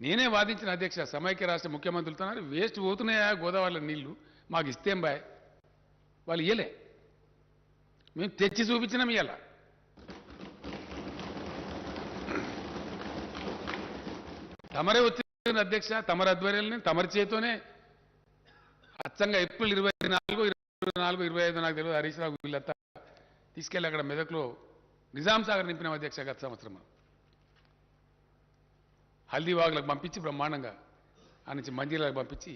నేనే వాదించిన అధ్యక్ష సమైక్య రాష్ట్ర ముఖ్యమంత్రులతో వేస్ట్ పోతున్నాయా గోదావరిలో నీళ్లు మాకు ఇస్తేం బాయ్ వాళ్ళు ఇయ్యలే మేము తెచ్చి చూపించినాం ఇయ్యాల తమరే వచ్చిన అధ్యక్ష తమరి ఆధ్వర్యాలని తమరి చేతోనే అచ్చంగా ఏప్రిల్ 24, 24, 25 నాకు తెలియదు హరీష్ రావు వీళ్ళంతా తీసుకెళ్ళి అక్కడ మెదక్లో నిజాం సాగర్ నింపినాం అధ్యక్ష గత సంవత్సరం హల్దీవాగులకు పంపించి బ్రహ్మాండంగా ఆ నుంచి మంజీలకు పంపించి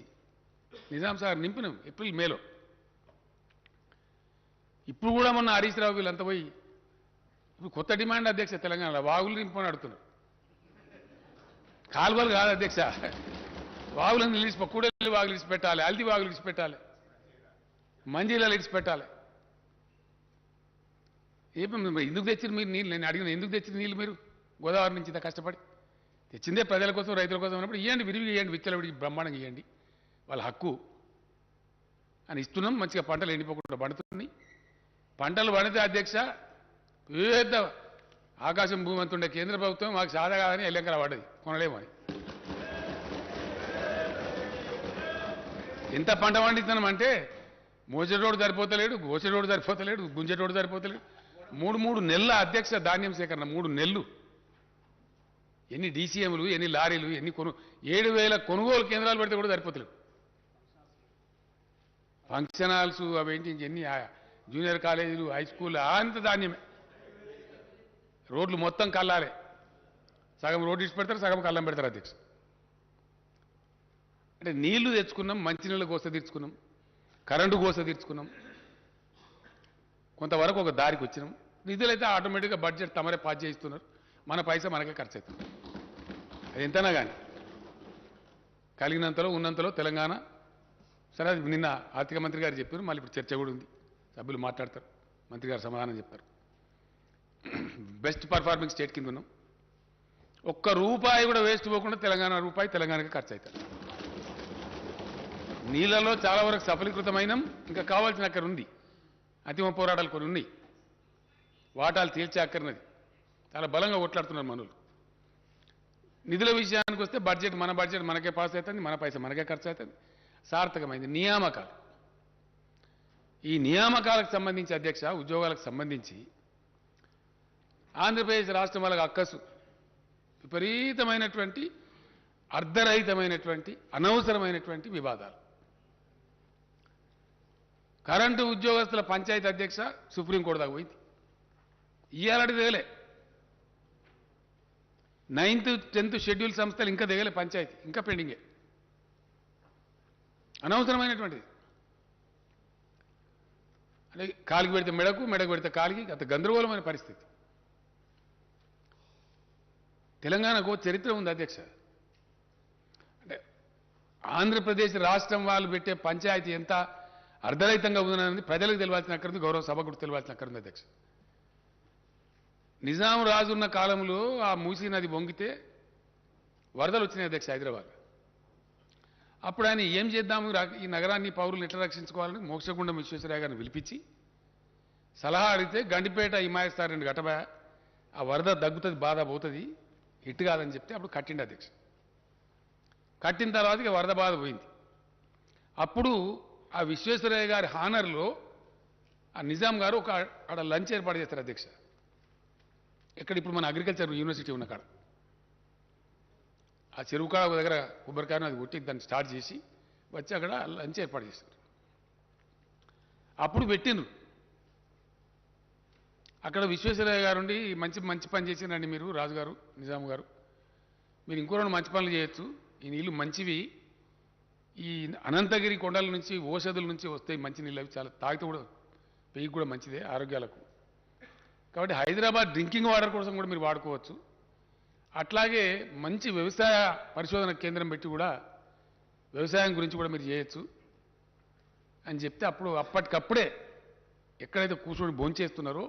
నిజాం సాగర్ నింపినాం ఏప్రిల్ మేలో ఇప్పుడు కూడా మొన్న హరీష్ రావు వీళ్ళంతా పోయి ఇప్పుడు కొత్త డిమాండ్ అధ్యక్ష తెలంగాణలో వాగులు నింపుకొని అడుగుతున్నారు కాలువలు కాదు అధ్యక్ష వాగులను నిలిచి కూడలి వాగులు ఇడిచి పెట్టాలి హల్దీ వాగులు ఇడిచి పెట్టాలి మంజీలలో ఇడిచి పెట్టాలి ఎందుకు తెచ్చారు మీరు నీళ్ళు నేను అడిగిన ఎందుకు తెచ్చిన నీళ్ళు మీరు గోదావరి నుంచి ఇంత కష్టపడి తెచ్చిందే ప్రజల కోసం రైతుల కోసం ఉన్నప్పుడు ఇవ్వండి విరివి ఇవ్వండి విచ్చలవిడికి బ్రహ్మాండంగా ఇవ్వండి వాళ్ళ హక్కు అని ఇస్తున్నాం మంచిగా పంటలు ఎండిపోకుండా పండుతున్నాయి పంటలు పండితే అధ్యక్ష పెద్ద ఆకాశం భూమి అంతుండే కేంద్ర ప్రభుత్వం మాకు సాదా కాదని ఎల్లెంకల పడ్డది కొనలేమని ఎంత పంట పండిస్తున్నాం అంటే మోసేటోడు సరిపోతలేడు గోసేటోడు సరిపోతలేడు గుంజేటోడు సరిపోతలేడు 3 నెలల అధ్యక్ష ధాన్యం సేకరణ 3 నెలలు ఎన్ని డీసీఎంలు ఎన్ని లారీలు ఎన్ని 7,000 కొనుగోలు కేంద్రాలు పెడితే కూడా సరిపోతలేవు ఫంక్షన్ హాల్స్ అవేంటి ఎన్ని జూనియర్ కాలేజీలు హై స్కూల్ అంత ధాన్యమే రోడ్లు మొత్తం కల్లాలే సగం రోడ్డు ఇచ్చి పెడతారు సగం కల్లం పెడతారు అధ్యక్ష అంటే నీళ్లు తెచ్చుకున్నాం మంచినీళ్ళ గోస తీర్చుకున్నాం కరెంటు గోస తీర్చుకున్నాం కొంతవరకు ఒక దారికి వచ్చినాం నిధులైతే ఆటోమేటిక్గా బడ్జెట్ తమరే పాస్ చేయిస్తున్నారు మన పైసా మనకే ఖర్చు అవుతుంది అది ఎంతనా కానీ కలిగినంతలో ఉన్నంతలో తెలంగాణ సరే అది నిన్న ఆర్థిక మంత్రి గారు చెప్పారు మళ్ళీ ఇప్పుడు చర్చ కూడా ఉంది సభ్యులు మాట్లాడతారు మంత్రి గారు సమాధానం చెప్తారు బెస్ట్ పర్ఫార్మింగ్ స్టేట్ కింద ఉన్నాం ఒక్క రూపాయి కూడా వేస్ట్ పోకుండా తెలంగాణ రూపాయి తెలంగాణకి ఖర్చు అవుతారు నీళ్లలో చాలా వరకు సఫలీకృతమైనం ఇంకా కావాల్సిన అక్కడ ఉంది అంతిమ పోరాటాలు కొన్ని ఉన్నాయి వాటాలు తేల్చే అక్కర్నది చాలా బలంగా కొట్లాడుతున్నారు మనులు నిధుల విషయానికి వస్తే బడ్జెట్ మన బడ్జెట్ మనకే పాస్ అవుతుంది మన పైసా మనకే ఖర్చు అవుతుంది సార్థకమైంది నియామకాలు ఈ నియామకాలకు సంబంధించి అధ్యక్ష ఉద్యోగాలకు సంబంధించి ఆంధ్రప్రదేశ్ రాష్ట్రం వాళ్ళకి అక్కసు విపరీతమైనటువంటి అర్ధరహితమైనటువంటి అనవసరమైనటువంటి వివాదాలు కరెంటు ఉద్యోగస్తుల పంచాయతీ అధ్యక్ష సుప్రీంకోర్టు దాకా పోయింది ఇయ్యాలటి దిగలే 9th 10th షెడ్యూల్ సంస్థలు ఇంకా దిగలే పంచాయతీ ఇంకా పెండింగే అనవసరమైనటువంటిది అంటే కాలికి పెడితే మెడకు పెడితే కాలికి అంత గందరగోళమైన పరిస్థితి తెలంగాణకు చరిత్ర ఉంది అధ్యక్ష అంటే ఆంధ్రప్రదేశ్ రాష్ట్రం వాళ్ళు పెట్టే పంచాయతీ ఎంత అర్ధరహితంగా ఉందనేది ప్రజలకు తెలియాల్సిన అక్కడుంది గౌరవ సభ కూడా తెలియాల్సిన అక్కడుంది అధ్యక్ష నిజాం రాజు ఉన్న కాలంలో ఆ మూసీ నది వంగితే వరదలు వచ్చినాయి అధ్యక్ష హైదరాబాద్ అప్పుడు ఆయన ఏం చేద్దాము ఈ నగరాన్ని పౌరులు ఎట్లా రక్షించుకోవాలని మోక్షగుండం విశ్వేశ్వరయ్య గారిని పిలిపించి సలహా అడిగితే గండిపేట హిమాయస్తారు 2 గటబా ఆ వరద దగ్గుతుంది బాధ పోతుంది ఇట్టు కాదని చెప్తే అప్పుడు కట్టిండి అధ్యక్ష కట్టిన తర్వాత ఇక వరద బాధ పోయింది అప్పుడు ఆ విశ్వేశ్వరయ్య గారి హానర్లో ఆ నిజాం గారు ఒక ఆడ లంచ్ ఏర్పాటు చేస్తారు అధ్యక్ష ఎక్కడ ఇప్పుడు మన అగ్రికల్చర్ యూనివర్సిటీ ఉన్న కాడ ఆ చెరువు కాడ దగ్గర కొబ్బరికాయను అది కొట్టి దాన్ని స్టార్ట్ చేసి వచ్చి అక్కడ లంచ్ ఏర్పాటు చేశారు అప్పుడు పెట్టిండ్రు అక్కడ విశ్వేశ్వరయ్య గారు ఉండి మంచి పని చేసిందండి మీరు రాజుగారు నిజాం గారు మీరు ఇంకో 2 మంచి పనులు చేయొచ్చు ఈ నీళ్లు మంచివి ఈ అనంతగిరి కొండల నుంచి ఓషధుల నుంచి వస్తాయి మంచి నీళ్ళు అవి చాలా తాగితే కూడా పెయ్యి కూడా మంచిదే ఆరోగ్యాలకు కాబట్టి హైదరాబాద్ డ్రింకింగ్ వాటర్ కోసం కూడా మీరు వాడుకోవచ్చు అట్లాగే మంచి వ్యవసాయ పరిశోధన కేంద్రం పెట్టి కూడా వ్యవసాయం గురించి కూడా మీరు చేయొచ్చు అని చెప్తే అప్పుడు అప్పటికప్పుడే ఎక్కడైతే కూర్చొని భోంచేస్తున్నారో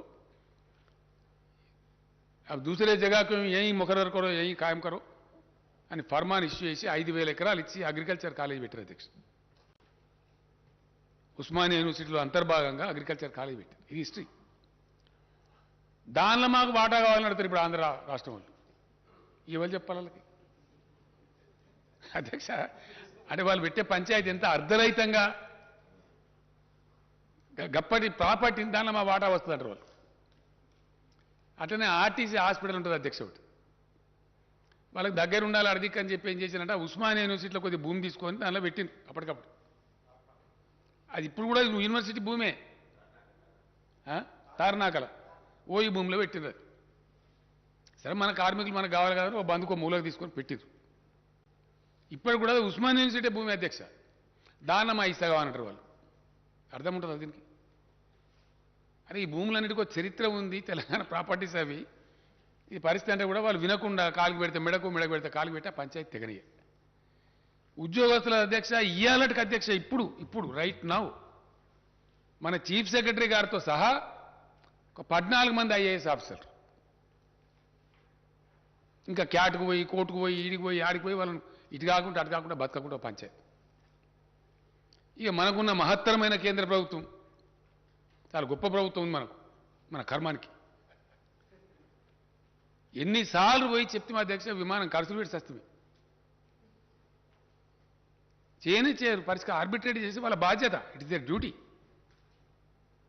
अब दूसरे जगह को यहीं मुकर्रर करो यहीं कायम करो అని ఫర్మాన్ ఇష్యూ చేసి 5,000 ఎకరాలు ఇచ్చి అగ్రికల్చర్ కాలేజ్ పెట్టారు అధ్యక్ష ఉస్మానియా యూనివర్సిటీలో అంతర్భాగంగా అగ్రికల్చర్ కాలేజ్ పెట్టారు ఇది హిస్టరీ దానిలో మాకు వాటా కావాలని అడుగుతారు ఇప్పుడు ఆంధ్ర రాష్ట్రం వాళ్ళు ఎవరు చెప్పాలి వాళ్ళకి అధ్యక్ష అంటే వాళ్ళు పెట్టే పంచాయతీ ఎంత అర్ధరహితంగా గప్పటి ప్రాపర్టీ దానిలో మా వాటా వస్తుందంటారు వాళ్ళు. అట్లనే ఆర్టీసీ హాస్పిటల్ ఉంటుంది అధ్యక్ష ఒకటి, వాళ్ళకి దగ్గర ఉండాలి అడిదిక్ అని చెప్పి ఏం చేశారంటే ఉస్మానియా యూనివర్సిటీలో కొద్దిగా భూమి తీసుకొని దానిలో పెట్టింది అప్పటికప్పుడు. అది ఇప్పుడు కూడా యూనివర్సిటీ భూమే, తారనాకల ఈ భూమిలో పెట్టింది. అది సరే మన కార్మికులు మనకు కావాలి కదా ఓ బందుకో మూలకు తీసుకొని పెట్టిరు. ఇప్పుడు కూడా ఉస్మానియా యూనివర్సిటీ భూమి అధ్యక్ష, దాన్న మా ఇస్తాగా అంటారు వాళ్ళు. అర్థం ఉంటుంది దీనికి. అరే ఈ భూములన్నిటికీ ఒక చరిత్ర ఉంది, తెలంగాణ ప్రాపర్టీస్ అవి. ఈ పరిస్థితి అంటే కూడా వాళ్ళు వినకుండా కాలుకి పెడితే మెడకు పెడితే కాలుకి పెట్టి ఆ పంచాయతీ తెగనియ. ఉద్యోగస్తుల అధ్యక్ష ఇయ్యాలటికి అధ్యక్ష ఇప్పుడు రైట్ నౌ మన చీఫ్ సెక్రటరీ గారితో సహా ఒక 14 మంది ఐఏఎస్ ఆఫీసర్లు ఇంకా క్యాట్కు పోయి కోర్టుకు పోయి ఈడికి పోయి ఆడికి పోయి వాళ్ళని ఇటు కాకుండా అటు కాకుండా బతకకుండా పంచాయతీ. ఇక మనకున్న మహత్తరమైన కేంద్ర ప్రభుత్వం చాలా గొప్ప ప్రభుత్వం ఉంది మనకు, మన కర్మానికి. ఎన్నిసార్లు పోయి చెప్తే మా అధ్యక్ష విమానం ఖర్చులు పెట్టి వస్తుంది. చేయరు పరిష్కారం, ఆర్బిట్రేట్ చేసి వాళ్ళ బాధ్యత, ఇట్ ఇస్ దేర్ డ్యూటీ.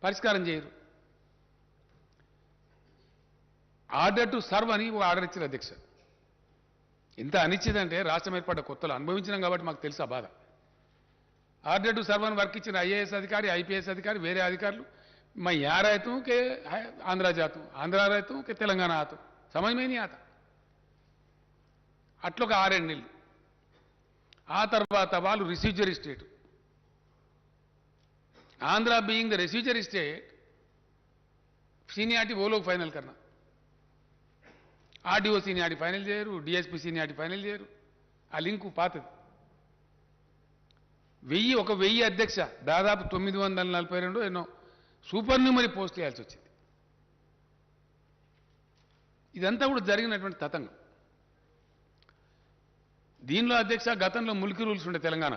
పరిష్కారం చేయరు. ఆర్డర్ టు సర్వ్ అని ఒక ఆర్డర్ ఇచ్చారు అధ్యక్ష. ఎంత అనిచ్చిందంటే రాష్ట్రం ఏర్పడ్డ కొత్తలో అనుభవించినాం కాబట్టి మాకు తెలుసు ఆ బాధ. ఆర్డర్ టు సర్వ్ అని వర్క్ ఇచ్చిన ఐఏఎస్ అధికారి, ఐపీఎస్ అధికారి, వేరే అధికారులు मैं यहाँ रहता हूँ कि आंध्रा जाता हूँ, आंध्रा रहता हूँ कि तेलंगाना आता हूँ, समझ में नहीं आता. అట్లొక 6 నెలలు. ఆ తర్వాత వాళ్ళు residuary state, Andhra being the residuary state seniority वो लोग फाइनल करना. आरडीओ सीनियरिटी फाइनल చేయరు, डीएसपी सीनियरिटी फाइनल చేయరు. ఆ లింకు పాతది. 1000 అధ్యక్ష దాదాపు 942 ఎన్నో సూపర్ న్యూమరీ పోస్టులు వేయాల్సి వచ్చింది. ఇదంతా కూడా జరిగినటువంటి తతంగం. దీనిలో అధ్యక్ష గతంలో ముల్కీ రూల్స్ ఉండే తెలంగాణ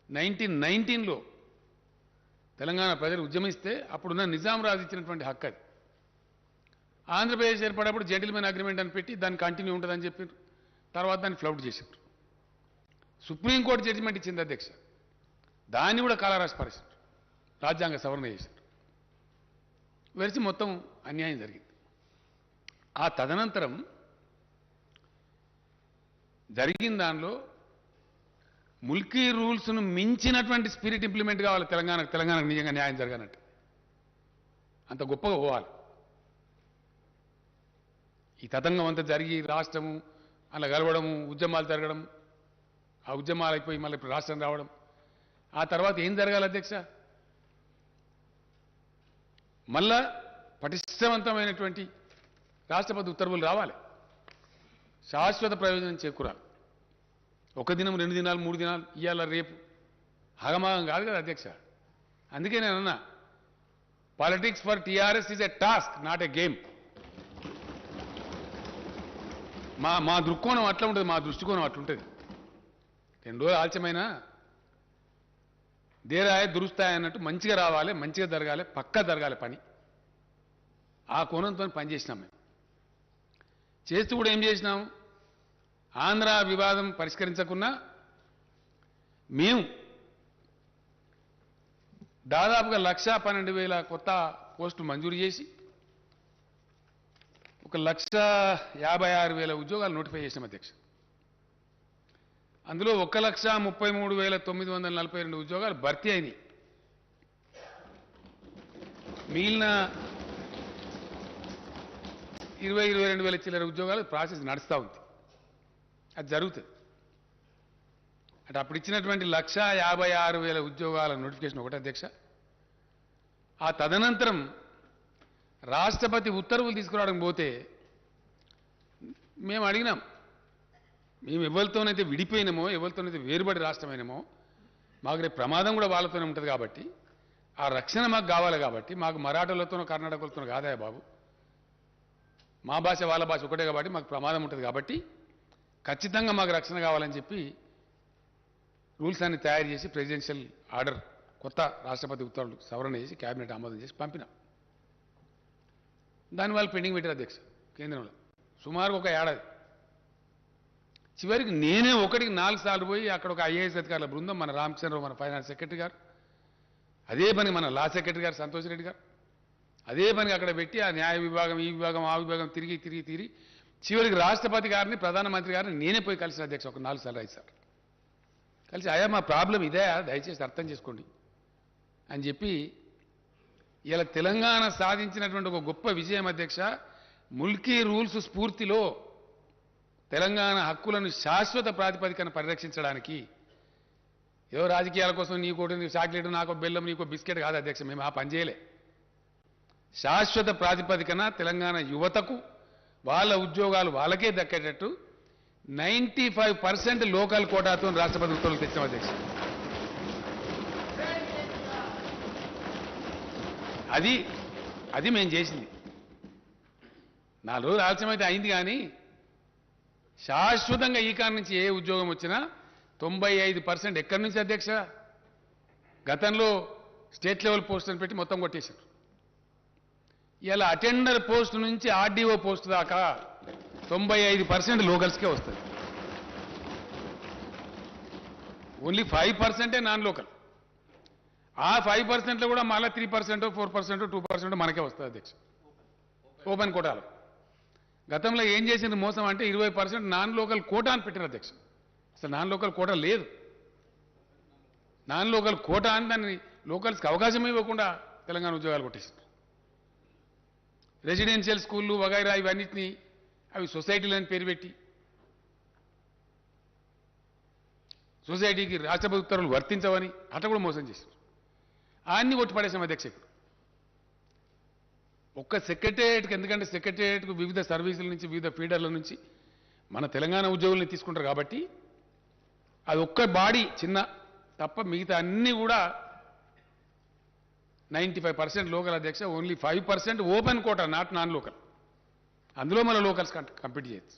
1919లో తెలంగాణ ప్రజలు ఉద్యమిస్తే అప్పుడున్న నిజాం రాజు ఇచ్చినటువంటి హక్కు అది. ఆంధ్రప్రదేశ్ ఏర్పడేప్పుడు జెంటిల్మెన్ అగ్రిమెంట్ అని పెట్టి దాన్ని కంటిన్యూ ఉంటుందని చెప్పారు. తర్వాత దాన్ని ఫ్లౌట్ చేశారు. సుప్రీంకోర్టు జడ్జిమెంట్ ఇచ్చింది అధ్యక్ష, దాన్ని కూడా కాలరాసి పరిస్థితి రాజ్యాంగ సవరణ చేశారు. వెరిసి మొత్తం అన్యాయం జరిగింది. ఆ తదనంతరం జరిగిన దానిలో ముల్కీ రూల్స్ను మించినటువంటి స్పిరిట్ ఇంప్లిమెంట్ కావాలి తెలంగాణకు నిజంగా న్యాయం జరగాలంటే. అంత గొప్పగా పోవాలి. ఈ తతంగం అంతా జరిగి రాష్ట్రము అలా గెలవడము, ఉద్యమాలు జరగడం, ఆ ఉద్యమాలు అయిపోయి మళ్ళీ ఇప్పుడు రాష్ట్రం రావడం, ఆ తర్వాత ఏం జరగాలి అధ్యక్ష? మళ్ళా పటిష్టవంతమైనటువంటి రాష్ట్రపతి ఉత్తర్వులు రావాలి, శాశ్వత ప్రయోజనం చేకూరాలి. 1 దినం 2 దినాలు 3 దినాలు ఇవాళ రేపు హగమాగం కాదు కదా అధ్యక్ష. అందుకే నేను అన్నా politics for TRS is a task, not a game. మా దృక్కోణం అట్లా ఉంటుంది, మా దృష్టికోణం అట్లుంటుంది. 2 రోజులు ఆలస్యమైనా దేరాయ దురుస్తాయి అన్నట్టు మంచిగా రావాలి, మంచిగా జరగాలి, పక్కా జరగాలి పని. ఆ కోణంతో పనిచేసినాం. మేము చేస్తూ కూడా ఏం చేసినాం, ఆంధ్ర వివాదం పరిష్కరించకున్నా మేము దాదాపుగా 1,12,000 కొత్త పోస్టులు మంజూరు చేసి 1,56,000 ఉద్యోగాలు నోటిఫై చేసినాం అధ్యక్ష. అందులో 1,33,942 ఉద్యోగాలు భర్తీ అయినాయి. మిగిలిన 22,000 చిల్లర ఉద్యోగాలు ప్రాసెస్ నడుస్తూ ఉంది. అది జరుగుతుంది. అంటే అప్పుడు ఇచ్చినటువంటి 1,56,000 ఉద్యోగాల నోటిఫికేషన్ ఒకటి అధ్యక్ష. ఆ తదనంతరం రాష్ట్రపతి ఉత్తర్వులు తీసుకురావడం పోతే మేము అడిగినాం, మేము ఎవరితోనైతే విడిపోయినామో, ఎవరితోనైతే వేరుబడి రాష్ట్రమైనామో, మాకు రేపు ప్రమాదం కూడా వాళ్ళతోనే ఉంటుంది కాబట్టి ఆ రక్షణ మాకు కావాలి. కాబట్టి మాకు మరాఠాలతోనో కర్ణాటకలతోనో కాదా బాబు, మా భాష వాళ్ళ భాష ఒకటే కాబట్టి మాకు ప్రమాదం ఉంటుంది. కాబట్టి ఖచ్చితంగా మాకు రక్షణ కావాలని చెప్పి రూల్స్ అన్ని తయారు చేసి ప్రెసిడెన్షియల్ ఆర్డర్ కొత్త రాష్ట్రపతి ఉత్తర్వులు సవరణ చేసి క్యాబినెట్ ఆమోదం చేసి పంపినాం. దాని వాళ్ళు పెండింగ్ పెట్టారు అధ్యక్ష కేంద్రంలో సుమారు 1 ఏడాది. చివరికి నేనే ఒకటికి 4 సార్లు పోయి అక్కడ ఒక ఐఏఎస్ అధికారుల బృందం, మన రామచంద్రరావు మన ఫైనాన్స్ సెక్రటరీ గారు, అదే పని మన లా సెక్రటరీ గారు సంతోష్ రెడ్డి గారు, అదే పని అక్కడ పెట్టి ఆ న్యాయ విభాగం, ఈ విభాగం, ఆ విభాగం తిరిగి చివరికి రాష్ట్రపతి గారిని, ప్రధానమంత్రి గారిని నేనే పోయి కలిసిన అధ్యక్ష ఒక 4 సార్లు 5 సార్లు కలిసి, అయ్యా మా ప్రాబ్లం ఇదే, దయచేసి అర్థం చేసుకోండి అని చెప్పి ఇలా తెలంగాణ సాధించినటువంటి ఒక గొప్ప విజయం అధ్యక్ష. ముల్కీ రూల్స్ స్ఫూర్తిలో తెలంగాణ హక్కులను శాశ్వత ప్రాతిపదికన పరిరక్షించడానికి ఏదో రాజకీయాల కోసం నీకోటి చాక్లెట్, నాకో బెల్లం, నీకో బిస్కెట్ కాదు అధ్యక్ష. మేము ఆ పని చేయలే. శాశ్వత ప్రాతిపదికన తెలంగాణ యువతకు వాళ్ళ ఉద్యోగాలు వాళ్ళకే దక్కేటట్టు 95% లోకల్ కోటాతో రాష్ట్రపతి ఉత్తర్వులు తెచ్చాం అధ్యక్ష. అది మేము చేసింది. 4 రోజులు ఆలస్యమైతే అయింది, కానీ శాశ్వతంగా ఈ కారణం నుంచి ఏ ఉద్యోగం వచ్చినా 95% ఎక్కడి నుంచి అధ్యక్ష? గతంలో స్టేట్ లెవెల్ పోస్ట్ అని పెట్టి మొత్తం కొట్టేశారు. ఇలా అటెండర్ పోస్ట్ నుంచి ఆర్డీఓ పోస్ట్ దాకా 95% లోకల్స్కే వస్తుంది. Only 5% non local. ఆ 5%లో కూడా మళ్ళీ 3%, 4%, 2% మనకే వస్తుంది అధ్యక్ష ఓపెన్ కోటాలో. గతంలో ఏం చేసింది మోసం అంటే 20% నాన్ లోకల్ కోటా అని పెట్టారు అధ్యక్ష. అసలు నాన్ లోకల్ కోటా లేదు. నాన్ లోకల్ కోటా అని దాన్ని లోకల్స్కి అవకాశం ఇవ్వకుండా తెలంగాణ ఉద్యోగాలు కొట్టేసింది. రెసిడెన్షియల్ స్కూళ్ళు వగైరా ఇవన్నిటినీ అవి సొసైటీలని పేరు పెట్టి సొసైటీకి రాష్ట్రపతి ఉత్తర్వులు వర్తించవని అట్లా కూడా మోసం చేశారు. అన్ని కొట్టిపడేసాం అధ్యక్ష. ఒక్క సెక్రటేరియట్కి, ఎందుకంటే సెక్రటేరియట్కు వివిధ సర్వీసుల నుంచి, వివిధ ఫీడర్ల నుంచి మన తెలంగాణ ఉద్యోగుల్ని తీసుకుంటారు కాబట్టి అది ఒక్క బాడీ చిన్న తప్ప మిగతా అన్నీ కూడా 95% లోకల్ అధ్యక్ష. Only 5% open quota, non local. అందులో మన లోకల్స్ కంప్లీట్ చేయొచ్చు.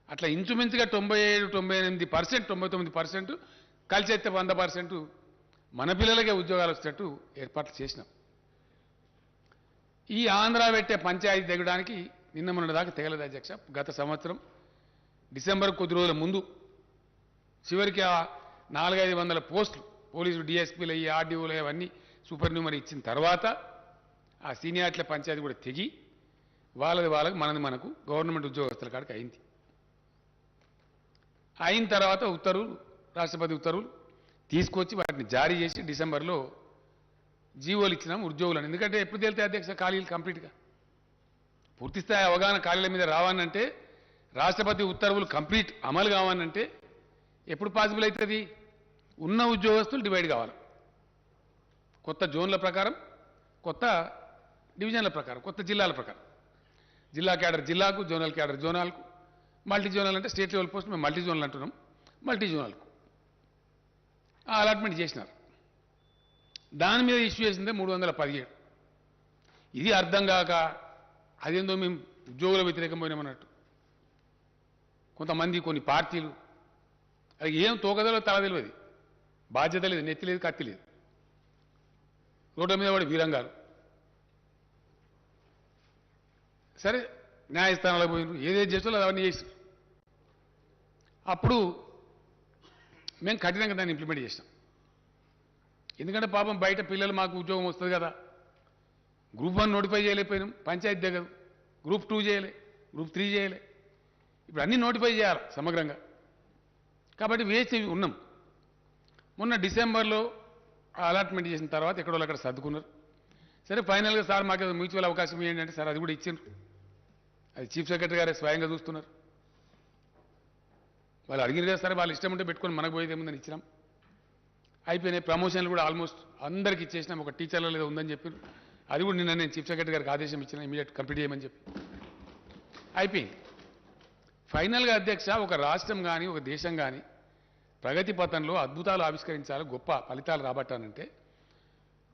అట్లా ఇంచుమించుగా 97, 98%, 99% కలిసి అయితే 100% మన పిల్లలకే ఉద్యోగాలు వచ్చేటట్టు ఏర్పాట్లు చేసినాం. ఈ ఆంధ్ర పెట్టే పంచాయతీ దిగడానికి నిన్న మొన్న దాకా తెగలేదు అధ్యక్ష. గత సంవత్సరం డిసెంబర్ కొద్ది రోజుల ముందు చివరికి ఆ 400-500 పోస్టులు పోలీసు డిఎస్పీలు అయ్యి, ఆర్డీఓలు అవన్నీ సూపర్ న్యూమరీ ఇచ్చిన తర్వాత ఆ సీనియార్ల పంచాయతీ కూడా తెగి వాళ్ళకి మనకు గవర్నమెంట్ ఉద్యోగస్తుల కాడికి అయింది. అయిన తర్వాత ఉత్తర్వులు, రాష్ట్రపతి ఉత్తర్వులు తీసుకొచ్చి వాటిని జారీ చేసి డిసెంబర్లో జీవోలు ఇచ్చినాం ఉద్యోగులను. ఎందుకంటే ఎప్పుడు తేలితే అధ్యక్ష ఖాళీలు కంప్లీట్గా పూర్తిస్థాయి అవగాహన ఖాళీల మీద రావాలంటే, రాష్ట్రపతి ఉత్తర్వులు కంప్లీట్ అమలు కావాలంటే ఎప్పుడు పాసిబుల్ అవుతుంది? ఉన్న ఉద్యోగస్తులు డివైడ్ కావాలి. కొత్త జోన్ల ప్రకారం, కొత్త డివిజన్ల ప్రకారం, కొత్త జిల్లాల ప్రకారం. జిల్లా క్యాడర్ జిల్లాకు, జోనల్ క్యాడర్ జోనాల్కు, మల్టీ జోనల్ అంటే స్టేట్ లెవెల్ పోస్ట్ మేము మల్టీ జోనల్ అంటున్నాం, మల్టీ జోనల్కు ఆ అలాట్మెంట్ చేసినారు. దాని మీద ఇష్యూ చేసిందే 317. ఇది అర్థం కాక అదేందో మేము ఉద్యోగుల వ్యతిరేకం పోయినామన్నట్టు కొంతమంది, కొన్ని పార్టీలు, అది ఏం తోకదలో తల తెలియదు, బాధ్యత లేదు, నెత్తి లేదు, కత్తి లేదు, రోడ్ల మీద పడి వీరంగాలు. సరే న్యాయస్థానాలకు పోయినారు, ఏదేది చేస్తారో అవన్నీ చేస్తారు. అప్పుడు మేము కఠినంగా దాన్ని ఇంప్లిమెంట్ చేసినాం. ఎందుకంటే పాపం బయట పిల్లలు మాకు ఉద్యోగం వస్తుంది కదా, గ్రూప్ 1 నోటిఫై చేయలేకపోయినాం, పంచాయతీ దగ్గర గ్రూప్ 2 చేయలే, గ్రూప్ 3 చేయలే, ఇప్పుడు అన్నీ నోటిఫై చేయాలి సమగ్రంగా. కాబట్టి వేసి ఉన్నాం. మొన్న డిసెంబర్లో అలాట్మెంట్ చేసిన తర్వాత ఎక్కడో అక్కడ సర్దుకున్నారు. సరే ఫైనల్గా సార్ మాకు మ్యూచువల్ అవకాశం ఏంటంటే సార్ అది కూడా ఇచ్చిండ్రు. అది చీఫ్ సెక్రటరీ గారే స్వయంగా చూస్తున్నారు. వాళ్ళు అడిగిన కదా సరే వాళ్ళు ఇష్టం ఉంటే పెట్టుకొని మనకు పోయేది ఏముందని ఇచ్చినాం. అయిపోయినాయి. ప్రమోషన్లు కూడా ఆల్మోస్ట్ అందరికి ఇచ్చేసినాం. ఒక టీచర్ల లేదా ఉందని చెప్పారు, అది కూడా నిన్న నేను చీఫ్ సెక్రటరీ గారికి ఆదేశం ఇచ్చిన ఇమీడియట్ కంప్లీట్ చేయమని చెప్పి అయిపోయింది. ఫైనల్గా అధ్యక్ష, ఒక రాష్ట్రం కానీ ఒక దేశం కానీ ప్రగతి పథంలో అద్భుతాలు ఆవిష్కరించాలి, గొప్ప ఫలితాలు రాబట్టానంటే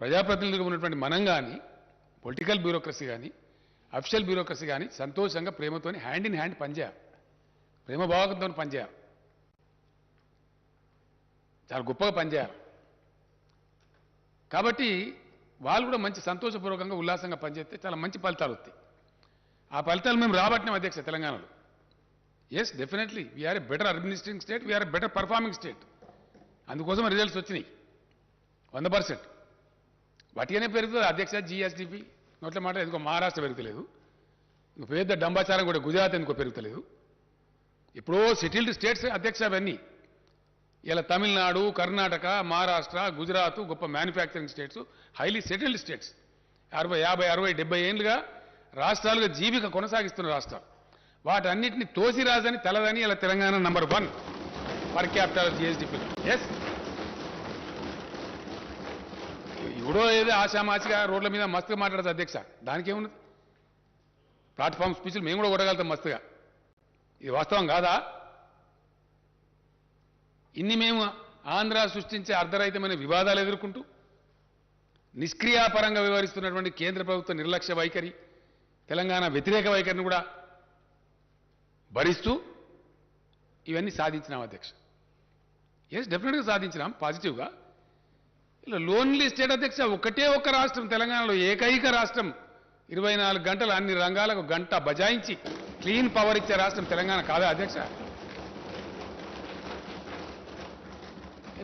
ప్రజాప్రతినిధులుగా ఉన్నటువంటి మనం కానీ, పొలిటికల్ బ్యూరోక్రసీ కానీ, అఫిషియల్ బ్యూరోక్రసీ కానీ సంతోషంగా ప్రేమతోని హ్యాండ్ ఇన్ హ్యాండ్ పనిచేయాలి, ప్రేమ భావకంతో పనిచేయాలి, చాలా గొప్పగా పనిచేయాలి. కాబట్టి వాళ్ళు కూడా మంచి సంతోషపూర్వకంగా ఉల్లాసంగా పనిచేస్తే చాలా మంచి ఫలితాలు వస్తాయి. ఆ ఫలితాలు మేము రాబట్టినాం అధ్యక్ష తెలంగాణలో. Yes definitely we are a better administrating state, we are a better performing state. అందుకోసం రిజల్ట్స్ వచ్చినాయి 100%. వాటిగానే పెరుగుతుంది అధ్యక్ష. జిఎస్డిపి నోట్ల మాట ఎందుకో మహారాష్ట్ర పెరుగుతలేదు, ఇంకో పెద్ద డంబాచారం కూడా గుజరాత్ ఎందుకో పెరుగుతలేదు. ఎప్పుడో సెటిల్డ్ స్టేట్స్ అధ్యక్ష అవన్నీ. ఇలా తమిళనాడు, కర్ణాటక, మహారాష్ట్ర, గుజరాత్ గొప్ప manufacturing states, highly settled states. 50, 60, 70 ఏళ్ళుగా రాష్ట్రాలుగా జీవిక కొనసాగిస్తున్న రాష్ట్రాలు. వాటన్నిటిని తోసిరాజని తలదని ఇలా Telangana number 1 per capital GSDP. Yes, ఇప్పుడో ఏదో ఆశామాచిగా రోడ్ల మీద మస్తుగా మాట్లాడదు అధ్యక్ష, దానికేమున్నది? ప్లాట్ఫామ్ స్పీచ్లు మేము కూడా కొట్టగలుగుతాం మస్తుగా. ఇది వాస్తవం కాదా? ఇన్ని మేము ఆంధ్ర సృష్టించే అర్ధరహితమైన వివాదాలు ఎదుర్కొంటూ నిష్క్రియాపరంగా వ్యవహరిస్తున్నటువంటి కేంద్ర ప్రభుత్వ నిర్లక్ష్య వైఖరి, తెలంగాణ వ్యతిరేక వైఖరిని కూడా భరిస్తూ ఇవన్నీ సాధించినాం అధ్యక్ష. ఎస్, డెఫినెట్గా సాధించినాం పాజిటివ్గా. ఇలా లోన్లీ స్టేట్ అధ్యక్ష. ఒకటే ఒక్క రాష్ట్రం తెలంగాణలో, ఏకైక రాష్ట్రం 24 గంటలు అన్ని రంగాలకు గంట బజాయించి క్లీన్ పవర్ ఇచ్చే రాష్ట్రం తెలంగాణ కాదా అధ్యక్ష?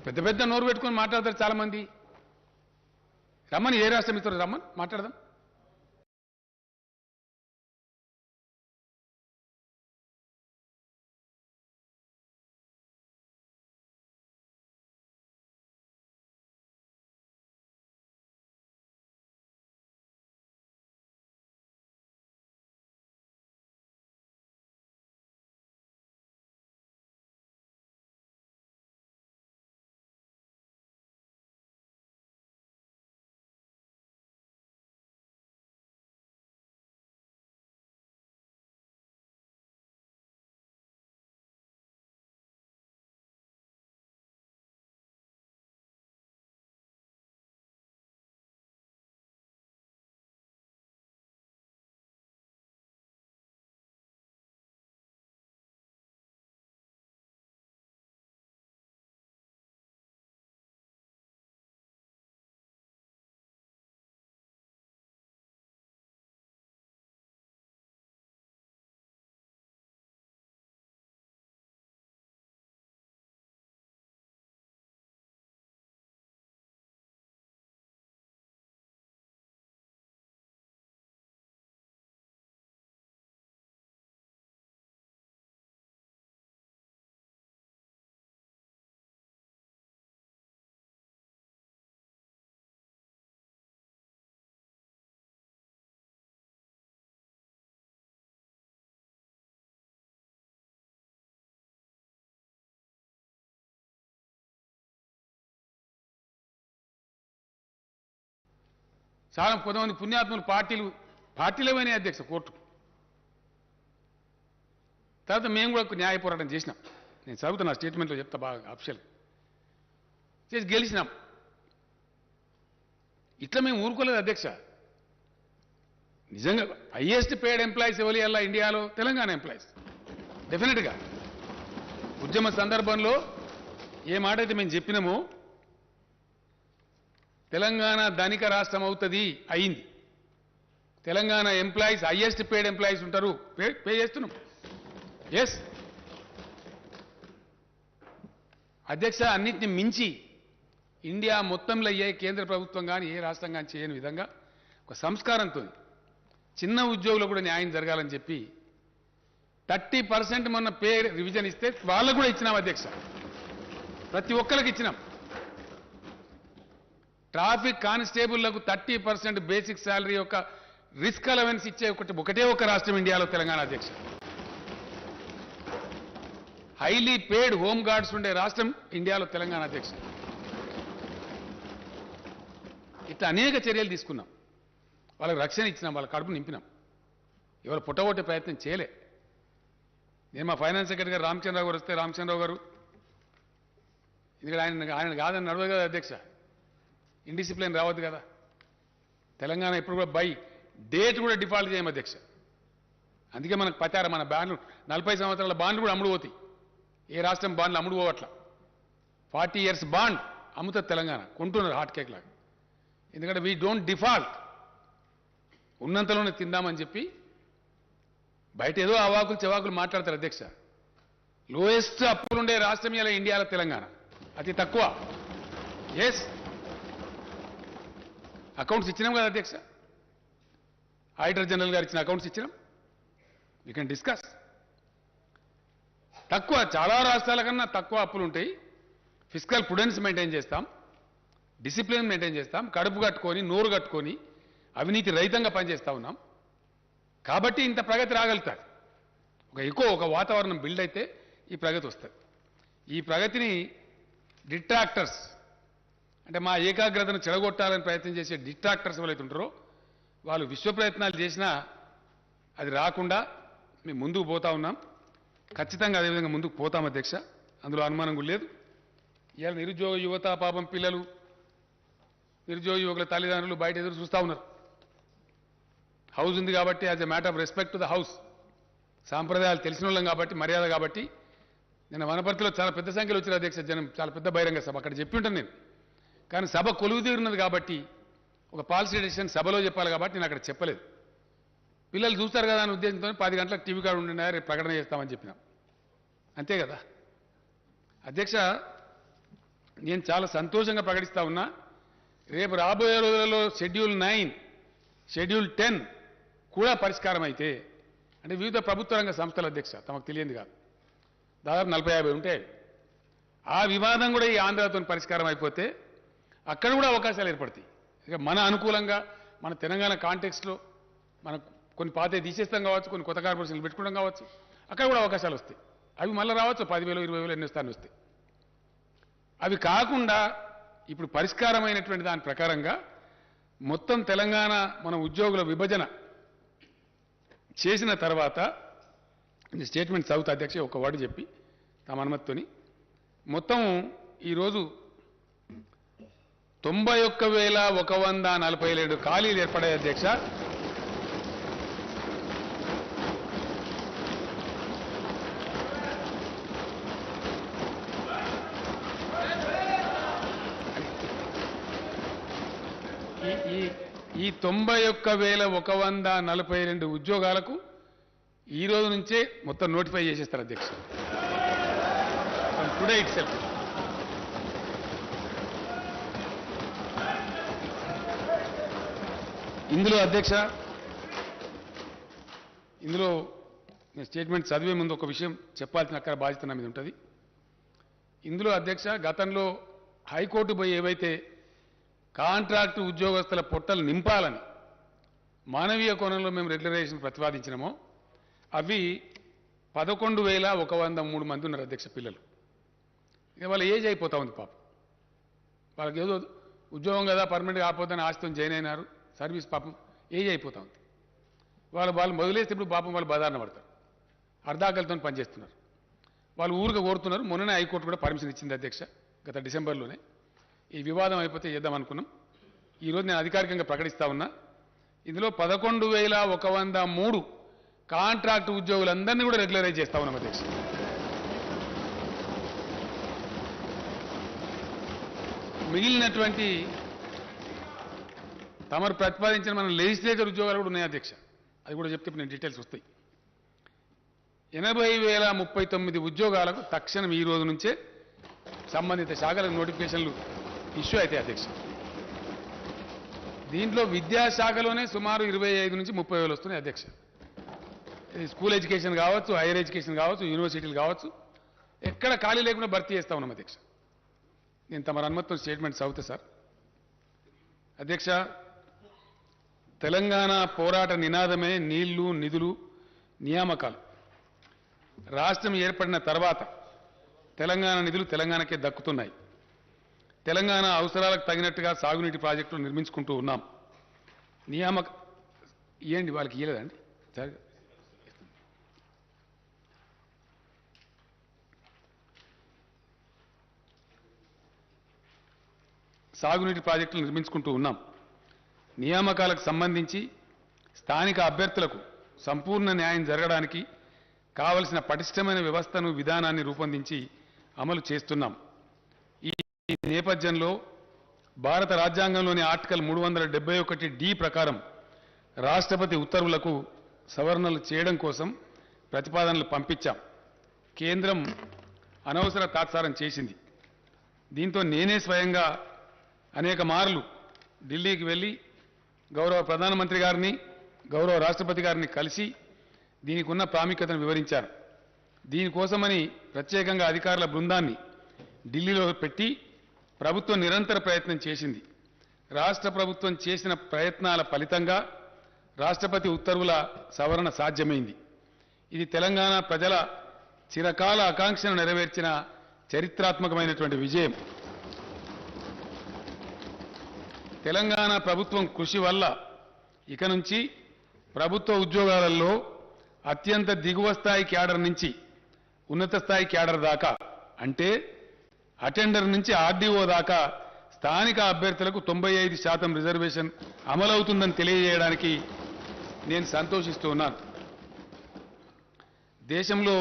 పెద్ద పెద్ద నోరు పెట్టుకొని మాట్లాడతారు చాలా మంది. రమ్మని, ఏ రాష్ట్రం ఇస్తారు రమ్మని మాట్లాడదాం. చాలా కొంతమంది పుణ్యాత్ములు పార్టీలవైన అధ్యక్ష కోర్టు. తర్వాత మేము కూడా న్యాయ పోరాటం చేసినాం. నేను చదువుతున్నా స్టేట్మెంట్లో చెప్తా బాగా అఫిషియల్ చేసి గెలిచినాం. ఇట్లా మేము ఊరుకోలేదు అధ్యక్ష. నిజంగా హైయెస్ట్ పేడ్ ఎంప్లాయీస్ ఎవరి అలా ఇండియాలో తెలంగాణ ఎంప్లాయీస్. డెఫినెట్గా ఉద్యమ సందర్భంలో ఏ మాట అయితే మేము చెప్పినామో తెలంగాణ ధనిక రాష్ట్రం అవుతుంది, అయింది. Telangana employees highest paid employees ఉంటారు, పే చేస్తున్నాం. ఎస్ అధ్యక్ష, అన్నిటిని మించి ఇండియా మొత్తంలో ఏ కేంద్ర ప్రభుత్వం కానీ ఏ రాష్ట్రం కానీ చేయని విధంగా ఒక సంస్కారంతో చిన్న ఉద్యోగులు కూడా న్యాయం జరగాలని చెప్పి 30% మొన్న పే రివిజన్ ఇస్తే వాళ్ళకు కూడా ఇచ్చినాం అధ్యక్ష. ప్రతి ఒక్కరికి ఇచ్చినాం. ట్రాఫిక్ కానిస్టేబుళ్లకు 30% బేసిక్ శాలరీ యొక్క రిస్క్ అలవెన్స్ ఇచ్చే ఒకటే ఒక రాష్ట్రం ఇండియాలో తెలంగాణ అధ్యక్ష. హైలీ పేడ్ హోమ్ గార్డ్స్ ఉండే రాష్ట్రం ఇండియాలో తెలంగాణ అధ్యక్ష. ఇట్లా అనేక చర్యలు తీసుకున్నాం. వాళ్ళకి రక్షణ ఇచ్చినాం, వాళ్ళ కడుపు నింపినాం. ఎవరు పుట్టగొట్టే ప్రయత్నం చేయలే. నేను మా ఫైనాన్స్ సెక్రటరీ గారు రామచంద్రరావు గారు వస్తే, రామచంద్రరావు గారు ఎందుకంటే ఆయన కాదని నడవదు కదా అధ్యక్ష, ఇండిసిప్లిన్ రావద్దు కదా. తెలంగాణ ఇప్పుడు కూడా బై డేట్ కూడా డిఫాల్ట్ చేయం అధ్యక్ష. అందుకే మనకు పతార మన బాండ్లు 40 సంవత్సరాల బాండ్లు కూడా అమ్ముడు పోతాయి. ఏ రాష్ట్రం బాండ్లు అమ్ముడు పోవట్ల. 40 years బాండ్ అమ్ముతుంది తెలంగాణ, కొంటున్నారు హాట్ కేక్ లాగా. ఎందుకంటే వీ డోంట్ డిఫాల్ట్, ఉన్నంతలోనే తిందామని చెప్పి బయట ఏదో అవాకులు చెవాకులు మాట్లాడతారు అధ్యక్ష. లోయెస్ట్ అప్పులుండే రాష్ట్రం ఇలా ఇండియాలో తెలంగాణ, అతి తక్కువ. ఎస్, అకౌంట్స్ ఇచ్చినాం కదా అధ్యక్ష, ఆడిటర్ జనరల్ గారు ఇచ్చిన అకౌంట్స్ ఇచ్చినాం. We can discuss. తక్కువ, చాలా రాష్ట్రాల కన్నా తక్కువ అప్పులు ఉంటాయి. ఫిస్కల్ ప్రుడెన్స్ మెయింటైన్ చేస్తాం, డిసిప్లిన్ మెయింటైన్ చేస్తాం, కడుపు కట్టుకొని నోరు కట్టుకొని అవినీతి రహితంగా పనిచేస్తూ ఉన్నాం. కాబట్టి ఇంత ప్రగతి రాగలుగుతారు. ఒక వాతావరణం బిల్డ్ అయితే ఈ ప్రగతి వస్తుంది. ఈ ప్రగతిని డిట్రాక్టర్స్, అంటే మా ఏకాగ్రతను చెడగొట్టాలని ప్రయత్నం చేసే డిట్రాక్టర్స్ ఎవరైతే ఉంటారో వాళ్ళు విశ్వ ప్రయత్నాలు చేసినా అది రాకుండా మేము ముందుకు పోతా ఉన్నాం. ఖచ్చితంగా అదేవిధంగా ముందుకు పోతాం అధ్యక్ష, అందులో అనుమానం కూడా లేదు. ఇవాళ నిరుద్యోగ యువత, పాపం పిల్లలు, నిరుద్యోగ యువకుల తల్లిదండ్రులు బయట ఎదురు చూస్తూ ఉన్నారు. హౌస్ ఉంది కాబట్టి, as a matter of respect to the house, సాంప్రదాయాలు తెలిసిన వాళ్ళం కాబట్టి, మర్యాద కాబట్టి. నేను వనపర్తిలో చాలా పెద్ద సంఖ్యలో వచ్చిన అధ్యక్ష జనం, చాలా పెద్ద బహిరంగ సభ, అక్కడ చెప్పి ఉంటాను నేను. కానీ సభ కొలువు తీరినది కాబట్టి, ఒక పాలసీ డెసిషన్ సభలో చెప్పాలి కాబట్టి నేను అక్కడ చెప్పలేదు. పిల్లలు చూస్తారు కదా అనే ఉద్దేశంతో 10 గంటలకు టీవీ కార్డు ఉండినా రేపు ప్రకటన చేస్తామని చెప్పినాం. అంతే కదా అధ్యక్ష. నేను చాలా సంతోషంగా ప్రకటిస్తా ఉన్నా, రేపు రాబోయే రోజులలో షెడ్యూల్ 9, షెడ్యూల్ 10 కూడా పరిష్కారం అయితే, అంటే వివిధ ప్రభుత్వ రంగ సంస్థల అధ్యక్ష, తమకు తెలియంది కాదు, దాదాపు 40-50 ఉంటాయి. ఆ వివాదం కూడా ఈ ఆంధ్రతో పరిష్కారం అయిపోతే అక్కడ కూడా అవకాశాలు ఏర్పడతాయి. ఇక మన అనుకూలంగా మన తెలంగాణ కాంటెక్స్ట్లో మనం కొన్ని పాతే తీసేస్తాం కావచ్చు, కొన్ని కొత్త కార్పొరేషన్లు పెట్టుకోవడం కావచ్చు, అక్కడ కూడా అవకాశాలు వస్తాయి. అవి మళ్ళీ రావచ్చు, 10,000, 20,000 ఎన్ని స్థానం వస్తాయి. అవి కాకుండా ఇప్పుడు పరిష్కారమైనటువంటి దాని ప్రకారంగా మొత్తం తెలంగాణ మన ఉద్యోగుల విభజన చేసిన తర్వాత స్టేట్మెంట్ చదువుతా అధ్యక్ష, ఒక వర్డ్ చెప్పి తమ అనుమతితోని. మొత్తం ఈరోజు 91,147 ఖాళీలు ఏర్పడాయి అధ్యక్ష. ఈ 91,142 ఉద్యోగాలకు ఈ రోజు నుంచే మొత్తం నోటిఫై చేసేస్తారు అధ్యక్ష, టుడే ఇట్ సెల్ఫ్. ఇందులో అధ్యక్ష, ఇందులో నేను స్టేట్మెంట్ చదివే ముందు ఒక విషయం చెప్పాల్సిన అక్కడ బాధ్యత నా మీద ఉంటుంది. ఇందులో అధ్యక్ష, గతంలో హైకోర్టు పోయి ఏవైతే కాంట్రాక్టు ఉద్యోగస్తుల పొట్టలు నింపాలని మానవీయ కోణంలో మేము రెగ్యులరైజేషన్ ప్రతిపాదించినామో అవి 11,103 మంది ఉన్నారు అధ్యక్ష పిల్లలు. ఇక వాళ్ళ ఏజ్ అయిపోతా ఉంది పాపం. వాళ్ళకి ఏదో ఉద్యోగం కదా పర్మనెంట్గా ఆపోతాని ఆస్తితో జాయిన్ అయినారు, సర్వీస్ పాపం ఏజ్ అయిపోతా ఉంది. వాళ్ళు మొదలేస్తే ఇప్పుడు పాపం వాళ్ళు బదారణ పడతారు, అర్ధాకలతో పనిచేస్తున్నారు. వాళ్ళు ఊరుగా కోరుతున్నారు. మొన్ననే హైకోర్టు కూడా పర్మిషన్ ఇచ్చింది అధ్యక్ష, గత డిసెంబర్లోనే. ఈ వివాదం అయిపోతే చేద్దాం అనుకున్నాం. ఈరోజు నేను అధికారికంగా ప్రకటిస్తా ఉన్నా, ఇందులో 11,103 కాంట్రాక్ట్ ఉద్యోగులందరినీ కూడా రెగ్యులరైజ్ చేస్తా ఉన్నాం అధ్యక్ష. మిగిలినటువంటి తమరు ప్రతిపాదించిన మన లెజిస్లేచర్ ఉద్యోగాలు కూడా ఉన్నాయి అధ్యక్ష, అది కూడా చెప్తే నేను డీటెయిల్స్ వస్తాయి. 80,039 ఉద్యోగాలకు తక్షణం ఈ రోజు నుంచే సంబంధిత శాఖలకు నోటిఫికేషన్లు ఇష్యూ అయితే అధ్యక్ష. దీంట్లో విద్యాశాఖలోనే సుమారు 25 నుంచి 30,000 వస్తున్నాయి అధ్యక్ష. స్కూల్ ఎడ్యుకేషన్ కావచ్చు, హైయర్ ఎడ్యుకేషన్ కావచ్చు, యూనివర్సిటీలు కావచ్చు, ఎక్కడ ఖాళీ లేకుండా భర్తీ చేస్తా ఉన్నాం అధ్యక్ష. నేను తమ అనుమతితో స్టేట్మెంట్ చదువుతా సార్. అధ్యక్ష, తెలంగాణ పోరాట నినాదమే నీళ్లు, నిధులు, నియామకాలు. రాష్ట్రం ఏర్పడిన తర్వాత తెలంగాణ నిధులు తెలంగాణకే దక్కుతున్నాయి. తెలంగాణ అవసరాలకు తగినట్టుగా సాగునీటి ప్రాజెక్టులు నిర్మించుకుంటూ ఉన్నాం. నియామక ఏంటి వాళ్ళకి ఇయ్యలేదండి సరే. సాగునీటి ప్రాజెక్టులు నిర్మించుకుంటూ ఉన్నాం. నియామకాలకు సంబంధించి స్థానిక అభ్యర్థులకు సంపూర్ణ న్యాయం జరగడానికి కావలసిన పటిష్టమైన వ్యవస్థను, విధానాన్ని రూపొందించి అమలు చేస్తున్నాం. ఈ నేపథ్యంలో భారత రాజ్యాంగంలోని ఆర్టికల్ 371D ప్రకారం రాష్ట్రపతి ఉత్తర్వులకు సవరణలు చేయడం కోసం ప్రతిపాదనలు పంపించాం. కేంద్రం అనవసర తాత్సారం చేసింది. దీంతో నేనే స్వయంగా అనేక మార్లు ఢిల్లీకి వెళ్ళి గౌరవ ప్రధానమంత్రి గారిని, గౌరవ రాష్ట్రపతి గారిని కలిసి దీనికి ఉన్న ప్రాముఖ్యతను వివరించారు. దీనికోసమని ప్రత్యేకంగా అధికారుల బృందాన్ని ఢిల్లీలో పెట్టి ప్రభుత్వం నిరంతర ప్రయత్నం చేసింది. రాష్ట్ర ప్రభుత్వం చేసిన ప్రయత్నాల ఫలితంగా రాష్ట్రపతి ఉత్తర్వుల సవరణ సాధ్యమైంది. ఇది తెలంగాణ ప్రజల చిరకాల ఆకాంక్షను నెరవేర్చిన చరిత్రాత్మకమైనటువంటి విజయం. తెలంగాణ ప్రభుత్వం కృషి వల్ల ఇక నుంచి ప్రభుత్వ ఉద్యోగాలలో అత్యంత దిగువ స్థాయి క్యాడర్ నుంచి ఉన్నత స్థాయి క్యాడర్ దాకా, అంటే అటెండర్ నుంచి ఆర్డీఓ దాకా స్థానిక అభ్యర్థులకు 95% రిజర్వేషన్ అమలవుతుందని తెలియజేయడానికి నేను సంతోషిస్తూ ఉన్నాను. దేశంలో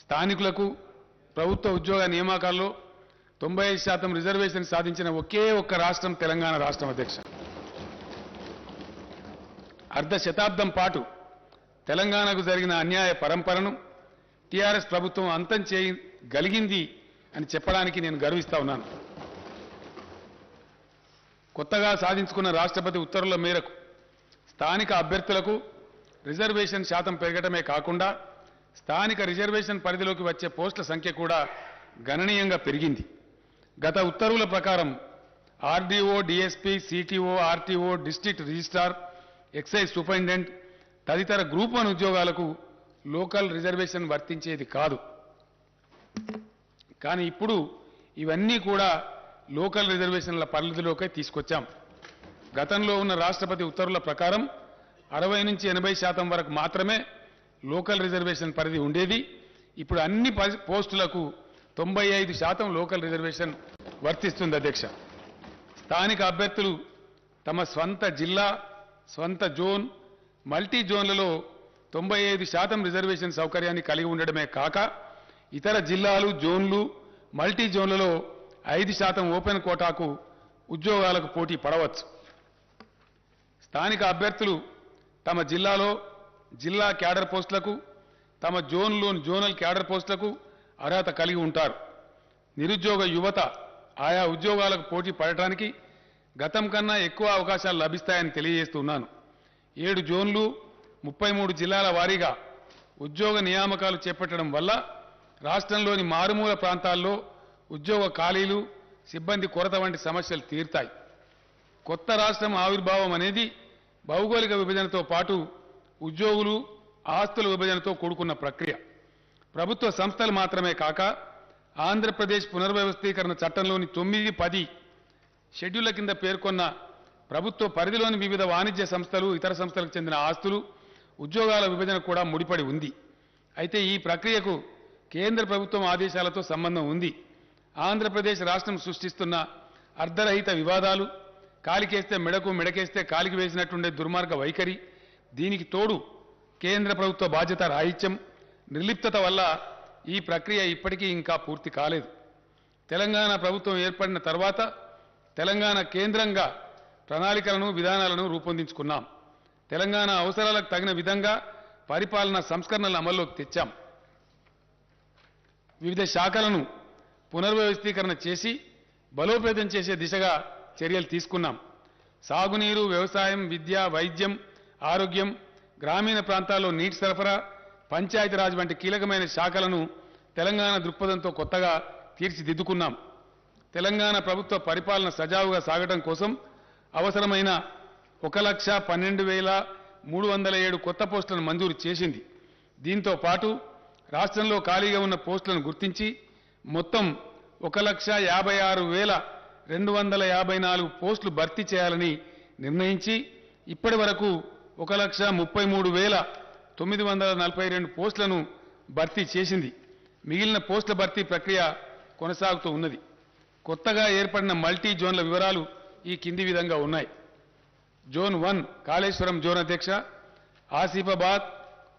స్థానికులకు ప్రభుత్వ ఉద్యోగ నియామకాల్లో 95% రిజర్వేషన్ సాధించిన ఒకే ఒక్క రాష్ట్రం తెలంగాణ రాష్ట్రం అధ్యక్ష. అర్ధ శతాబ్దం పాటు తెలంగాణకు జరిగిన అన్యాయ పరంపరను టీఆర్ఎస్ ప్రభుత్వం అంతం చేయగలిగింది అని చెప్పడానికి నేను గర్విస్తా ఉన్నాను. కొత్తగా సాధించుకున్న రాష్ట్రపతి ఉత్తర్వుల మేరకు స్థానిక అభ్యర్థులకు రిజర్వేషన్ శాతం పెరగటమే కాకుండా స్థానిక రిజర్వేషన్ పరిధిలోకి వచ్చే పోస్టుల సంఖ్య కూడా గణనీయంగా పెరిగింది. గత ఉత్తర్వుల ప్రకారం RDO, DSP, CTO, RTO, district registrar, excise superintendent తదితర గ్రూప్ 1 ఉద్యోగాలకు లోకల్ రిజర్వేషన్ వర్తించేది కాదు. కానీ ఇప్పుడు ఇవన్నీ కూడా లోకల్ రిజర్వేషన్ల పరిధిలోకే తీసుకొచ్చాం. గతంలో ఉన్న రాష్ట్రపతి ఉత్తర్వుల ప్రకారం 60 నుంచి 80% వరకు మాత్రమే లోకల్ రిజర్వేషన్ పరిధి ఉండేది. ఇప్పుడు అన్ని పోస్టులకు 95% లోకల్ రిజర్వేషన్ వర్తిస్తుంది అధ్యక్ష. స్థానిక అభ్యర్థులు తమ స్వంత జిల్లా, స్వంత జోన్, మల్టీ జోన్లలో 95% రిజర్వేషన్ సౌకర్యాన్ని కలిగి ఉండడమే కాక ఇతర జిల్లాలు, జోన్లు, మల్టీ జోన్లలో 5% ఓపెన్ కోటాకు ఉద్యోగాలకు పోటీ పడవచ్చు. స్థానిక అభ్యర్థులు తమ జిల్లాలో జిల్లా క్యాడర్ పోస్టులకు, తమ జోన్లోని జోనల్ క్యాడర్ పోస్టులకు అర్హత కలిగి ఉంటారు. నిరుద్యోగ యువత ఆయా ఉద్యోగాలకు పోటీ పడటానికి గతం కన్నా ఎక్కువ అవకాశాలు లభిస్తాయని తెలియజేస్తున్నాను. 7 జోన్లు, 33 జిల్లాల వారీగా ఉద్యోగ నియామకాలు చేపట్టడం వల్ల రాష్ట్రంలోని మారుమూల ప్రాంతాల్లో ఉద్యోగ ఖాళీలు, సిబ్బంది కొరత వంటి సమస్యలు తీరుతాయి. కొత్త రాష్ట్రం ఆవిర్భావం అనేది భౌగోళిక విభజనతో పాటు ఉద్యోగులు, ఆస్తుల విభజనతో కూడుకున్న ప్రక్రియ. ప్రభుత్వ సంస్థలు మాత్రమే కాక ఆంధ్రప్రదేశ్ పునర్వ్యవస్థీకరణ చట్టంలోని 9, 10 షెడ్యూళ్ల కింద పేర్కొన్న ప్రభుత్వ పరిధిలోని వివిధ వాణిజ్య సంస్థలు, ఇతర సంస్థలకు చెందిన ఆస్తులు, ఉద్యోగాల విభజన కూడా ముడిపడి ఉంది. అయితే ఈ ప్రక్రియకు కేంద్ర ప్రభుత్వం ఆదేశాలతో సంబంధం ఉంది. ఆంధ్రప్రదేశ్ రాష్ట్రం సృష్టిస్తున్న అర్ధరహిత వివాదాలు, కాలికేస్తే మెడకు, మెడకేస్తే కాలికి వేసినట్టుండే దుర్మార్గ వైఖరి, దీనికి తోడు కేంద్ర ప్రభుత్వ బాధ్యత రాహిత్యం, నిర్లిప్తత వల్ల ఈ ప్రక్రియ ఇప్పటికీ ఇంకా పూర్తి కాలేదు. తెలంగాణ ప్రభుత్వం ఏర్పడిన తర్వాత తెలంగాణ కేంద్రంగా ప్రణాళికలను, విధానాలను రూపొందించుకున్నాం. తెలంగాణ అవసరాలకు తగిన విధంగా పరిపాలనా సంస్కరణలను అమల్లోకి తెచ్చాం. వివిధ శాఖలను పునర్వ్యవస్థీకరణ చేసి బలోపేతం చేసే దిశగా చర్యలు తీసుకున్నాం. సాగునీరు, వ్యవసాయం, విద్య, వైద్యం, ఆరోగ్యం, గ్రామీణ ప్రాంతాల్లో నీటి సరఫరా, పంచాయతీరాజ్ వంటి కీలకమైన శాఖలను తెలంగాణ దృక్పథంతో కొత్తగా తీర్చిదిద్దుకున్నాం. తెలంగాణ ప్రభుత్వ పరిపాలన సజావుగా సాగడం కోసం అవసరమైన 1,12,307 కొత్త పోస్టులను మంజూరు చేసింది. దీంతో పాటు రాష్ట్రంలో ఖాళీగా ఉన్న పోస్టులను గుర్తించి మొత్తం 1,56,254 పోస్టులు భర్తీ చేయాలని నిర్ణయించి ఇప్పటి వరకు 1,33,942 పోస్టులను భర్తీ చేసింది. మిగిలిన పోస్టుల భర్తీ ప్రక్రియ కొనసాగుతూ ఉన్నది. కొత్తగా ఏర్పడిన మల్టీ జోన్ల వివరాలు ఈ కింది విధంగా ఉన్నాయి. జోన్ 1 కాళేశ్వరం జోన్ అధ్యక్ష, ఆసిఫాబాద్,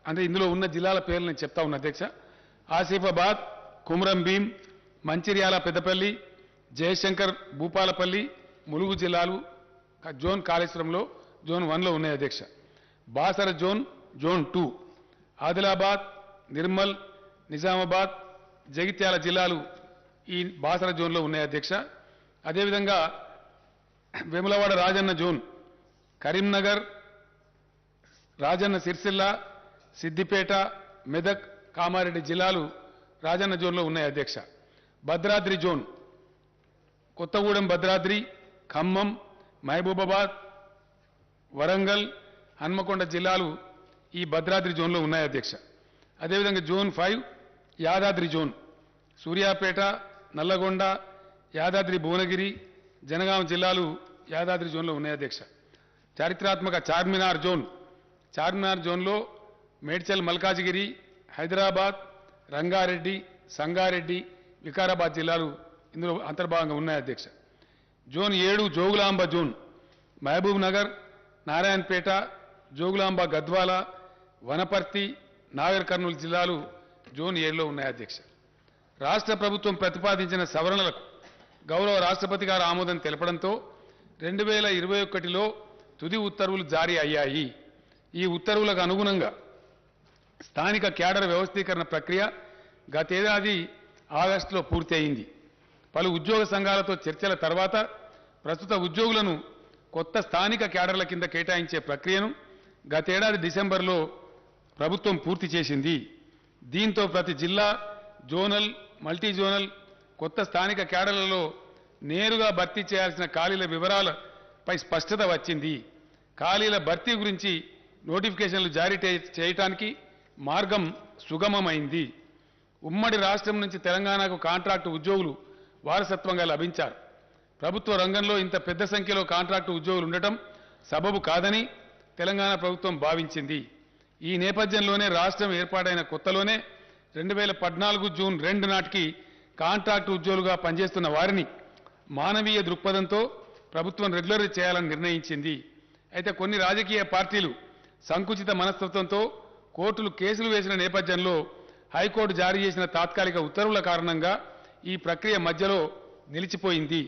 అంటే ఇందులో ఉన్న జిల్లాల పేర్లు నేను చెప్తా ఉన్నా అధ్యక్ష. ఆసిఫాబాద్, కుమ్రం భీం, మంచిర్యాల, పెద్దపల్లి, జయశంకర్, భూపాలపల్లి, ములుగు జిల్లాలు జోన్ కాళేశ్వరంలో జోన్ 1లో ఉన్నాయి అధ్యక్ష. బాసర జోన్, జోన్ 2, ఆదిలాబాద్, నిర్మల్, నిజామాబాద్, జగిత్యాల జిల్లాలు ఈ బాసర జోన్లో ఉన్నాయి అధ్యక్ష. అదేవిధంగా వేములవాడ రాజన్న జోన్, కరీంనగర్, రాజన్న సిరిసిల్ల, సిద్దిపేట, మెదక్, కామారెడ్డి జిల్లాలు రాజన్న జోన్లో ఉన్నాయి అధ్యక్ష. భద్రాద్రి జోన్, కొత్తగూడెం భద్రాద్రి, ఖమ్మం, మహబూబాబాద్, వరంగల్, హన్మకొండ జిల్లాలు ఈ భద్రాద్రి జోన్లో ఉన్నాయి అధ్యక్ష. అదేవిధంగా జోన్ 5 యాదాద్రి జోన్, సూర్యాపేట, నల్లగొండ, యాదాద్రి భువనగిరి, జనగాం జిల్లాలు యాదాద్రి జోన్లో ఉన్నాయి అధ్యక్ష. చారిత్రాత్మక చార్మినార్ జోన్, చార్మినార్ జోన్లో మేడ్చల్, మల్కాజిగిరి, హైదరాబాద్, రంగారెడ్డి, సంగారెడ్డి, వికారాబాద్ జిల్లాలు ఇందులో అంతర్భాగంగా ఉన్నాయి అధ్యక్ష. జోన్ 7 జోగులాంబ జోన్, మహబూబ్ నగర్, నారాయణపేట, జోగులాంబ, గద్వాల, వనపర్తి, నాగర్ కర్నూలు జిల్లాలు జోన్ 7లో ఉన్నాయి అధ్యక్ష. రాష్ట్ర ప్రభుత్వం ప్రతిపాదించిన సవరణలకు గౌరవ రాష్ట్రపతి గారు ఆమోదం తెలపడంతో 2021లో తుది ఉత్తర్వులు జారీ అయ్యాయి. ఈ ఉత్తర్వులకు అనుగుణంగా స్థానిక క్యాడర్ వ్యవస్థీకరణ ప్రక్రియ గతేడాది ఆగస్టులో పూర్తి అయింది. పలు ఉద్యోగ సంఘాలతో చర్చల తర్వాత ప్రస్తుత ఉద్యోగులను కొత్త స్థానిక క్యాడర్ల కింద కేటాయించే ప్రక్రియను గతేడాది డిసెంబర్లో ప్రభుత్వం పూర్తి చేసింది. దీంతో ప్రతి జిల్లా, జోనల్, మల్టీ జోనల్ కొత్త స్థానిక క్యాడర్లలో నేరుగా భర్తీ చేయాల్సిన ఖాళీల వివరాలపై స్పష్టత వచ్చింది. ఖాళీల భర్తీ గురించి నోటిఫికేషన్లు జారీ చేయడానికి మార్గం సుగమమైంది. ఉమ్మడి రాష్ట్రం నుంచి తెలంగాణకు కాంట్రాక్టు ఉద్యోగులు వారసత్వంగా లభించారు. ప్రభుత్వ రంగంలో ఇంత పెద్ద సంఖ్యలో కాంట్రాక్టు ఉద్యోగులు ఉండటం సబబు కాదని తెలంగాణ ప్రభుత్వం భావించింది. ఈ నేపథ్యంలోనే రాష్ట్రం ఏర్పాటైన కొత్తలోనే 2014 జూన్ 2 నాటికి కాంట్రాక్టు ఉద్యోగులుగా పనిచేస్తున్న వారిని మానవీయ దృక్పథంతో ప్రభుత్వం రెగ్యులర్ చేయాలని నిర్ణయించింది. అయితే కొన్ని రాజకీయ పార్టీలు సంకుచిత మనస్తత్వంతో కోర్టులు కేసులు వేసిన నేపథ్యంలో హైకోర్టు జారీ చేసిన తాత్కాలిక ఉత్తర్వుల కారణంగా ఈ ప్రక్రియ మధ్యలో నిలిచిపోయింది.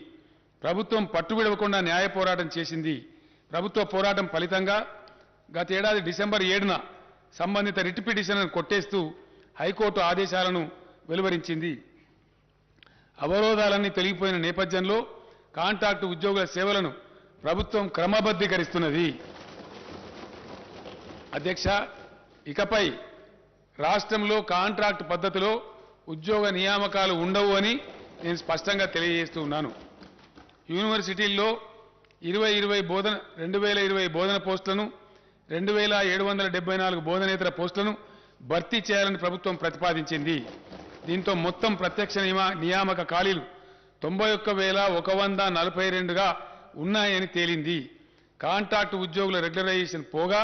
ప్రభుత్వం పట్టువిడవకుండా న్యాయ పోరాటం చేసింది. ప్రభుత్వ పోరాటం ఫలితంగా గతేడాది డిసెంబర్ 7న సంబంధిత రిట్ పిటిషన్లను కొట్టేస్తూ హైకోర్టు ఆదేశాలను వెలువరించింది. అవరోధాలన్నీ తొలగిపోయిన నేపథ్యంలో కాంట్రాక్టు ఉద్యోగుల సేవలను ప్రభుత్వం క్రమబద్ధీకరిస్తున్నది. అధ్యక్ష, ఇకపై రాష్ట్రంలో కాంట్రాక్ట్ పద్ధతిలో ఉద్యోగ నియామకాలు ఉండవు అని నేను స్పష్టంగా తెలియజేస్తూ ఉన్నాను. యూనివర్సిటీల్లో 2020 బోధన పోస్టులను 2774 బోధనేతర పోస్టులను భర్తీ చేయాలని ప్రభుత్వం ప్రతిపాదించింది. దీంతో మొత్తం ప్రత్యక్ష నియామక ఖాళీలు 91,142గా ఉన్నాయని తేలింది. కాంట్రాక్టు ఉద్యోగుల రెగ్యులరైజేషన్ పోగా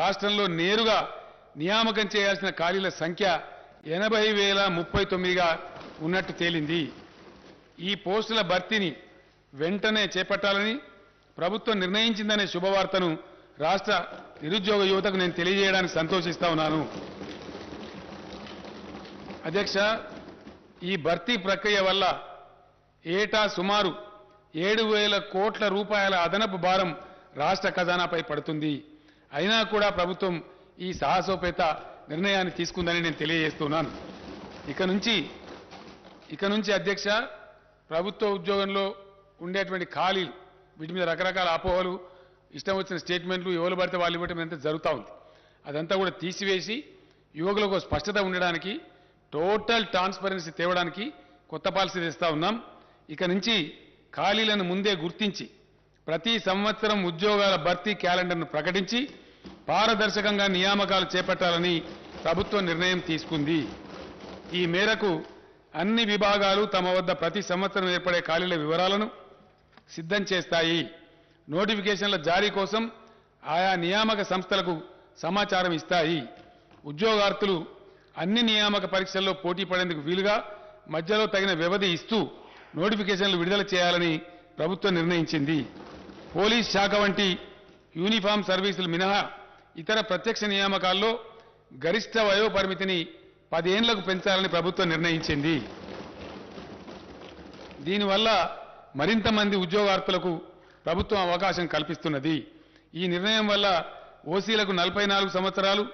రాష్ట్రంలో నేరుగా నియామకం చేయాల్సిన ఖాళీల సంఖ్య 80,039గా ఉన్నట్టు తేలింది. ఈ పోస్టుల భర్తీని వెంటనే చేపట్టాలని ప్రభుత్వం నిర్ణయించిందనే శుభవార్తను రాష్ట్ర నిరుద్యోగ యువతకు నేను తెలియజేయడానికి సంతోషిస్తా ఉన్నాను. అధ్యక్ష, ఈ భర్తీ ప్రక్రియ వల్ల ఏటా సుమారు 7,000 కోట్ల రూపాయల అదనపు భారం రాష్ట్ర ఖజానాపై పడుతుంది. అయినా కూడా ప్రభుత్వం ఈ సాహసోపేత నిర్ణయాన్ని తీసుకుందని నేను తెలియజేస్తున్నాను. ఇక నుంచి అధ్యక్ష, ప్రభుత్వ ఉద్యోగంలో ఉండేటువంటి ఖాళీలు, వీటి మీద రకరకాల అపోహలు, ఇష్టం వచ్చిన స్టేట్మెంట్లు, ఎవరు పడితే వాళ్ళు ఇవ్వటం అంతా జరుగుతూ ఉంది. అదంతా కూడా తీసివేసి యువకులకు స్పష్టత ఉండడానికి, టోటల్ ట్రాన్స్పరెన్సీ తేవడానికి కొత్త పాలసీ తెస్తా ఉన్నాం. ఇక నుంచి ఖాళీలను ముందే గుర్తించి ప్రతి సంవత్సరం ఉద్యోగాల భర్తీ క్యాలెండర్ను ప్రకటించి పారదర్శకంగా నియామకాలు చేపట్టాలని ప్రభుత్వం నిర్ణయం తీసుకుంది. ఈ మేరకు అన్ని విభాగాలు తమ వద్ద ప్రతి సంవత్సరం ఏర్పడే ఖాళీల వివరాలను సిద్ధం చేస్తాయి. నోటిఫికేషన్ల జారీ కోసం ఆయా నియామక సంస్థలకు సమాచారం ఇస్తాయి. ఉద్యోగార్థులు అన్ని నియామక పరీక్షల్లో పోటీ పడేందుకు వీలుగా మధ్యలో తగిన వ్యవధి ఇస్తూ నోటిఫికేషన్లు విడుదల చేయాలని ప్రభుత్వం నిర్ణయించింది. పోలీస్ శాఖ వంటి యూనిఫామ్ సర్వీసులు మినహా ఇతర ప్రత్యక్ష నియామకాల్లో గరిష్ట వయో పరిమితిని 10 ఏళ్లకు పెంచాలని ప్రభుత్వం నిర్ణయించింది. దీనివల్ల మరింత మంది ఉద్యోగార్థులకు ప్రభుత్వం అవకాశం కల్పిస్తున్నది. ఈ నిర్ణయం వల్ల ఓసీలకు 44 సంవత్సరాలు,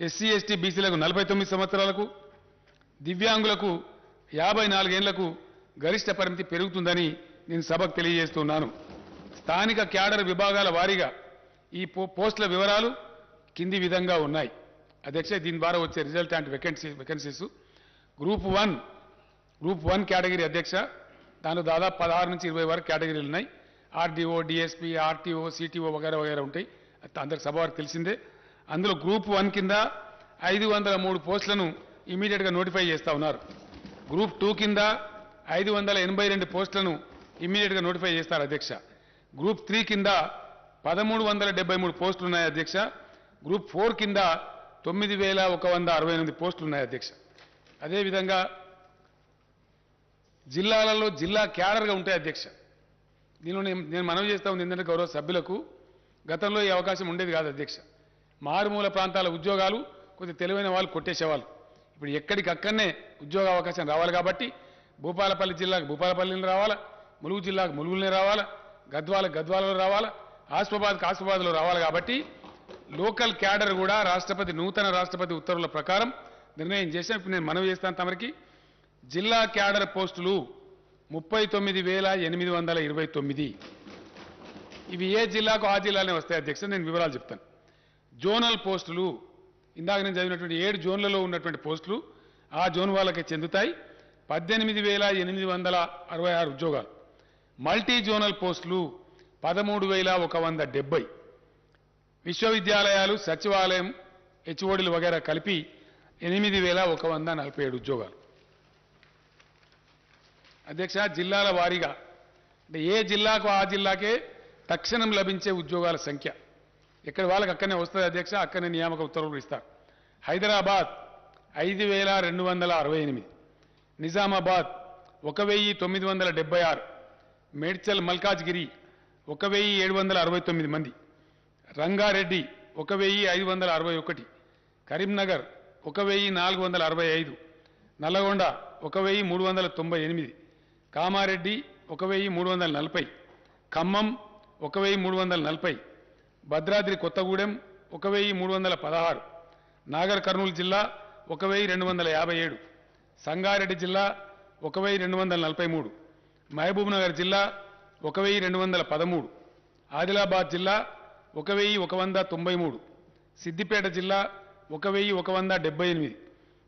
ఎస్సీ ఎస్టీ బీసీలకు 49 సంవత్సరాలకు, దివ్యాంగులకు 54 ఏళ్లకు గరిష్ట పరిమితి పెరుగుతుందని నేను సభకు తెలియజేస్తున్నాను. స్థానిక క్యాడర్ విభాగాల వారీగా ఈ పోస్టుల వివరాలు కింది విధంగా ఉన్నాయి. అధ్యక్ష, దీని ద్వారా వచ్చే రిజల్టాంట్ వేకెన్సీస్ గ్రూప్ 1 కేటగిరీ అధ్యక్ష, దానిలో దాదాపు 16 నుంచి 20 వరకు కేటగిరీలు ఉన్నాయి. ఆర్డీఓ, డిఎస్పీ, ఆర్టీఓ, సిటీఓ వగైరా వగైరా ఉంటాయి. అందరికి సభ వారికి తెలిసిందే. అందులో గ్రూప్ 1 కింద 503 పోస్టులను ఇమీడియట్గా నోటిఫై చేస్తా ఉన్నారు. గ్రూప్ 2 కింద 582 పోస్టులను ఇమీడియట్గా నోటిఫై చేస్తారు అధ్యక్ష. గ్రూప్ 3 కింద 1373 పోస్టులు ఉన్నాయి అధ్యక్ష. గ్రూప్ 4 కింద 9168 పోస్టులు ఉన్నాయి అధ్యక్ష. అదేవిధంగా జిల్లాలలో జిల్లా క్యాడర్గా ఉంటాయి అధ్యక్ష. దీనిలో నేను మనవి చేస్తా ఉంది ఏంటంటే గౌరవ సభ్యులకు, గతంలో ఈ అవకాశం ఉండేది కాదు అధ్యక్ష. మారుమూల ప్రాంతాల ఉద్యోగాలు కొద్ది తెలివైన వాళ్ళు కొట్టేసేవాళ్ళు. ఇప్పుడు ఎక్కడికక్కడనే ఉద్యోగ అవకాశం రావాలి కాబట్టి భూపాలపల్లి జిల్లాకు భూపాలపల్లిని రావాలా, ములుగు జిల్లాకు ములుగులనే రావాలా, గద్వాలలో రావాలా, ఆసిఫాబాద్లో రావాలి. కాబట్టి లోకల్ క్యాడర్ కూడా నూతన రాష్ట్రపతి ఉత్తర్వుల ప్రకారం నిర్ణయం చేశాం. ఇప్పుడు నేను మనవి చేస్తాను తమరికి. జిల్లా క్యాడర్ పోస్టులు 39,829. ఇవి ఏ జిల్లాకు ఆ జిల్లానే వస్తాయి అధ్యక్ష. నేను వివరాలు చెప్తాను. జోనల్ పోస్టులు ఇందాక నేను చదివినటువంటి 7 జోన్లలో ఉన్నటువంటి పోస్టులు ఆ జోన్ వాళ్ళకే చెందుతాయి. 18,866 ఉద్యోగాలు. మల్టీ జోనల్ పోస్టులు 13,170. విశ్వవిద్యాలయాలు, సచివాలయం, హెచ్ఓడీలు వగైరా కలిపి 8,147 ఉద్యోగాలు. అధ్యక్ష, జిల్లాల వారీగా అంటే ఏ జిల్లాకు ఆ జిల్లాకే తక్షణం లభించే ఉద్యోగాల సంఖ్య ఎక్కడ వాళ్ళకి అక్కడనే వస్తుంది అధ్యక్ష. అక్కడనే నియామక ఉత్తర్వులు ఇస్తారు. హైదరాబాద్ 5,268, నిజామాబాద్ 1,976, మేడ్చల్ మల్కాజ్గిరి 1,769 మంది, రంగారెడ్డి 1,561, కరీంనగర్ 1,465, నల్లగొండ 1,398, కామారెడ్డి 1,340, ఖమ్మం 1,340, భద్రాద్రి కొత్తగూడెం 1,316, నాగర్ కర్నూలు జిల్లా 1,257, సంగారెడ్డి జిల్లా 1,243, మహబూబ్ నగర్ జిల్లా 1,213, ఆదిలాబాద్ జిల్లా 1,193, సిద్దిపేట జిల్లా 1,178,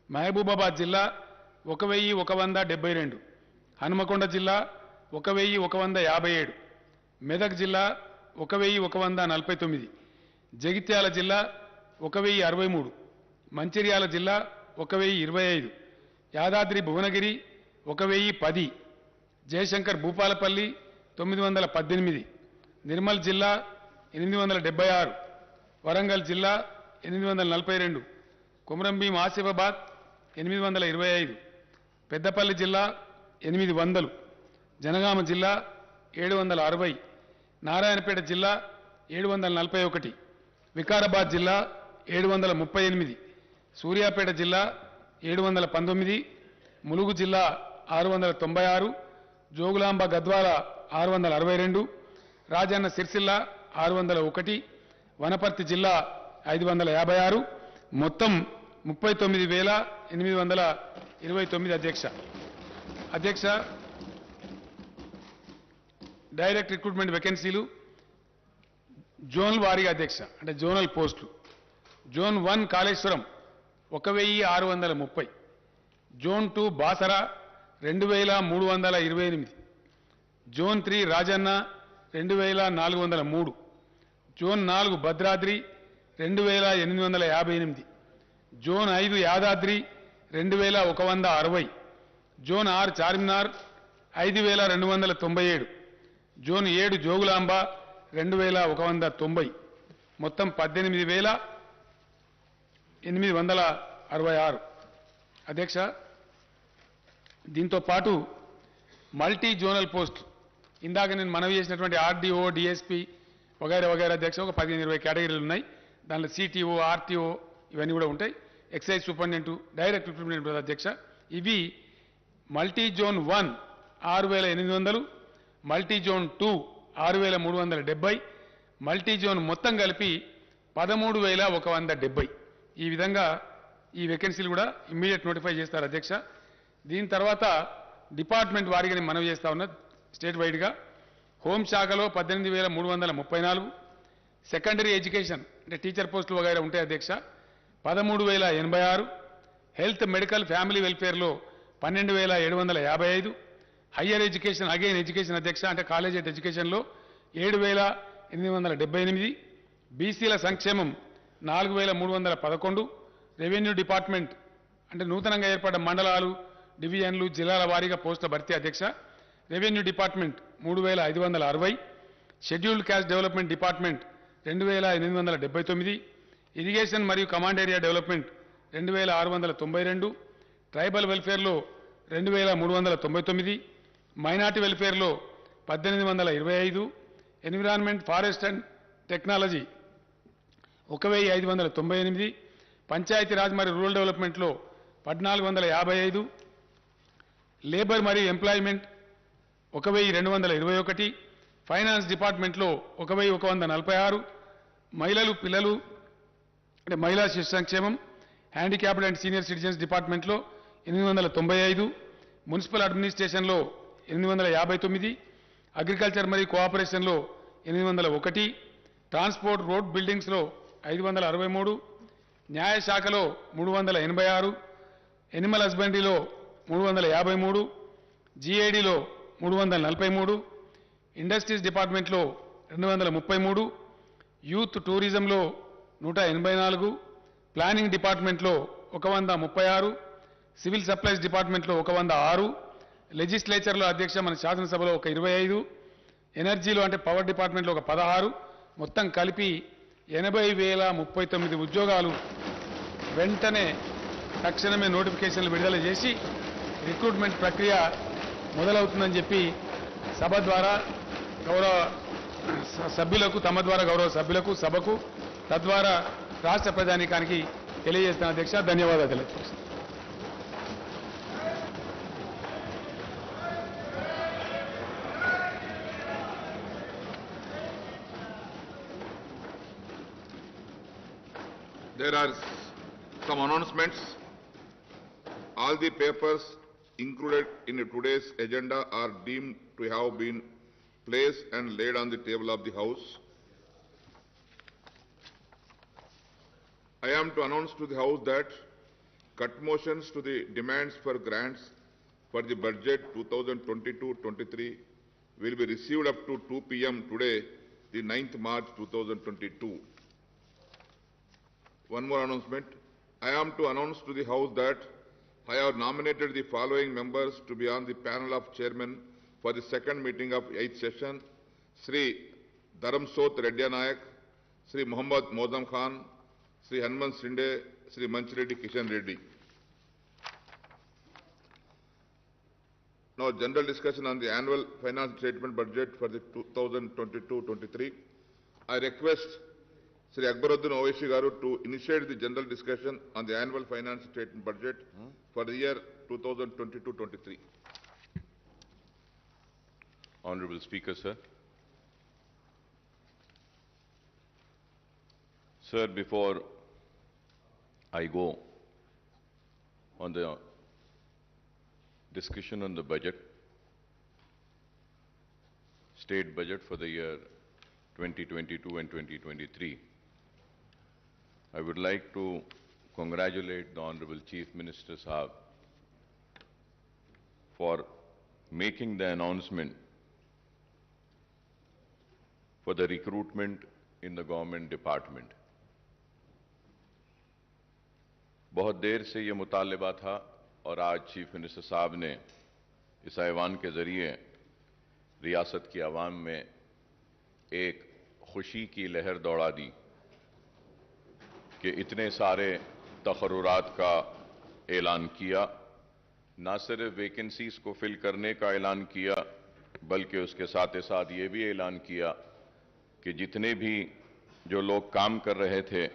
మహబూబాబాద్ జిల్లా 1,172, హనుమకొండ జిల్లా 1,157, మెదక్ జిల్లా 1,149, జగిత్యాల జిల్లా 1,063, మంచిర్యాల జిల్లా 1,025, యాదాద్రి భువనగిరి 1,010, జయశంకర్ భూపాలపల్లి 918, నిర్మల్ జిల్లా 876, వరంగల్ జిల్లా 842, కుమ్రంభీం ఆసిఫాబాద్ 825, పెద్దపల్లి జిల్లా 800, జనగామ జిల్లా 760, నారాయణపేట జిల్లా 741, వికారాబాద్ జిల్లా 738, సూర్యాపేట జిల్లా 719, ములుగు జిల్లా 696, జోగులాంబ గద్వాల 662, రాజన్న సిరిసిల్ల 601, వనపర్తి జిల్లా 556, మొత్తం 39,829 అధ్యక్ష. డైరెక్ట్ రిక్రూట్మెంట్ వేకెన్సీలు జోన్ వారీగా అధ్యక్ష, అంటే జోనల్ పోస్టులు. Zone 1 Kaleshwaram 1,630, zone 2 Basara 2,328, zone 3 Rajanna 2,403, zone 4 Bhadradri 2,858, zone 5 Yadadri 2,160, zone 6 Charminar 5,297, zone 7 Jogulamba 2,190, మొత్తం 18,866 అధ్యక్ష. దీంతో పాటు మల్టీ జోనల్ పోస్ట్ ఇందాక నేను మనవి చేసినటువంటి ఆర్డీఓ, డిఎస్పీ వగైరా వగైరా అధ్యక్ష ఒక 15-20 కేటగిరీలు ఉన్నాయి. దానిలో సిటీఓ, ఆర్టీఓ ఇవన్నీ కూడా ఉంటాయి. ఎక్సైజ్ సూపరింటెండెంట్, డైరెక్ట్ రిక్రూట్మెంట్ అధ్యక్ష. ఇవి multi zone 1 6,800, multi zone 2 6,370, multi zone మొత్తం కలిపి 13,170. ఈ విధంగా ఈ వేకెన్సీలు కూడా ఇమ్మీడియట్ నోటిఫై చేస్తారు అధ్యక్ష. దీని తర్వాత డిపార్ట్మెంట్ వారీగా నేను మనవి చేస్తా ఉన్నా. స్టేట్ వైడ్గా హోంశాఖలో 18,334, సెకండరీ ఎడ్యుకేషన్ అంటే టీచర్ పోస్టులు వగైరా ఉంటాయి అధ్యక్ష 13,086, హెల్త్ మెడికల్ ఫ్యామిలీ వెల్ఫేర్లో 12,755, హయ్యర్ ఎడ్యుకేషన్ అగైన్ ఎడ్యుకేషన్ అధ్యక్ష అంటే కాలేజ్ ఎడ్యుకేషన్లో 7,878, బీసీల సంక్షేమం 4,311, రెవెన్యూ డిపార్ట్మెంట్ అంటే నూతనంగా ఏర్పడ్డ మండలాలు డివిజన్లు జిల్లాల వారీగా పోస్టుల భర్తీ అధ్యక్ష revenue department 3,560, scheduled caste development department 2,879, irrigation మరియు కమాండ్ ఏరియా డెవలప్మెంట్ 2,692, ట్రైబల్ వెల్ఫేర్లో 2,399, మైనార్టీ వెల్ఫేర్లో 1,825, environment forest and technology 1,598, Panchayati Raj మరియు రూరల్ డెవలప్మెంట్లో 1,455, లేబర్ మరియు ఎంప్లాయ్మెంట్ 1,221, ఫైనాన్స్ డిపార్ట్మెంట్లో 1,146, మహిళలు పిల్లలు అంటే మహిళా శిశు సంక్షేమం హ్యాండిక్యాప్డ్ అండ్ సీనియర్ సిటిజన్స్ డిపార్ట్మెంట్లో 895, మున్సిపల్ అడ్మినిస్ట్రేషన్లో 859, అగ్రికల్చర్ మరియు కోఆపరేషన్లో 801, ట్రాన్స్పోర్ట్ రోడ్ బిల్డింగ్స్లో 563, న్యాయశాఖలో 386, ఎనిమల్ హస్బెండరీలో 353, జీఐడీలో 343, ఇండస్ట్రీస్ డిపార్ట్మెంట్లో 233, యూత్ టూరిజంలో 184, ప్లానింగ్ డిపార్ట్మెంట్లో 136, సివిల్ సప్లైస్ డిపార్ట్మెంట్లో 106, లెజిస్లేచర్లో అధ్యక్ష మన శాసనసభలో 25, ఎనర్జీలో అంటే పవర్ డిపార్ట్మెంట్లో 16, మొత్తం కలిపి 80,039 ఉద్యోగాలు వెంటనే తక్షణమే నోటిఫికేషన్లు విడుదల చేసి రిక్రూట్మెంట్ ప్రక్రియ మొదలవుతుందని చెప్పి సభ ద్వారా గౌరవ సభ్యులకు తమ ద్వారా గౌరవ సభ్యులకు సభకు తద్వారా రాష్ట్ర ప్రజానీకానికి తెలియజేస్తున్న అధ్యక్ష. ధన్యవాదాలు తెలియజేస్తున్నాను. There are some announcements. All the papers included in today's agenda are deemed to have been placed and laid on the table of the House. I am to announce to the House that cut motions to the demands for grants for the budget 2022-23 will be received up to 2 p.m. today, the 9th March 2022. One more announcement. I am to announce to the House that I have nominated the following members to be on the panel of chairmen for the second meeting of 8th session: Sri Dharamsot Reddy Nayak, Sri Muhammad Mozam Khan, Sri Hanuman Sinde, Sri Manchireddy Kishan Reddy. Now, general discussion on the annual finance statement budget for the 2022-23. I request Sri Akbaruddin Owaisi Garu to initiate the general discussion on the annual finance statement budget for the year 2022-23. Honorable Speaker, sir. Sir, before I go on the discussion on the budget, state budget for the year 2022 and 2023, I would like to congratulate the Honorable Chief Minister Sahab for making the announcement for the recruitment in the government department. बहुत देर से ये मुतालिबा था और आज chief minister साहब ने इस ऐवान के जरिए रियासत की आवाम में एक खुशी की लहर दौड़ा दी कि इतने सारे तकर्रुरात का ऐलान किया, ना सिर्फ वैकेंसीज को फिल करने का ऐलान किया बल्कि उसके साथ ही साथ ये भी ऐलान किया कि जितने भी जो लोग काम कर रहे थे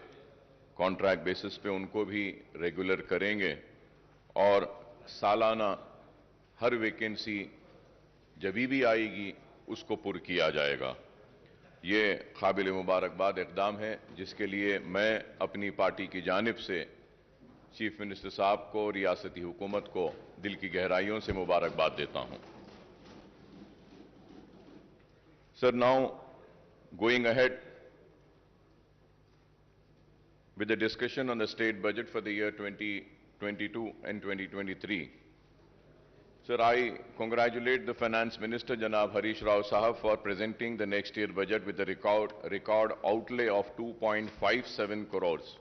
कॉन्ट्रैक्ट बेसिस पे उनको भी रेगुलर करेंगे और सालाना हर वैकेंसी जब भी आएगी उसको पुर किया जाएगा। ये काबिल मुबारकबाद इक़दाम है जिसके लिए मैं अपनी पार्टी की जानिब से चीफ मिनिस्टर साहब को, रियासती हुकूमत को दिल की गहराइयों से मुबारकबाद देता हूं। Sir, now going ahead with the discussion on the state budget for the year 2022 and 2023. Sir, I congratulate the Finance Minister, Janab Harish Rao Sahab, for presenting the next year budget with a record outlay of 2.57 crores.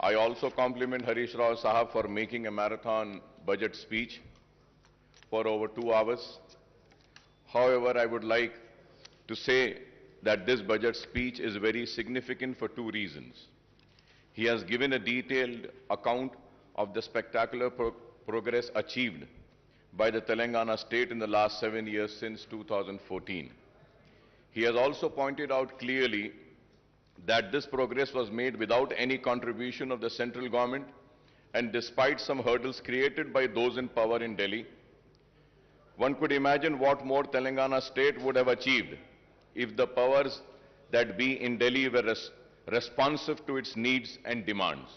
I also compliment Harish Rao Sahab for making a marathon budget speech for over 2 hours. However, I would like to say that this budget speech is very significant for 2 reasons. He has given a detailed account of the spectacular progress achieved by the Telangana state in the last 7 years since 2014. He has also pointed out clearly that this progress was made without any contribution of the central government and despite some hurdles created by those in power in Delhi. One could imagine what more Telangana state would have achieved if the powers that be in Delhi were responsive to its needs and demands.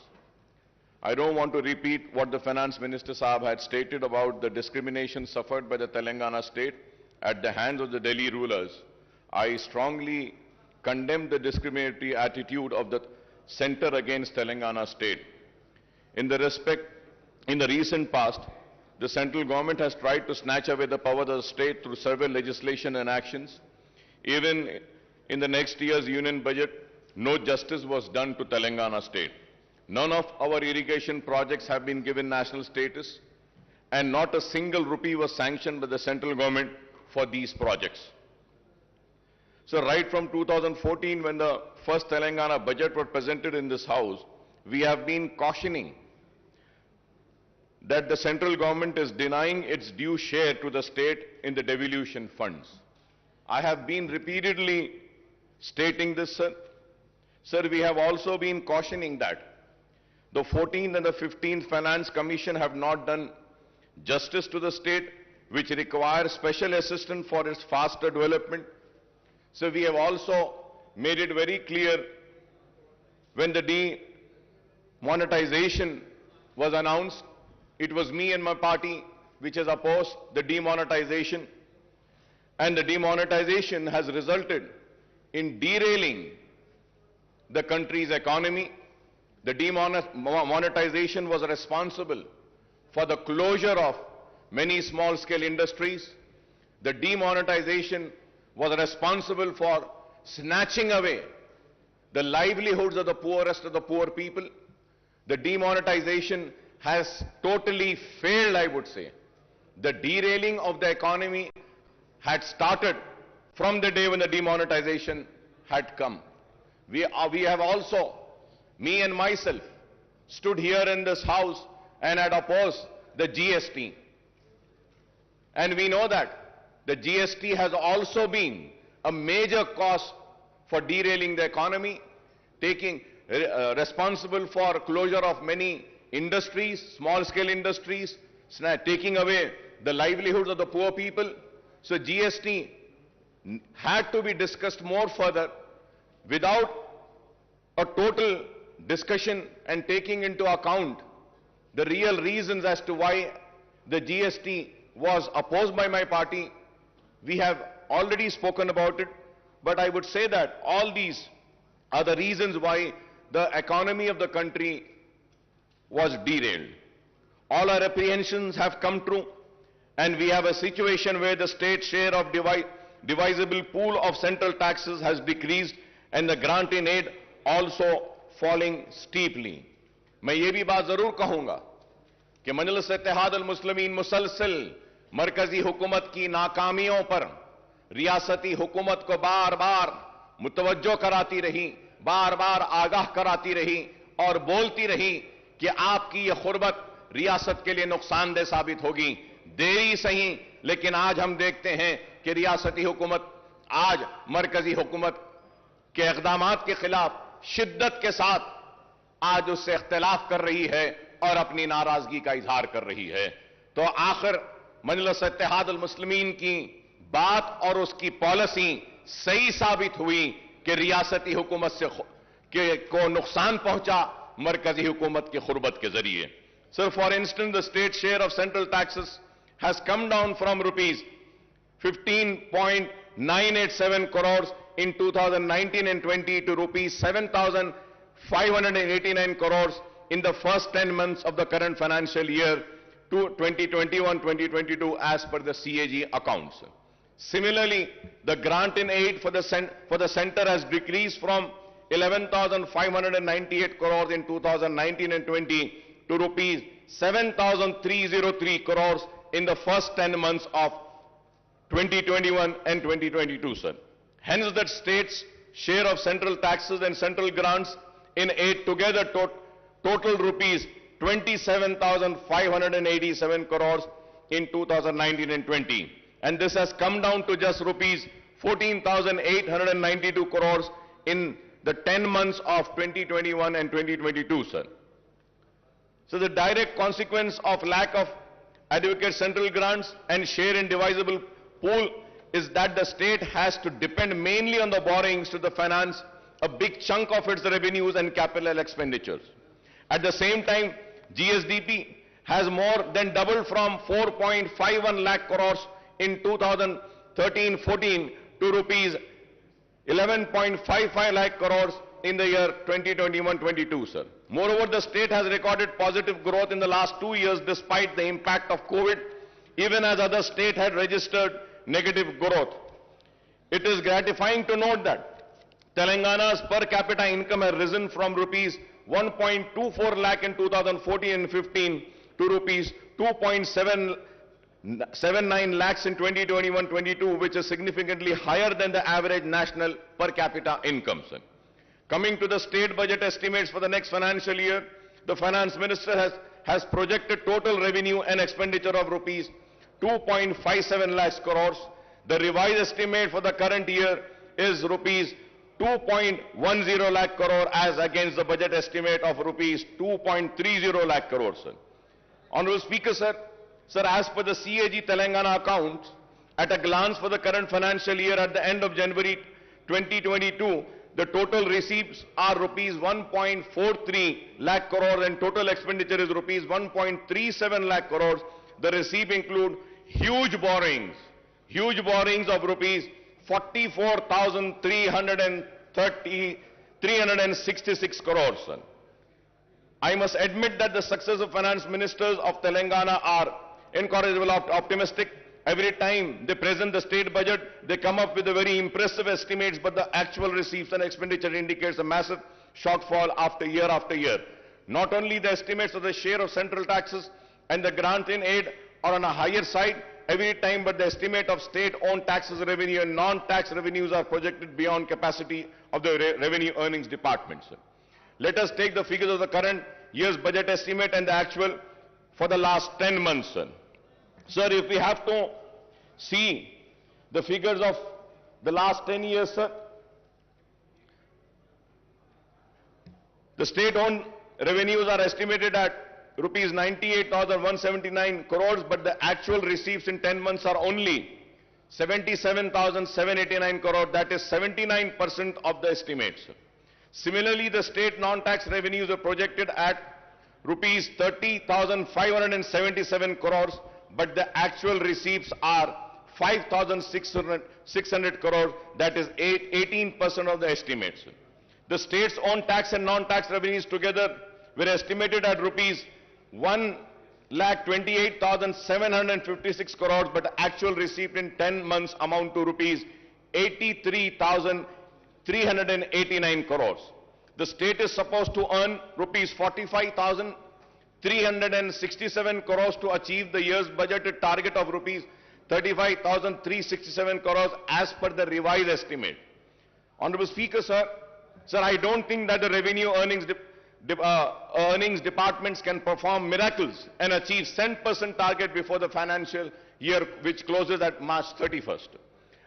I don't want to repeat what the Finance Minister Sahab had stated about the discrimination suffered by the Telangana state at the hands of the Delhi rulers. I strongly condemn the discriminatory attitude of the center against Telangana state. In the recent past, the central government has tried to snatch away the power of the state through several legislation and actions. Even in the next year's union budget, no justice was done to Telangana state. None of our irrigation projects have been given national status, and not a single rupee was sanctioned by the central government for these projects. So right from 2014, when the first Telangana budget was presented in this house, we have been cautioning that the central government is denying its due share to the state in the devolution funds. I have been repeatedly stating this, sir. Sir, we have also been cautioning that the 14th and the 15th Finance Commission have not done justice to the state, which requires special assistance for its faster development. So we have also made it very clear when the demonetization was announced, it was me and my party which has opposed the demonetization, and the demonetization has resulted in derailing the country's economy. The demonetization was responsible for the closure of many small-scale industries. The demonetization was responsible for snatching away the livelihoods of the poorest of the poor people. The demonetization has totally failed, I would say. The derailing of the economy had started from the day when the demonetization had come. We have also, me and myself, stood here in this house and had opposed the GST. And we know that the GST has also been a major cause for derailing the economy, taking responsible for closure of many industries, small-scale industries, taking away the livelihoods of the poor people. So GST had to be discussed more further without a total discussion and taking into account the real reasons as to why the GST was opposed by my party. We have already spoken about it, but I would say that all these are the reasons why the economy of the country was derailed. All our apprehensions have come true, and we have a situation where the state share of divisible pool of central taxes has decreased and the grant in aid also falling steeply. मैं ये भी बात जरूर कहूंगा कि मजलिस इत्तेहाद अल मुस्लिमीन मुसलसल मरकजी हुकूमत की नाकामियों पर रियासती हुकूमत को बार बार मुतवज्जो कराती रही, बार बार आगाह कराती रही और बोलती रही कि आपकी ये खुरबत रियासत के लिए नुकसानदेह साबित होगी। देरी सही, लेकिन आज हम देखते हैं कि रियासती हुकूमत आज मरकजी हुकूमत के इक़दामात के खिलाफ शिद्दत के साथ आज उससे इख्तिलाफ कर रही है और अपनी नाराजगी का इजहार कर रही है। तो आखिर मजलिस इत्तेहाद अल मुस्लिमीन की बात और उसकी पॉलिसी सही साबित हुई कि रियासती हुकूमत से को नुकसान पहुंचा, मरकजी हुकूमत की खुरबत के जरिए. Sir, for instance, the state share of central taxes has come down from rupees 15.987 crores in 2019 and 20 to rupees 7,589 crores in the first 10 months of the current financial year to 2021-2022 as per the CAG accounts. Similarly, the grant in aid for the center has decreased from 11,598 crores in 2019 and 20 to rupees 7,303 crores in the first 10 months of 2021 and 2022, sir. Hence, the state's share of central taxes and central grants in aid together total rupees 27,587 crores in 2019 and 20. And this has come down to just rupees 14,892 crores in the 10 months of 2021 and 2022, sir. So the direct consequence of lack of adequate central grants and share in divisible pool is that the state has to depend mainly on the borrowings to finance a big chunk of its revenues and capital expenditures. At the same time, GSDP has more than doubled from 4.51 lakh crores in 2013-14 to rupees 11.55 lakh crores in the year 2021-22, sir. Moreover, the state has recorded positive growth in the last 2 years despite the impact of COVID, even as other states had registered negative growth. It is gratifying to note that Telangana's per capita income has risen from rupees 1.24 lakh in 2014 and 15 to rupees 2.79 lakhs in 2021-22, which is significantly higher than the average national per capita income, sir. Coming to the state budget estimates for the next financial year, the finance minister has projected total revenue and expenditure of rupees 2.57 lakhs crores. The revised estimate for the current year is rupees 2.10 lakh crore as against the budget estimate of rupees 2.30 lakh crores, sir. Honorable Speaker, sir, as per the CAG Telangana account, at a glance for the current financial year at the end of January 2022, the total receipts are rupees 1.43 lakh crore and total expenditure is rupees 1.37 lakh crores. The receipts include huge borrowings of rupees 44,366 crores, sir. I must admit that the successive finance ministers of Telangana are incorrigible optimistic. Every time they present the state budget, they come up with a very impressive estimates, but the actual receipts and expenditure indicates a massive shortfall after year. Not only the estimates of the share of central taxes and the grant in aid are on a higher side every time, but the estimate of state-owned taxes revenue and non-tax revenues are projected beyond capacity of the revenue earnings department, sir. Let us take the figures of the current year's budget estimate and the actual for the last 10 months, sir. Sir, if we have to see the figures of the last 10 years, sir, the state-owned revenues are estimated at rupees 98,179 crores, but the actual receipts in 10 months are only 77,789 crores, that is 79% of the estimates. Similarly, the state non-tax revenues are projected at rupees 30,577 crores, but the actual receipts are 5,600 crores, that is 18% of the estimates. The state's own tax and non-tax revenues together were estimated at rupees 1,28,756 crores, but the actual receipt in 10 months amount to rupees 83,389 crores. The state is supposed to earn rupees 45,367 crores to achieve the year's budgeted target of rupees 35,367 crores as per the revised estimate. Honorable Speaker, sir, I don't think that the revenue earnings departments can perform miracles and achieve 10% target before the financial year which closes at March 31st.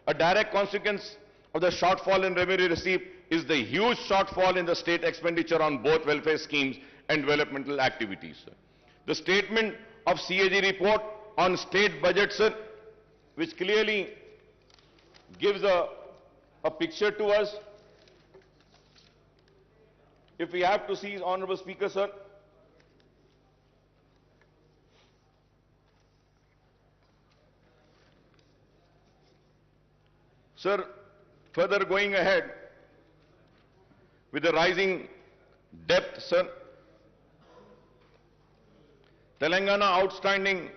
A direct consequence of the shortfall in revenue received is the huge shortfall in the state expenditure on both welfare schemes and developmental activities, sir. The statement of CAG report on state budget, sir, which clearly gives a picture to us. If we have to see, Honorable Speaker, sir, sir, further going ahead with the rising debt, sir, Telangana outstanding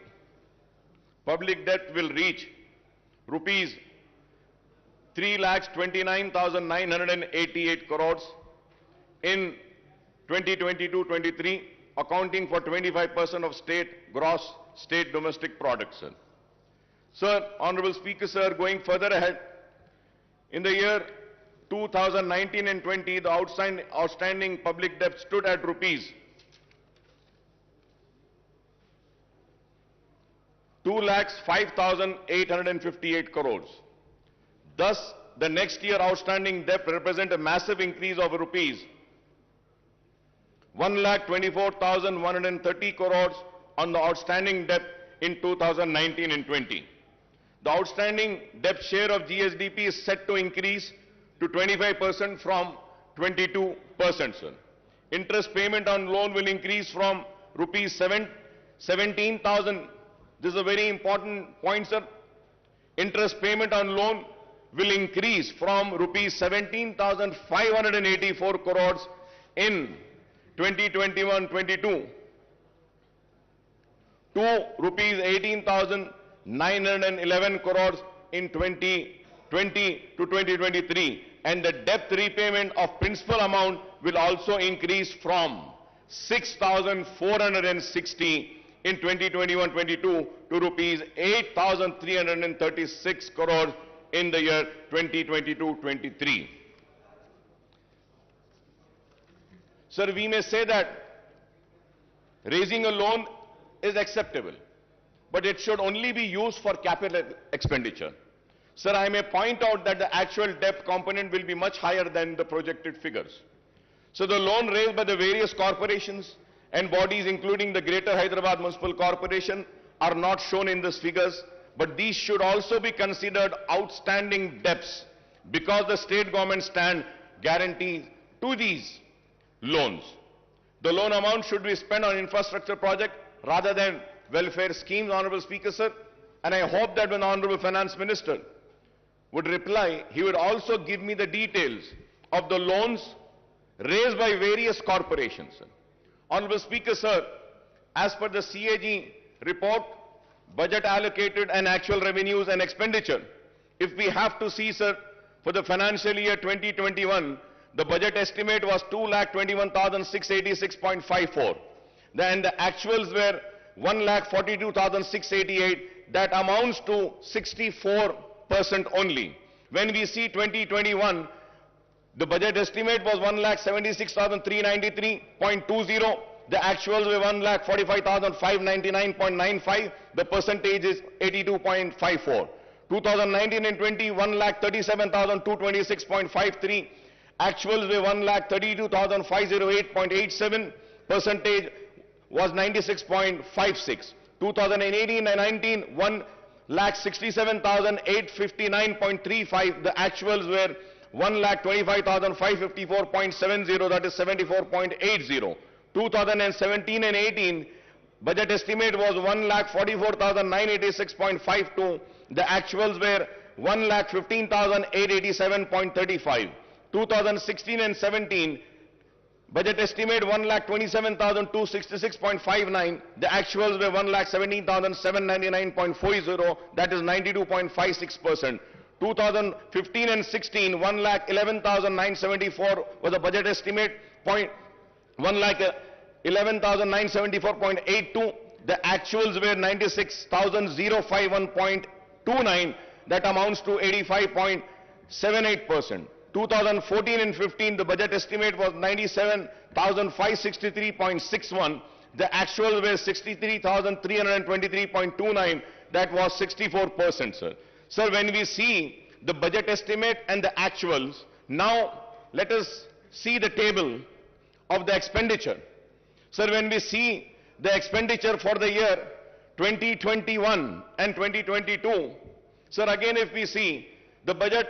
public debt will reach rupees 3,29,988 crores in 2022-23, accounting for 25% of gross state domestic product, sir. Sir, Honorable Speaker, sir, going further ahead, in the year 2019 and 20, the outstanding public debt stood at rupees 2,05,858 crores. Thus, the next year outstanding debt represent a massive increase of rupees 1,24,130 crores on the outstanding debt in 2019 and 20. The outstanding debt share of GSDP is set to increase to 25% from 22%, sir. Interest payment on loan will increase from rupees 17,000. This is a very important point, sir. Interest payment on loan will increase from rupees 17,584 crores in 2021-22 to rupees 18,911 crores in 2020 to 2023, and the debt repayment of principal amount will also increase from 6,460 in 2021-22 to rupees 8,336 crores in the year 2022-23. Sir, we may say that raising a loan is acceptable, but it should only be used for capital expenditure. Sir, I may point out that the actual debt component will be much higher than the projected figures. So the loan raised by the various corporations and bodies, including the Greater Hyderabad Municipal Corporation, are not shown in these figures, but these should also be considered outstanding debts because the state government stand guarantee to these loans. The loan amount should be spent on infrastructure project rather than welfare schemes, Honorable Speaker, sir. And I hope that when the Honorable Finance Minister would reply, he would also give me the details of the loans raised by various corporations, sir. Honorable Speaker, sir, as per the CAG report, budget allocated and actual revenues and expenditure, if we have to see, sir, for the financial year 2021, the budget estimate was 2,21,686.54. Then the actuals were 1,42,688. That amounts to 64% only. When we see 2021, the budget estimate was 1,76,393.20. The actuals were 1,45,599.95. The percentage is 82.54. 2019 and 20, 1,37,226.53. Actuals were 1,32,508.87. Percentage was 96.56. 2018 and 19, 1,67,859.35. The actuals were 1,25,554.70, that is 74.80. 2017 and 18, budget estimate was 1,44,986.52. The actuals were 1,15,887.35. 2016 and 17, budget estimate 1,27,266.59. The actuals were 1,17,799.40. That is 92.56%. 2015 and 16, 1,11,974 was the budget estimate. 1,11,974.82. The actuals were 96,051.29. That amounts to 85.78%. 2014 and 15, the budget estimate was 97,563.61. The actuals were 63,323.29. That was 64%, sir. Sir, when we see the budget estimate and the actuals, now let us see the table of the expenditure. Sir, when we see the expenditure for the year 2021 and 2022, sir, again if we see the budget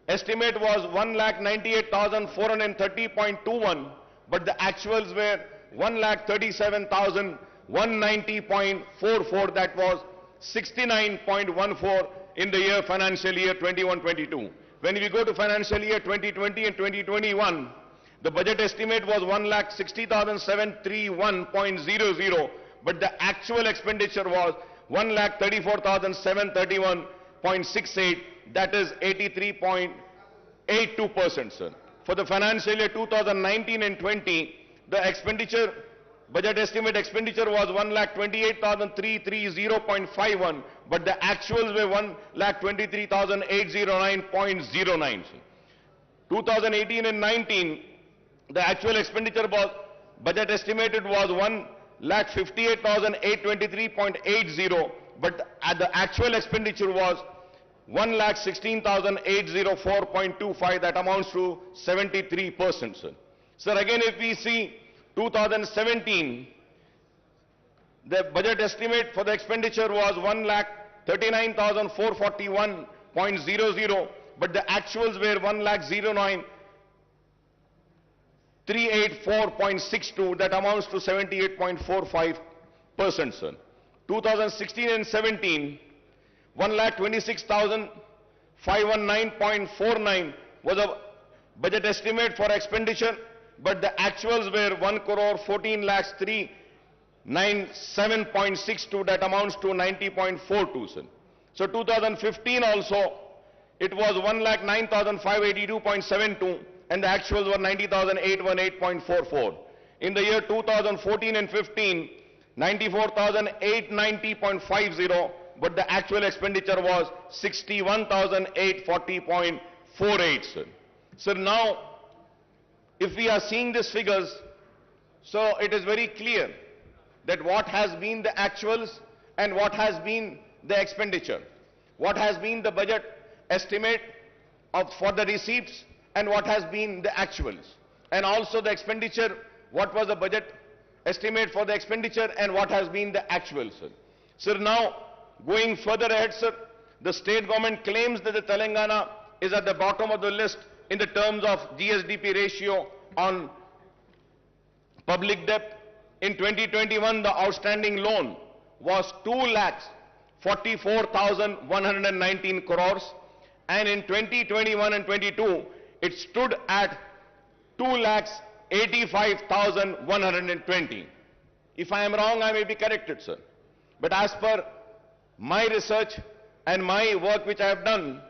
estimate was 1,98,430.21, but the actuals were 1,37,190.44. That was 69.14 in the year financial year 21-22. When we go to financial year 2020 and 2021, the budget estimate was 1,60,731.00, but the actual expenditure was 1,34,731.68. That is 83.82%, sir. For the financial year 2019 and 20, the expenditure, budget estimate expenditure was 1,28,330.51, but the actuals were 1,23,809.09. 2018 and 19, the actual expenditure was, budget estimated was 1,58,823.80, but the actual expenditure was 1,16,804.25. That amounts to 73%, sir. Sir, again, if we see 2017, the budget estimate for the expenditure was 1,39,441.00, but the actuals were 1,09,384.62. That amounts to 78.45%, sir. 2016 and 17, 1,26,519.49 was a budget estimate for expenditure, but the actuals were 1,14,397.62. That amounts to 90.42, sir. So 2015 also, it was 1,09,582.72, and the actuals were 90,818.44. In the year 2014 and 15, 94,890.50, but the actual expenditure was 61,840.48, sir. So now, if we are seeing these figures, so it is very clear that what has been the actuals and what has been the expenditure, what has been the budget estimate for the receipts and what has been the actuals, and also the expenditure, what was the budget estimate for the expenditure and what has been the actuals, sir. Sir, now going further ahead, sir, the state government claims that the Telangana is at the bottom of the list in the terms of GSDP ratio on public debt. In 2021, the outstanding loan was 2,44,119 crores, and in 2021 and 22, it stood at 2,85,120. If I am wrong, I may be corrected, sir. But as per my research and my work which I have done,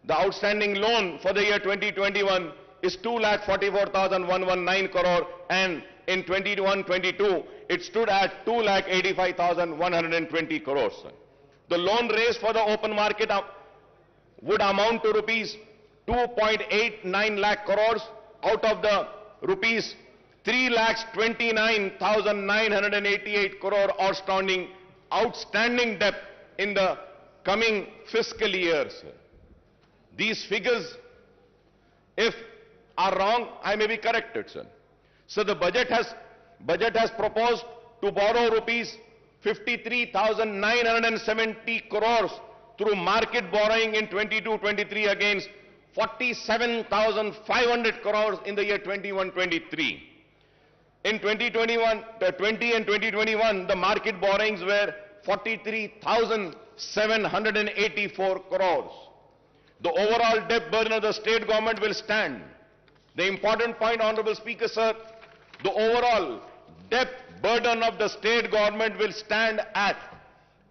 the outstanding loan for the year 2021 is 2,44,119 crore, and in 21-22, it stood at 2,85,120 crores, sir. The loan raised for the open market would amount to rupees 2.89 lakh crores out of the rupees 3,29,988 crore outstanding debt in the coming fiscal year, sir. These figures, if are wrong, I may be corrected, sir. So the budget has proposed to borrow rupees 53,970 crores through market borrowing in 22-23 against 47,500 crores in the year 21-23. In 2021, 20 and 2021, the market borrowings were 43,784 crores. The overall debt burden of the state government will stand. The important point, Honorable Speaker, sir, the overall debt burden of the state government will stand at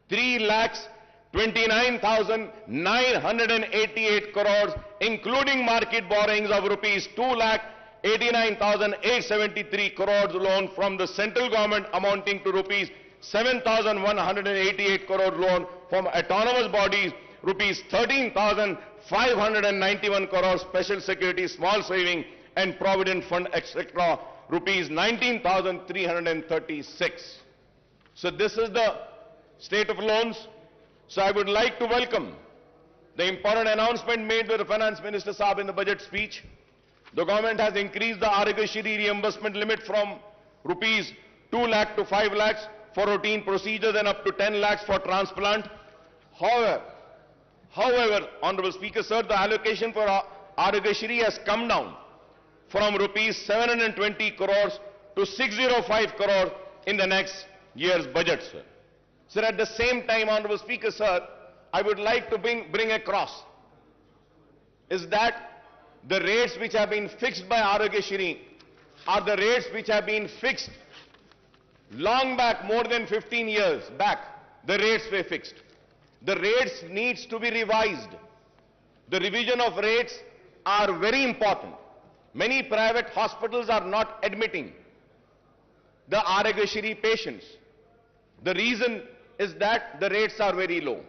3,29,988 crores, including market borrowings of rupees 2,89,873 crores loan from the central government amounting to rupees 7,188 crore loan from autonomous bodies, rupees 13,591 crores special security, small saving and provident fund, etc., rupees 19,336. So this is the state of loans. So I would like to welcome the important announcement made by the Finance Minister Saab in the budget speech. The government has increased the Arogashiri reimbursement limit from rupees 2 lakh to 5 lakhs for routine procedures and up to 10 lakhs for transplant. However, Honorable Speaker, sir, the allocation for Arogashiri has come down from rupees 720 crores to 605 crores in the next year's budget, sir. Sir, at the same time, Honorable Speaker, sir, I would like to bring across is that the rates which have been fixed by Arogyashri are the rates which have been fixed long back, more than 15 years back. The rates were fixed. The rates needs to be revised. The revision of rates are very important. Many private hospitals are not admitting the Arogyashri patients. The reason is that the rates are very low.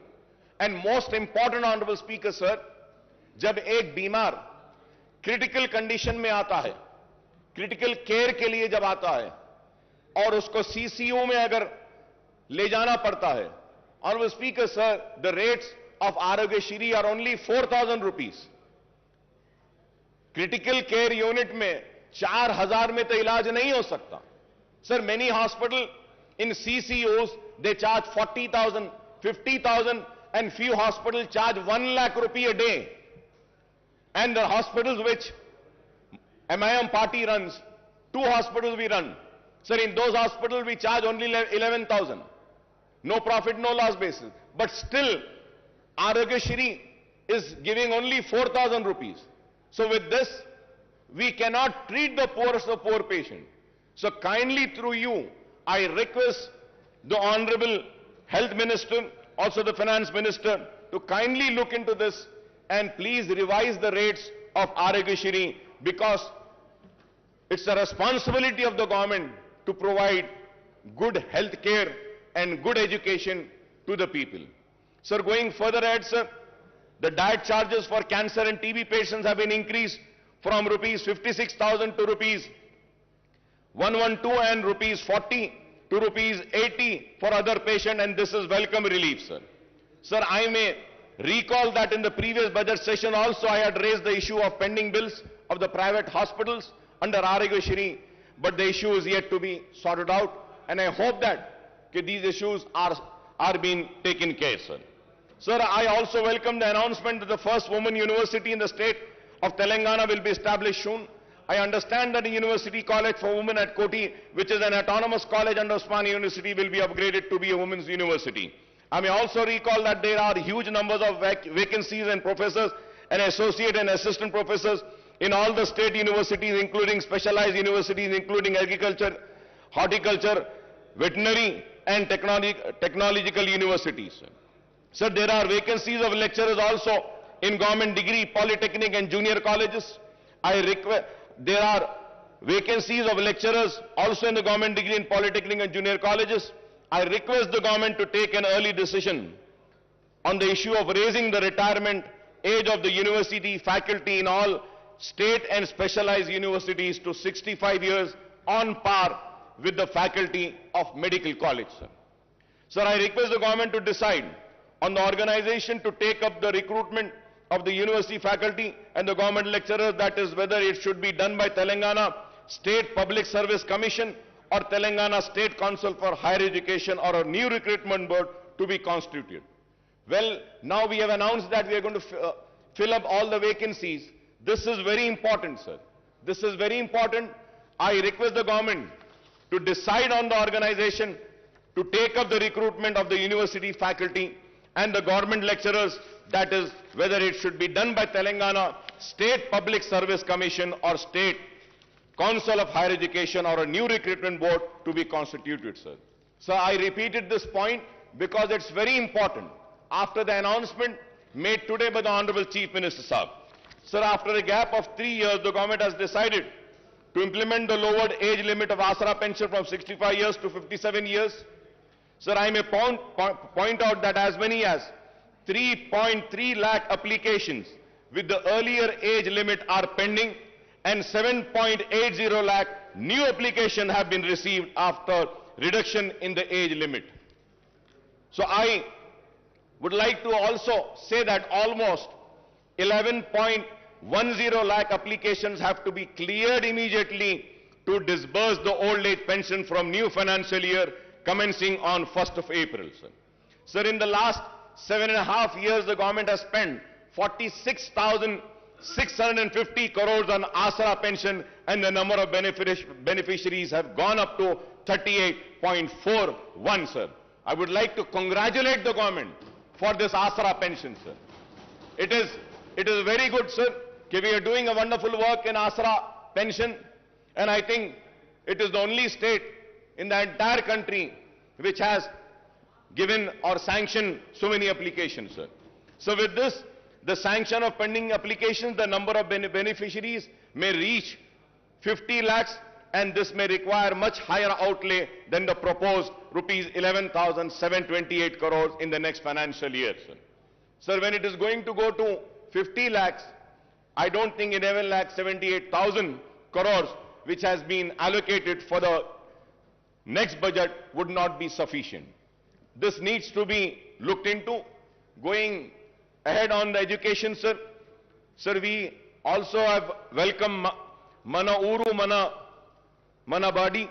And most important, Honorable Speaker, sir, जब एक बीमार critical condition में आता है, critical care के लिए जब आता है और उसको सीसीयू में अगर ले जाना पड़ता है, Honorable Speaker, sir, the rates of Arogyashri are only 4,000 rupees. Critical care unit में 4,000 में तो इलाज नहीं हो सकता. Sir, many hospitals in CCUs, they charge 40,000, 50,000, and few hospitals charge 1 lakh rupee a day. And the hospitals which MIM party runs, 2 hospitals we run. Sir, in those hospitals we charge only 11,000. No profit, no loss basis. But still, Arogyashri is giving only 4,000 rupees. So with this, we cannot treat the poorest of poor patient. So kindly through you, I request the Honorable Health Minister, also the Finance Minister, to kindly look into this and please revise the rates of Arogyashri, because it's a responsibility of the government to provide good health care and good education to the people. Sir, going further ahead, sir, the diet charges for cancer and TB patients have been increased from rupees 56,000 to rupees 112 and rupees 40 to rupees 80 for other patients, and this is welcome relief, sir. Sir, I may recall that in the previous budget session also I had raised the issue of pending bills of the private hospitals under Arogyashri, but the issue is yet to be sorted out, and I hope that these issues are being taken care, sir. Sir, I also welcome the announcement that the first women university in the state of Telangana will be established soon. I understand that the University College for Women at Koti, which is an autonomous college under Osmania University, will be upgraded to be a women's university. I may also recall that there are huge numbers of vacancies and professors and associate and assistant professors in all the state universities, including specialized universities, including agriculture, horticulture, veterinary, and technological universities. Sir, there are vacancies of lecturers also in government degree, polytechnic, and junior colleges. There are vacancies of lecturers also in the government degree in polytechnic and junior colleges. I request the government to take an early decision on the issue of raising the retirement age of the university faculty in all state and specialized universities to 65 years on par with the faculty of medical college, sir. Sir, I request the government to decide on the organization to take up the recruitment of the university faculty and the government lecturers, that is whether it should be done by Telangana State Public Service Commission or Telangana State Council for Higher Education, or a new recruitment board to be constituted. Well, now we have announced that we are going to fill up all the vacancies. This is very important, sir. This is very important. I request the government to decide on the organization to take up the recruitment of the university faculty and the government lecturers, that is whether it should be done by Telangana State Public Service Commission or State Council of Higher Education, or a new recruitment board to be constituted, sir. So I repeated this point because it's very important after the announcement made today by the Honorable Chief Minister Saab. Sir, after a gap of 3 years, the government has decided to implement the lowered age limit of Asra pension from 65 years to 57 years. Sir, I may point out that as many as 3.3 lakh applications with the earlier age limit are pending, and 7.80 lakh new applications have been received after reduction in the age limit. So I would like to also say that almost 11.10 lakh applications have to be cleared immediately to disburse the old age pension from new financial year commencing on 1st of April, sir. Sir, in the last 7.5 years, the government has spent 46,000 650 crores on Asra pension, and the number of beneficiaries have gone up to 38.41, sir. I would like to congratulate the government for this Asra pension, sir. It is very good, sir, that we are doing a wonderful work in Asra pension, and I think it is the only state in the entire country which has given or sanctioned so many applications, sir. So with this, the sanction of pending applications, the number of beneficiaries may reach 50 lakhs, and this may require much higher outlay than the proposed rupees 11,728 crores in the next financial year, sir. Sir, when it is going to go to 50 lakhs, I don't think 11,78,000 crores, which has been allocated for the next budget, would not be sufficient. This needs to be looked into. Going ahead on the education, sir. Sir, we also have welcomed Mana Uru Mana Badi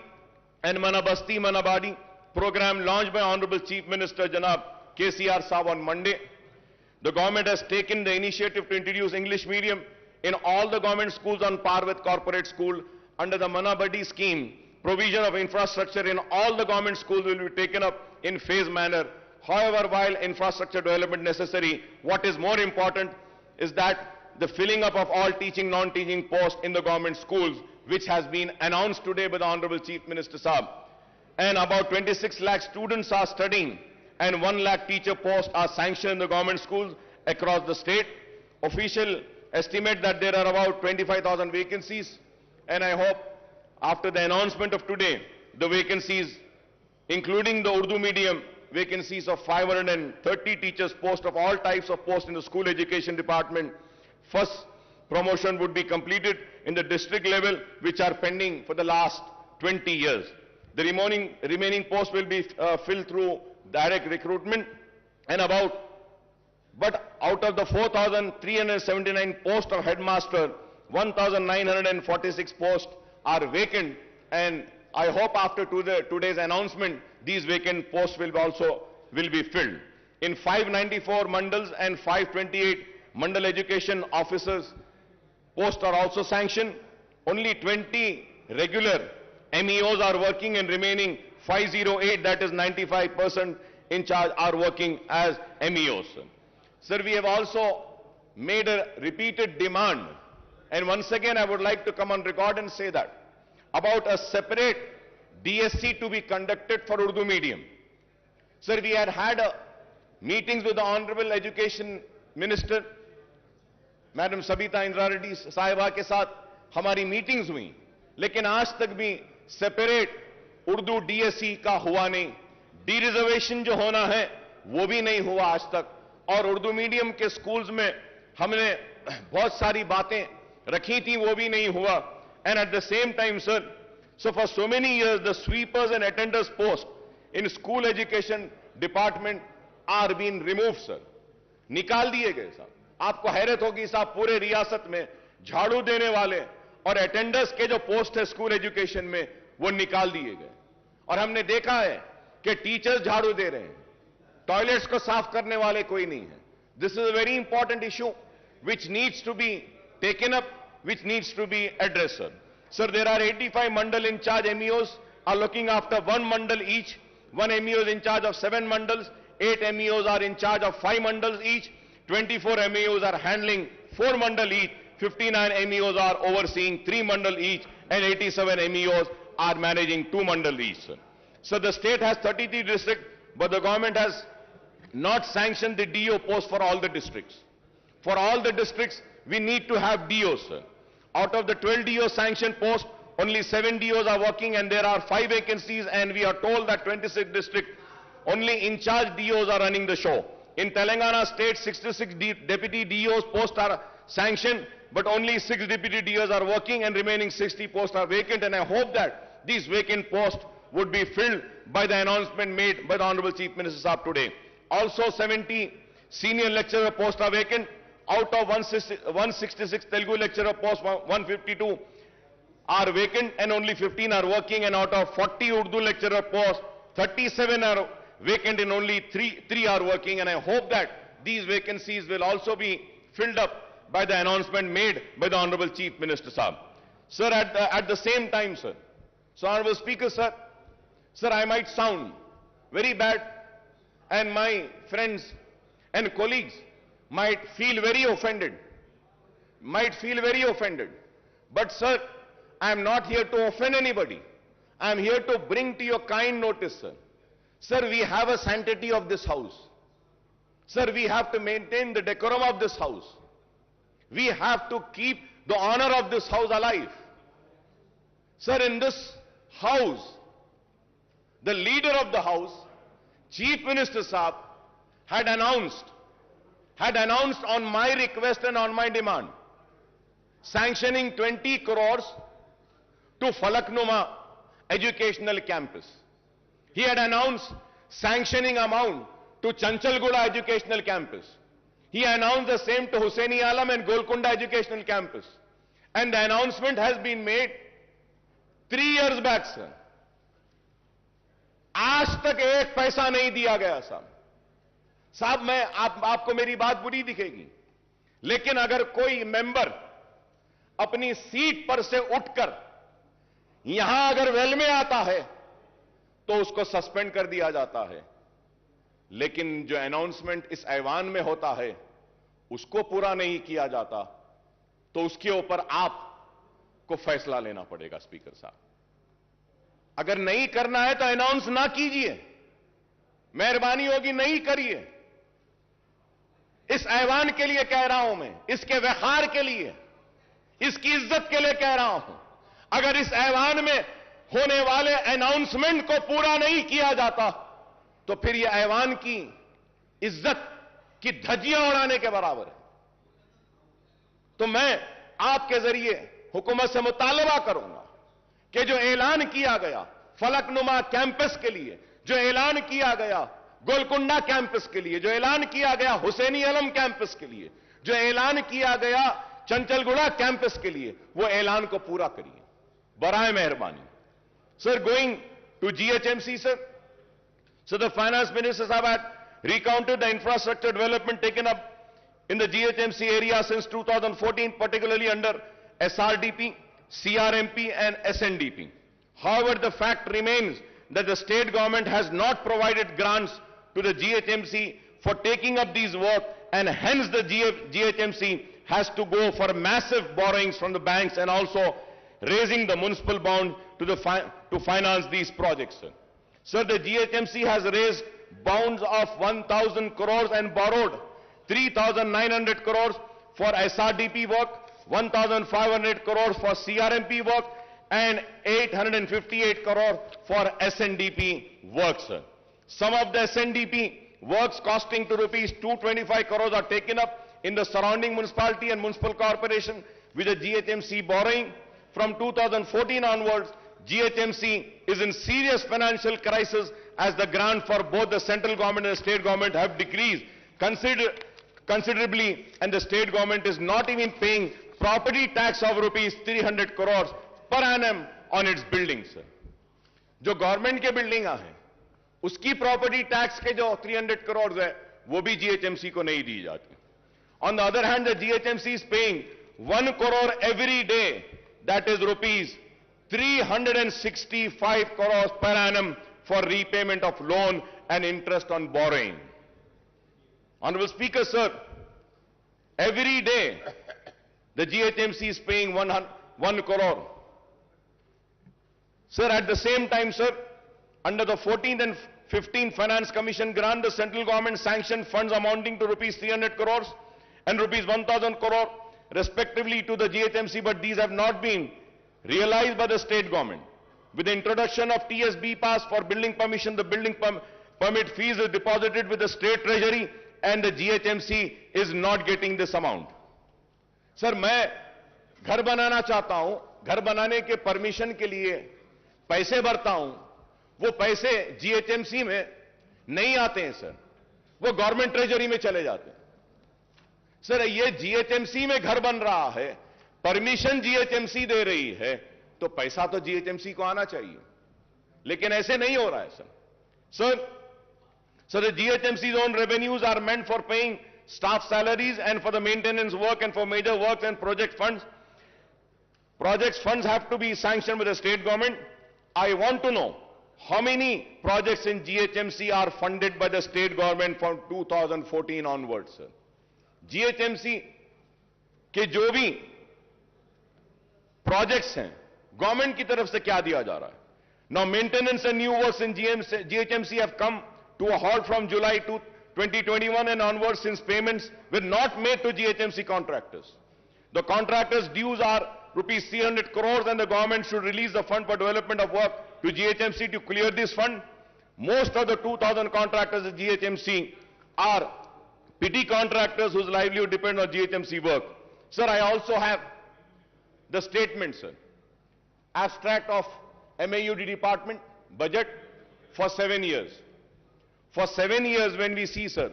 and Mana Basti Mana Badi program launched by Honorable Chief Minister Janab KCR Saab on Monday. The government has taken the initiative to introduce English medium in all the government schools on par with corporate school. Under the Mana Badi scheme, provision of infrastructure in all the government schools will be taken up in phased manner. However, while infrastructure development necessary, what is more important is that the filling up of all teaching, non-teaching posts in the government schools, which has been announced today by the Honorable Chief Minister Saab. And about 26 lakh students are studying, and 1 lakh teacher posts are sanctioned in the government schools across the state. Official estimate that there are about 25,000 vacancies, and I hope after the announcement of today, the vacancies, including the Urdu medium vacancies of 530 teachers posts of all types of posts in the school education department, first promotion would be completed in the district level, which are pending for the last 20 years. The remaining posts will be filled through direct recruitment, and but out of the 4,379 posts of headmaster, 1,946 posts are vacant, and I hope after today's announcement, these vacant posts will be filled. In 594 mandals and 528 mandal education officers posts are also sanctioned. Only 20 regular MEOs are working, and remaining 508, that is 95% in charge, are working as MEOs. Sir, we have also made a repeated demand, and once again I would like to come on record and say that about a separate DSC to be conducted for Urdu medium. Sir, we had meetings with the Honorable Education Minister, Madam Sabita Indra Reddy साहिबा के साथ हमारी meetings हुई, लेकिन आज तक भी separate Urdu DSC का हुआ नहीं. डी रिजर्वेशन जो होना है वो भी नहीं हुआ आज तक, और उर्दू मीडियम के स्कूल्स में हमने बहुत सारी बातें रखी थी, वो भी नहीं हुआ. And at the same time, sir, so for so many years, the sweepers and attenders posts in school education department are being removed, sir. निकाल दिए गए साहब. आपको हैरत होगी साहब, पूरे रियासत में झाड़ू देने वाले और अटेंडर्स के जो पोस्ट है स्कूल एजुकेशन में, वो निकाल दिए गए. और हमने देखा है कि टीचर्स झाड़ू दे रहे हैं, टॉयलेट्स को साफ करने वाले कोई नहीं है. This is a very important issue which needs to be taken up, which needs to be addressed, sir. Sir, there are 85 mandal in charge MEOs are looking after 1 mandal each. 1 MEO is in charge of 7 mandals. 8 MEOs are in charge of 5 mandals each. 24 MEOs are handling 4 mandal each. 59 MEOs are overseeing 3 mandal each, and 87 MEOs are managing 2 mandal each, sir. So the state has 33 districts, but the government has not sanctioned the DO post for all the districts. For all the districts, we need to have DOs, sir. Out of the 12 DO sanctioned posts, only 7 DOs are working, and there are 5 vacancies, and we are told that 26 districts, only in charge DOs are running the show. In Telangana state, 66 deputy DOs posts are sanctioned, but only 6 deputy DOs are working, and remaining 60 posts are vacant, and I hope that these vacant posts would be filled by the announcement made by the Honorable Chief Minister Saab today. Also, 70 senior lecturer posts are vacant. Out of 166 Telugu lecturer posts, 152 are vacant, and only 15 are working, and out of 40 Urdu lecturer posts, 37 are vacant, and only 3 are working, and I hope that these vacancies will also be filled up by the announcement made by the Honorable Chief Minister Sahab. Sir, at the same time, sir, so Honorable Speaker, sir, I might sound very bad, and my friends and colleagues might feel very offended, But sir, I am not here to offend anybody. I am here to bring to your kind notice, sir. Sir, we have a sanctity of this house. Sir, we have to maintain the decorum of this house. We have to keep the honor of this house alive. Sir, in this house, the leader of the house, Chief Minister Saab, had announced on my request and on my demand, sanctioning 20 crores to Falaknuma Educational Campus. He had announced sanctioning amount to Chanchalguda Educational Campus. He announced the same to Hussaini Alam and Golconda Educational Campus. And the announcement has been made 3 years back, sir. आज तक एक पैसा नहीं दिया गया साहब मैं आपको मेरी बात बुरी दिखेगी, लेकिन अगर कोई मेंबर अपनी सीट पर से उठकर यहां अगर वेल में आता है तो उसको सस्पेंड कर दिया जाता है, लेकिन जो अनाउंसमेंट इस ऐवान में होता है उसको पूरा नहीं किया जाता तो उसके ऊपर आपको फैसला लेना पड़ेगा। स्पीकर साहब, अगर नहीं करना है तो अनाउंस ना कीजिए, मेहरबानी होगी नहीं करिए। इस ऐवान के लिए कह रहा हूं मैं, इसके वखार के लिए, इसकी इज्जत के लिए कह रहा हूं। अगर इस ऐवान में होने वाले अनाउंसमेंट को पूरा नहीं किया जाता तो फिर यह ऐवान की इज्जत की धज्जियां उड़ाने के बराबर है। तो मैं आपके जरिए हुकूमत से मुतालबा करूंगा कि जो ऐलान किया गया फलकनुमा कैंपस के लिए, जो ऐलान किया गया गोलकुंडा कैंपस के लिए, जो ऐलान किया गया हुसैनी आलम कैंपस के लिए, जो ऐलान किया गया चंचलगुड़ा कैंपस के लिए, वो ऐलान को पूरा करिए बराए मेहरबानी। Sir, going to GHMC, sir. So the finance minister had recounted the infrastructure development taken up in the GHMC area since 2014, particularly under SRDP, CRMP and SNDP. However, the fact remains that the state government has not provided grants to the GHMC for taking up these work, and hence the GHMC has to go for massive borrowings from the banks and also raising the municipal bond to finance these projects. Sir, the GHMC has raised bonds of 1,000 crores and borrowed 3,900 crores for SRDP work, 1,500 crores for CRMP work, and 858 crores for SNDP work, sir. Some of the SNDP works costing to rupees 225 crores are taken up in the surrounding municipality and municipal corporation with the GHMC borrowing. From 2014 onwards, GHMC is in serious financial crisis as the grant for both the central government and the state government have decreased considerably, and the state government is not even paying property tax of rupees 300 crores per annum on its buildings. जो government के building है उसकी property tax के जो 300 करोड़ है वो भी GHMC को नहीं दी जाती. On the other hand, the GHMC is paying 1 crore every day, that is rupees 365 crores per annum for repayment of loan and interest on borrowing. Honorable Speaker, sir, every day the GHMC is paying 1 crore. Sir, at the same time, sir, under the 14th and 15th Finance Commission grant, the central government sanctioned funds amounting to rupees 300 crores and rupees 1,000 crore respectively to the GHMC, but these have not been realized by the state government. With the introduction of TSB pass for building permission, the building permit fees is deposited with the state treasury and the GHMC is not getting this amount. Sir, मैं घर बनाना चाहता हूं, घर बनाने के permission के लिए पैसे भरता हूं, वो पैसे GHMC में नहीं आते हैं सर, वो गवर्नमेंट ट्रेजरी में चले जाते हैं. सर, ये GHMC में घर बन रहा है, परमिशन GHMC दे रही है, तो पैसा तो GHMC को आना चाहिए, लेकिन ऐसे नहीं हो रहा है sir. So the GHMC's own revenues are meant for paying staff salaries and for the maintenance work and for major works and project funds. Projects funds have to be sanctioned by the state government. I want to know how many projects in GHMC are funded by the state government from 2014 onwards, sir. GHMC के जो भी projects हैं, government की तरफ से क्या दिया जा रहा है? Now maintenance and new works in GHMC have come to a halt from July 2021 and onwards since payments were not made to GHMC contractors. The contractors' dues are rupees 300 crores and the government should release the fund for development of work to GHMC to clear this fund. Most of the 2,000 contractors at GHMC are petty contractors whose livelihood depends on GHMC work. Sir, I also have the statement, sir. Abstract of MAUD department budget for 7 years. For 7 years when we see, sir,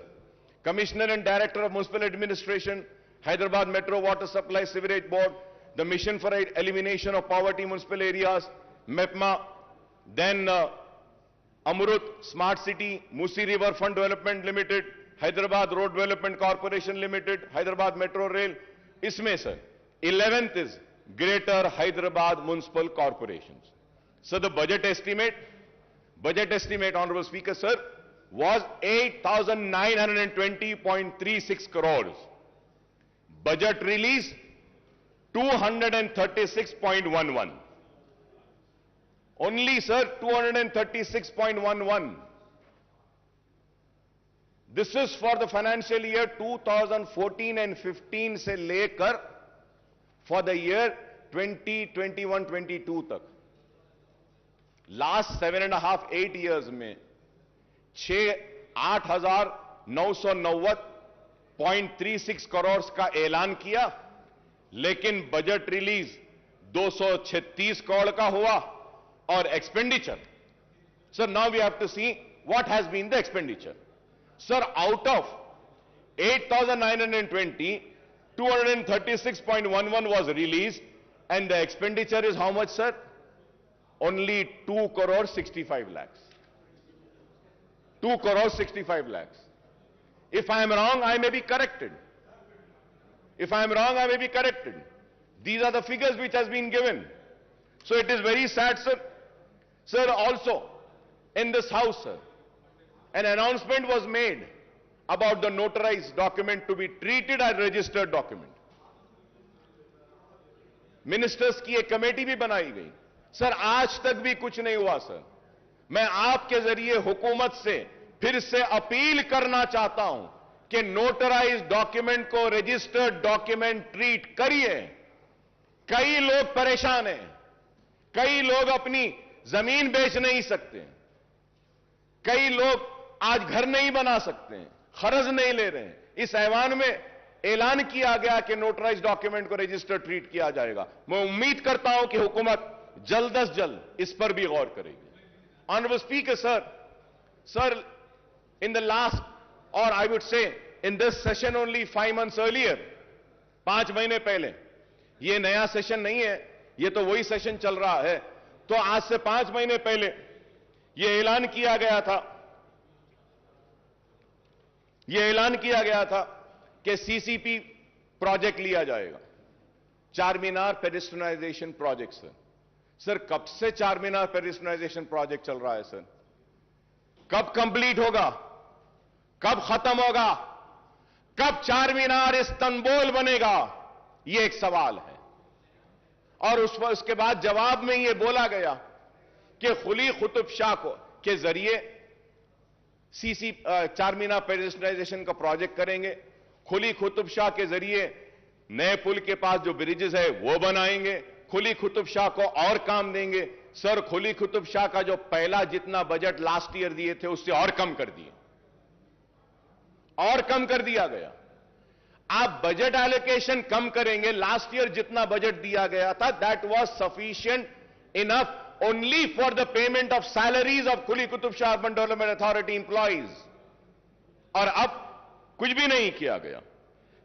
Commissioner and Director of Municipal Administration, Hyderabad Metro Water Supply Sewerage Board, the Mission for Elimination of Poverty Municipal Areas, MEPMA, then Amrut Smart City, Musi River Fund Development Limited, Hyderabad Road Development Corporation Limited, Hyderabad Metro Rail. Isme, sir, 11th is Greater Hyderabad Municipal Corporations. So the budget estimate, Honorable Speaker, sir, was 8,920.36 crores. Budget release, 236.11. Only, sir, 236.11. This is for the financial year 2014 and 15 se lekar for the year 2021-22 tak. Last 7.5-8 years में 8,990.36 करोड़ का ऐलान किया, लेकिन budget release 236 crore का हुआ और expenditure. Sir, now we have to see what has been the expenditure. Sir, out of 8,920, 236.11 was released and the expenditure is how much, sir? Only 2 crore 65 lakhs. 2 crore 65 lakhs. If I am wrong, I may be corrected. If I am wrong, I may be corrected. These are the figures which has been given. So it is very sad, sir. Sir, also, in this house, sir, an announcement was made about the notarized document to be treated as registered document. Ministers की एक committee भी बनाई गई. Sir, आज तक भी कुछ नहीं हुआ, सर. मैं आपके जरिए हुकूमत से फिर से अपील करना चाहता हूं कि नोटराइज्ड डॉक्यूमेंट को रजिस्टर्ड डॉक्यूमेंट ट्रीट करिए. कई लोग परेशान हैं. कई लोग अपनी जमीन बेच नहीं सकते. कई लोग आज घर नहीं बना सकते हैं, खर्च नहीं ले रहे हैं. इस ऐवान में ऐलान किया गया कि नोटराइज्ड डॉक्यूमेंट को रजिस्टर ट्रीट किया जाएगा. मैं उम्मीद करता हूं कि हुकूमत जल्द से जल्द इस पर भी गौर करेगी. Honorable Speaker, sir, in the last, or I would say in this session only 5 months earlier, 5 महीने पहले, ये नया सेशन नहीं है, ये तो वही सेशन चल रहा है. तो आज से 5 महीने पहले ये ऐलान किया गया था कि सीसीपी प्रोजेक्ट लिया जाएगा, चार मीनार पेडेस्ट्रियनाइजेशन प्रोजेक्ट. सर, कब से चार मीनार पेडेस्ट्रियनाइजेशन प्रोजेक्ट चल रहा है, सर? कब कंप्लीट होगा? कब खत्म होगा? कब चार मीनार इस्तांबुल बनेगा? यह एक सवाल है. और उसके बाद जवाब में यह बोला गया कि कुली कुतुब शाह के जरिए चार मीनार पेडेस्ट्रियनाइजेशन का प्रोजेक्ट करेंगे. कुली कुतुब शाह के जरिए नए पुल के पास जो ब्रिजेस है वो बनाएंगे. कुली कुतुब शाह को और काम देंगे. सर, कुली कुतुब शाह का जो पहला जितना बजट लास्ट ईयर दिए थे उससे और कम कर दिया गया. आप बजट एलोकेशन कम करेंगे. लास्ट ईयर जितना बजट दिया गया था that was sufficient enough only for the payment of salaries of Kuli Qutub Shah Urban Development Authority employees. और अब कुछ भी नहीं किया गया.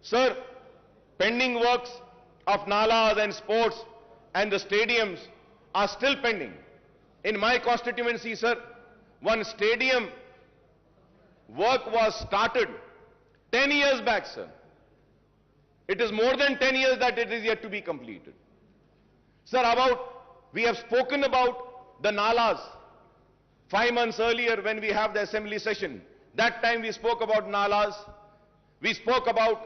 Sir, pending works of nalas and sports and the stadiums are still pending. In my constituency, sir, one stadium work was started 10 years back, sir. It is more than 10 years that it is yet to be completed. Sir, we have spoken about the nalas 5 months earlier when we have the assembly session. That time we spoke about nalas. We spoke about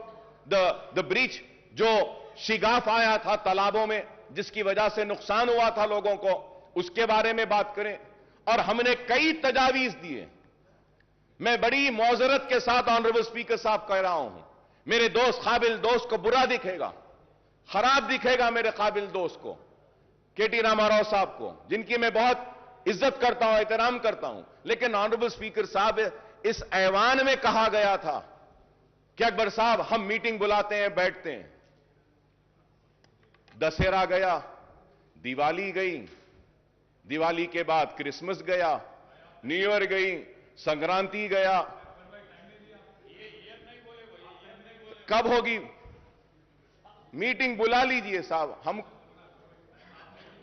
the breach, जो शिगाफ आया था तालाबों में, जिसकी वजह से नुकसान हुआ था लोगों को, उसके बारे में बात करें. और हमने कई तजावीज दिए. मैं बड़ी मौजरत के साथ ऑनरेबल स्पीकर साहब कह रहा हूं, मेरे दोस्त काबिल दोस्त को बुरा दिखेगा, खराब दिखेगा मेरे काबिल दोस्त को, केटी रामाराव साहब को, जिनकी मैं बहुत इज्जत करता हूं, एहतराम करता हूं. लेकिन ऑनरेबल स्पीकर साहब, इस ऐवान में कहा गया था कि अकबर साहब हम मीटिंग बुलाते हैं, बैठते हैं. दशहरा गया, दिवाली गई, दिवाली के बाद क्रिसमस गया, न्यू ईयर गई, संक्रांति गया. कब होगी मीटिंग? बुला लीजिए साहब.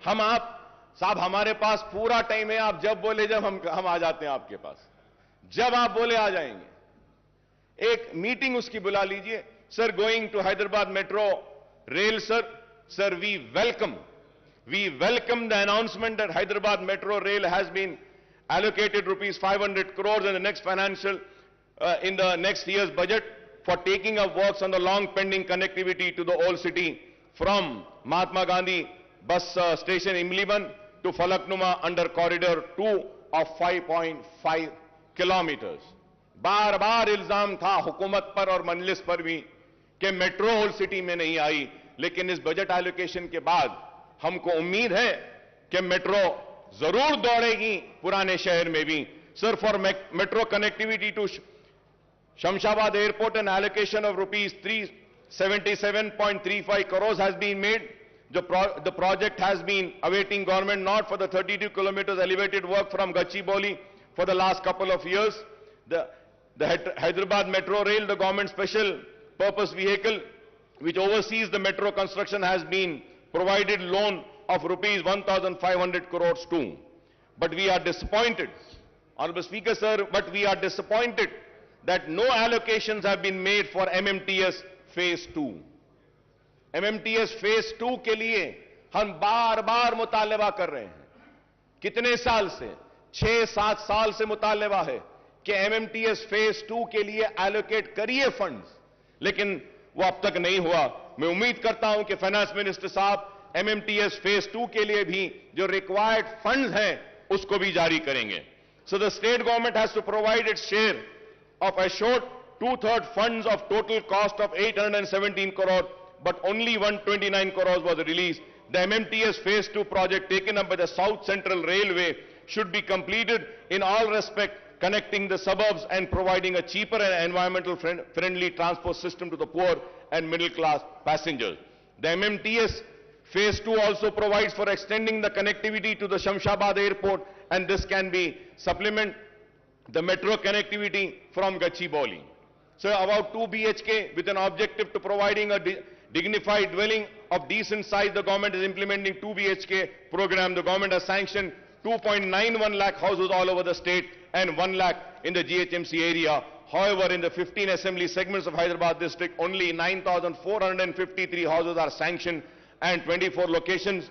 हम आप साहब, हमारे पास पूरा टाइम है. आप जब बोले, जब हम आ जाते हैं आपके पास. जब आप बोले आ जाएंगे. एक मीटिंग उसकी बुला लीजिए. Sir, going to Hyderabad metro rail, sir, we welcome the announcement that Hyderabad Metro Rail has been allocated rupees 500 crores in the next in the next year's budget for taking up works on the long pending connectivity to the old city from Mahatma Gandhi bus station Imliban to Falaknuma under corridor 2 of 5.5 kilometers. बार बार इल्जाम था हुकूमत पर और मजलिस पर भी कि metro old city में नहीं आई, लेकिन इस बजट एलोकेशन के बाद हमको उम्मीद है कि मेट्रो जरूर दौड़ेगी पुराने शहर में भी. Sir, for metro connectivity to Shamshabad airport an allocation of rupees 377.35 crores has been made. The project has been awaiting government nod for the 32 kilometers elevated work from Gachibowli for the last couple of years. The Hyderabad Metro Rail, the government special purpose vehicle which oversees the metro construction, has been provided loan of rupees 1,500 crores too. But we are disappointed, Honorable Speaker sir, but we are disappointed that no allocations have been made for MMTS Phase 2. MMTS Phase 2 के लिए हम बार बार मुतालबा कर रहे हैं. कितने साल से? 6-7 साल से मुतालबा है कि MMTS Phase 2 के लिए एलोकेट करिए फंड्स, लेकिन वो अब तक नहीं हुआ. मैं उम्मीद करता हूं कि फाइनेंस मिनिस्टर साहब MMTS Phase 2 के लिए भी जो रिक्वायर्ड फंड्स हैं उसको भी जारी करेंगे. So the state government has to provide its share of assured 2/3 funds of total cost of 817 crore, but only 129 crores was released. The MMTS Phase 2 project taken up by the South Central Railway should be completed in all respect, connecting the suburbs and providing a cheaper and environmental friendly transport system to the poor and middle class passengers. The MMTS Phase 2 also provides for extending the connectivity to the Shamshabad airport, and this can be supplement the metro connectivity from Gachibowli. So about 2 BHK with an objective to providing a dignified dwelling of decent size, the government is implementing 2 BHK program. The government has sanctioned 2.91 lakh houses all over the state and 1 lakh in the GHMC area. However, in the 15 assembly segments of Hyderabad district, only 9,453 houses are sanctioned and 24 locations,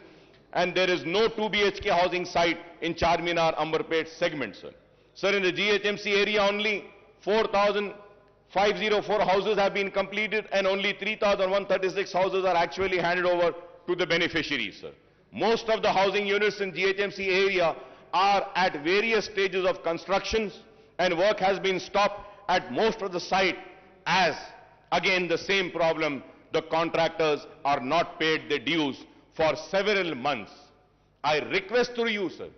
and there is no 2 BHK housing site in Charminar, Amberpet segment, sir. Sir, in the GHMC area, only 4,504 houses have been completed and only 3,136 houses are actually handed over to the beneficiaries, sir. Most of the housing units in GHMC area are at various stages of constructions, and work has been stopped at most of the site, as again the same problem, the contractors are not paid their dues for several months. I request through you, sir,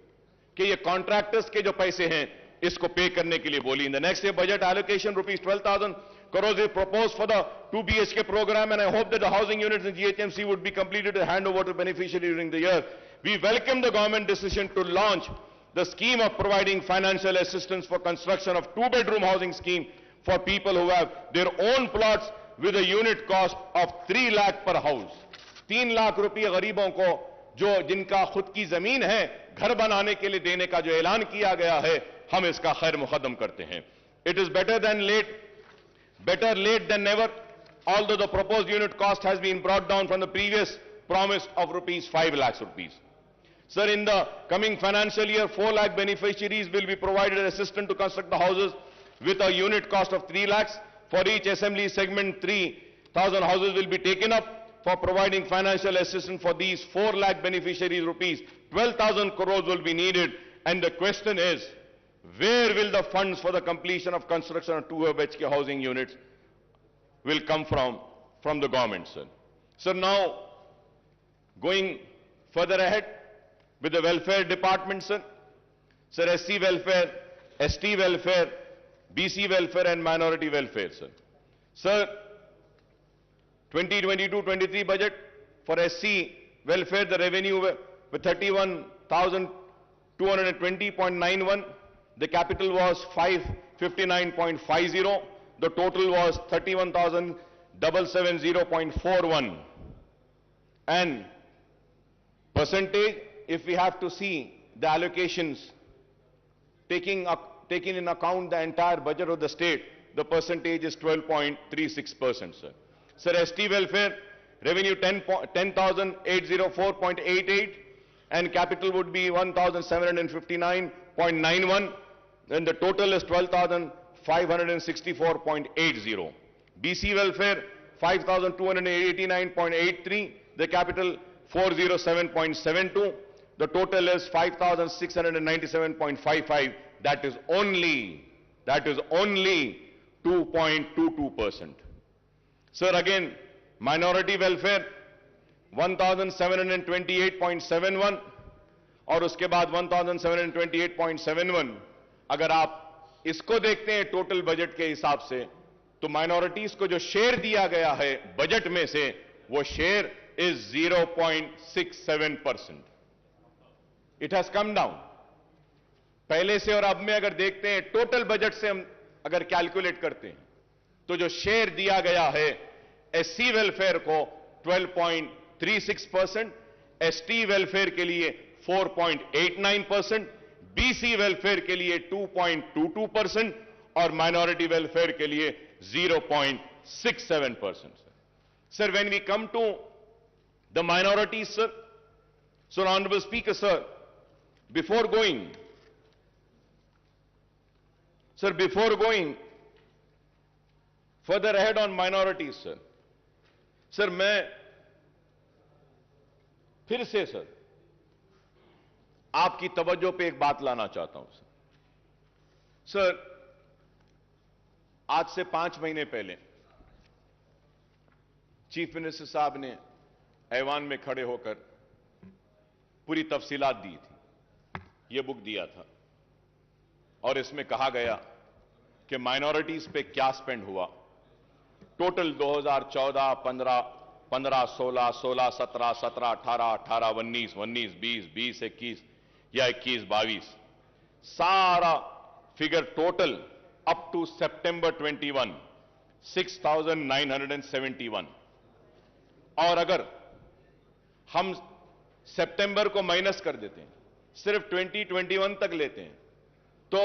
कि ये contractors के जो पैसे हैं इसको पे करने के लिए बोली. In the next year budget allocation rupees 12,000 crores is proposed for the 2 BHK program, and I hope that the housing units in GHMC would be completed to hand over to beneficiaries during the year. We welcome the government decision to launch the scheme of providing financial assistance for construction of 2-bedroom housing scheme for people who have their own plots with a unit cost of 3 lakh per house. 3 lakh रुपये गरीबों को जो जिनका खुद की जमीन है घर बनाने के लिए देने का जो ऐलान किया गया है, हम इसका खैर मुकद्दम करते हैं. It is better than late Better late than never, although the proposed unit cost has been brought down from the previous promise of rupees 5 lakhs rupees. Sir, in the coming financial year, 4 lakh beneficiaries will be provided assistance to construct the houses with a unit cost of 3 lakhs. For each assembly segment, 3,000 houses will be taken up. For providing financial assistance for these 4 lakh beneficiaries rupees, 12,000 crores will be needed. And the question is, where will the funds for the completion of construction of 2 BHK housing units will come from the government, sir? Sir, now going further ahead with the welfare department, sir. Sir, SC welfare, ST welfare, BC welfare and minority welfare, sir. Sir, 2022-23 budget for SC welfare, the revenue with 31,220.91. The capital was 559.50. The total was 31,770.41. And percentage, if we have to see the allocations, taking in account the entire budget of the state, the percentage is 12.36%, sir. Sir, ST welfare, revenue 10,804.88, and capital would be 1,759.91, then the total is 12,564.80. BC welfare, 5,289.83, the capital 407.72, the total is 5,697.55, that is only 2.22%. Sir, again, minority welfare 1728.71 और उसके बाद 1728.71. अगर आप इसको देखते हैं total budget के हिसाब से, तो माइनॉरिटीज को जो शेयर दिया गया है बजट में से, वो share is 0.67%. It has come down पहले से, और अब में अगर देखते हैं टोटल बजट से हम अगर कैलकुलेट करते हैं, तो जो शेयर दिया गया है एससी वेलफेयर को 12.36%, एसटी वेलफेयर के लिए 4.89%, बीसी वेलफेयर के लिए 2.22% और माइनॉरिटी वेलफेयर के लिए 0.67%. Sir, when we come to the minorities, sir, so Honorable Speaker, sir, before going further ahead on minorities, sir, मैं फिर से सर आपकी तवज्जो पे एक बात लाना चाहता हूं सर. आज से 5 महीने पहले चीफ मिनिस्टर साहब ने ऐवान में खड़े होकर पूरी तफसीलात दी थी. यह बुक दिया था और इसमें कहा गया कि माइनॉरिटीज पे क्या स्पेंड हुआ. टोटल 2014, 15, 16, 16, 17, 17, 18, 18, 19, 19, 20, 20, 21 या 21, 22, सारा फिगर टोटल अप टू सितंबर 21, 6,971. और अगर हम सितंबर को माइनस कर देते हैं, सिर्फ 2021 तक लेते हैं, तो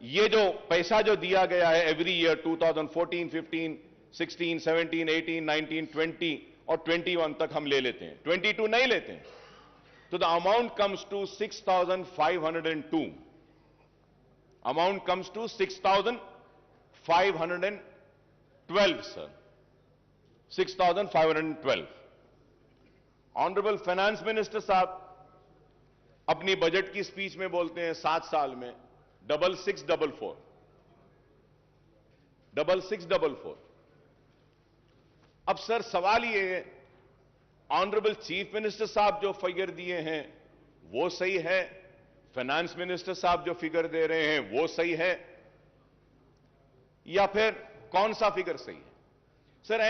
ये जो पैसा जो दिया गया है एवरी ईयर 2014, 15, 16, 17, 18, 19, 20 और 21 तक हम ले लेते हैं, 22 नहीं लेते हैं, तो the amount comes to 6,502. Amount comes to 6,512, sir, 6,512. Honourable finance minister साहब अपनी बजट की स्पीच में बोलते हैं 7 साल में 6644. अब सर सवाल ये है, ऑनरेबल चीफ मिनिस्टर साहब जो फिगर दिए हैं वो सही है, फाइनेंस मिनिस्टर साहब जो फिगर दे रहे हैं वो सही है, या फिर कौन सा फिगर सही है sir?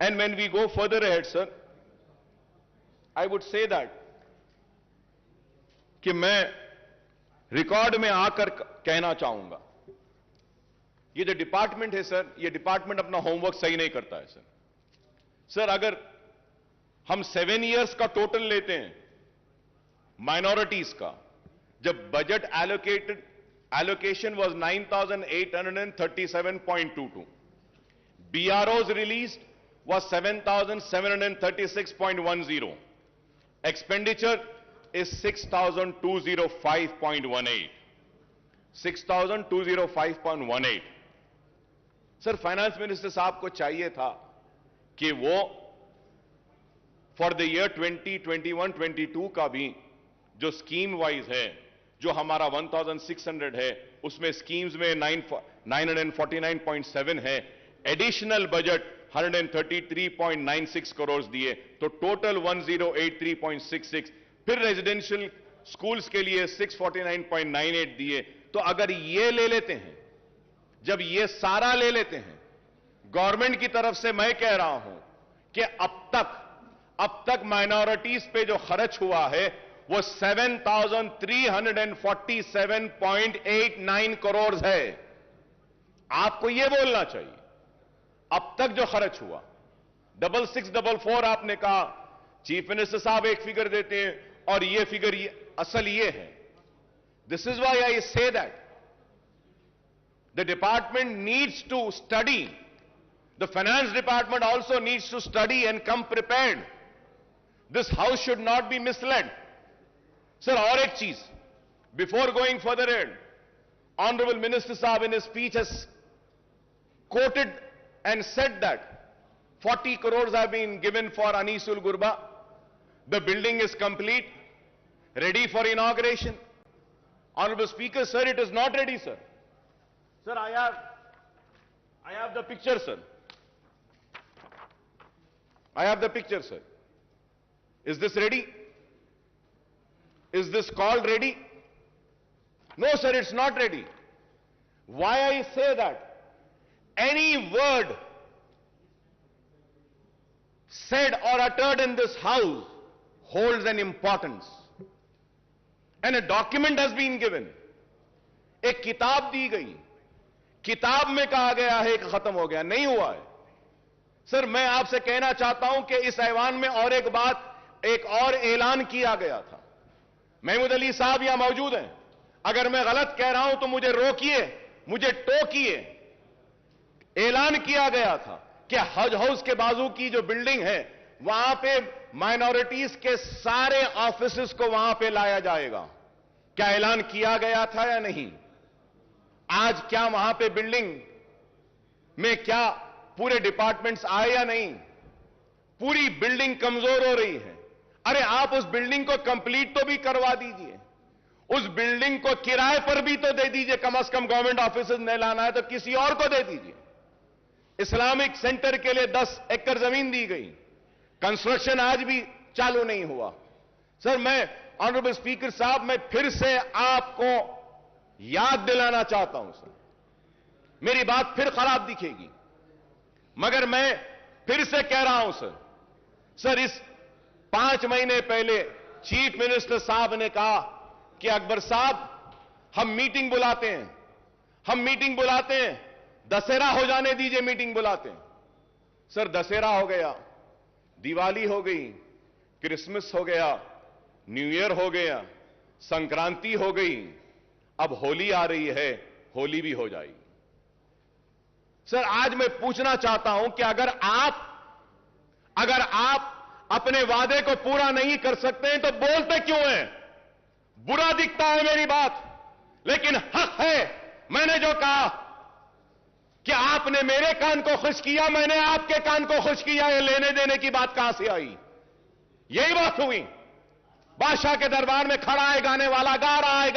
And when we go further ahead sir, I would say that कि मैं रिकॉर्ड में आकर कहना चाहूंगा, ये जो डिपार्टमेंट है सर, ये डिपार्टमेंट अपना होमवर्क सही नहीं करता है सर. सर, अगर हम 7 इयर्स का टोटल लेते हैं माइनॉरिटीज का, जब budget allocation was 9,837.22, BROs released was 7,736.10. Expenditure is 6,205.18. 6,205.18. Sir finance minister साहब को चाहिए था कि वो फॉर द ईयर 2021-22 का भी जो स्कीम वाइज है, जो हमारा 1,600 है, उसमें स्कीम्स में 949.7 है, एडिशनल बजट 133.96 करोड़ दिए, तो टोटल 1083.66, फिर रेजिडेंशियल स्कूल्स के लिए 649.98 दिए। तो अगर ये ले लेते हैं, जब ये सारा ले लेते हैं, गवर्नमेंट की तरफ से मैं कह रहा हूं कि अब तक माइनॉरिटीज पे जो खर्च हुआ है वो 7,347.89 करोड़ है। आपको ये बोलना चाहिए अब तक जो खर्च हुआ। 6644 आपने कहा, चीफ मिनिस्टर साहब एक फिगर देते हैं और ये फिगर असल ये है। This is why I say that the department needs to study, the finance department also needs to study and come prepared. This house should not be misled. Sir, और एक चीज, before going further ahead, honorable minister sahab in his speech has quoted and said that 40 crores have been given for Anisul Gurba. The building is complete, ready for inauguration. Honorable speaker, sir, it is not ready, sir. Sir, I have the picture, sir. I have the picture, sir. Is this ready? Is this called ready? No, sir, it's not ready. Why I say that? Any word said or uttered in this house holds an importance. And a document has been given. एक किताब दी गई, किताब में कहा गया है कि खत्म हो गया, नहीं हुआ है। सर, मैं आपसे कहना चाहता हूं कि इस ऐवान में और एक बात, एक और ऐलान किया गया था। महमूद अली साहब यहां मौजूद हैं, अगर मैं गलत कह रहा हूं तो मुझे रोकिए, मुझे टोकिए। ऐलान किया गया था कि हज हाउस के बाजू की जो बिल्डिंग है वहां पे माइनॉरिटीज के सारे ऑफिसेस को वहां पे लाया जाएगा। क्या ऐलान किया गया था या नहीं? आज क्या वहां पे बिल्डिंग में क्या पूरे डिपार्टमेंट्स आए या नहीं? पूरी बिल्डिंग कमजोर हो रही है। अरे आप उस बिल्डिंग को कंप्लीट तो भी करवा दीजिए, उस बिल्डिंग को किराए पर भी तो दे दीजिए। कम से कम गवर्नमेंट ऑफिसेज नहीं लाना है तो किसी और को दे दीजिए। इस्लामिक सेंटर के लिए 10 एकड़ जमीन दी गई, कंस्ट्रक्शन आज भी चालू नहीं हुआ। सर, मैं ऑनरेबल स्पीकर साहब, मैं फिर से आपको याद दिलाना चाहता हूं सर, मेरी बात फिर खराब दिखेगी मगर मैं फिर से कह रहा हूं सर, इस 5 महीने पहले चीफ मिनिस्टर साहब ने कहा कि अकबर साहब हम मीटिंग बुलाते हैं, दशहरा हो जाने दीजिए, मीटिंग बुलाते हैं। सर, दशहरा हो गया, दिवाली हो गई, क्रिसमस हो गया, न्यू ईयर हो गया, संक्रांति हो गई, अब होली आ रही है, होली भी हो जाएगी। सर, आज मैं पूछना चाहता हूं कि अगर आप अपने वादे को पूरा नहीं कर सकते हैं तो बोलते क्यों हैं? बुरा दिखता है मेरी बात, लेकिन हक है। मैंने जो कहा कि आपने मेरे कान को खुश किया, मैंने आपके कान को खुश किया, ये लेने देने की बात कहां से आई? यही बात हुई। बादशाह के दरबार में खड़ा है गाने वाला, गा रहा है,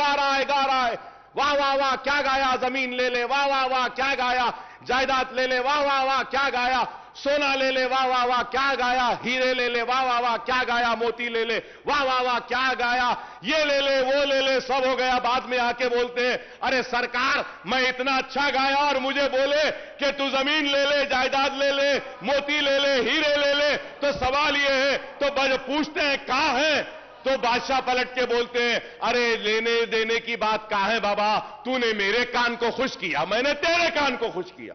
वाह वाह वाह क्या गाया, जमीन ले ले, वाह वाह वाह क्या गाया, जायदाद ले ले, वाह वाह वाह क्या गाया, सोना ले ले, वाह वाह वाह क्या गाया, हीरे ले ले, वाह वाह वाह क्या गाया, मोती ले ले, वाह वाह वाह क्या गाया, ये ले ले, वो ले ले, सब हो गया। बाद में आके बोलते हैं, अरे सरकार मैं इतना अच्छा गाया और मुझे बोले कि तू जमीन ले ले, जायदाद ले ले, मोती ले ले, हीरे ले ले। तो सवाल ये है, तो पूछते हैं कहां है? तो बादशाह पलट के बोलते हैं, अरे लेने देने की बात कहां है बाबा, तूने मेरे कान को खुश किया, मैंने तेरे कान को खुश किया।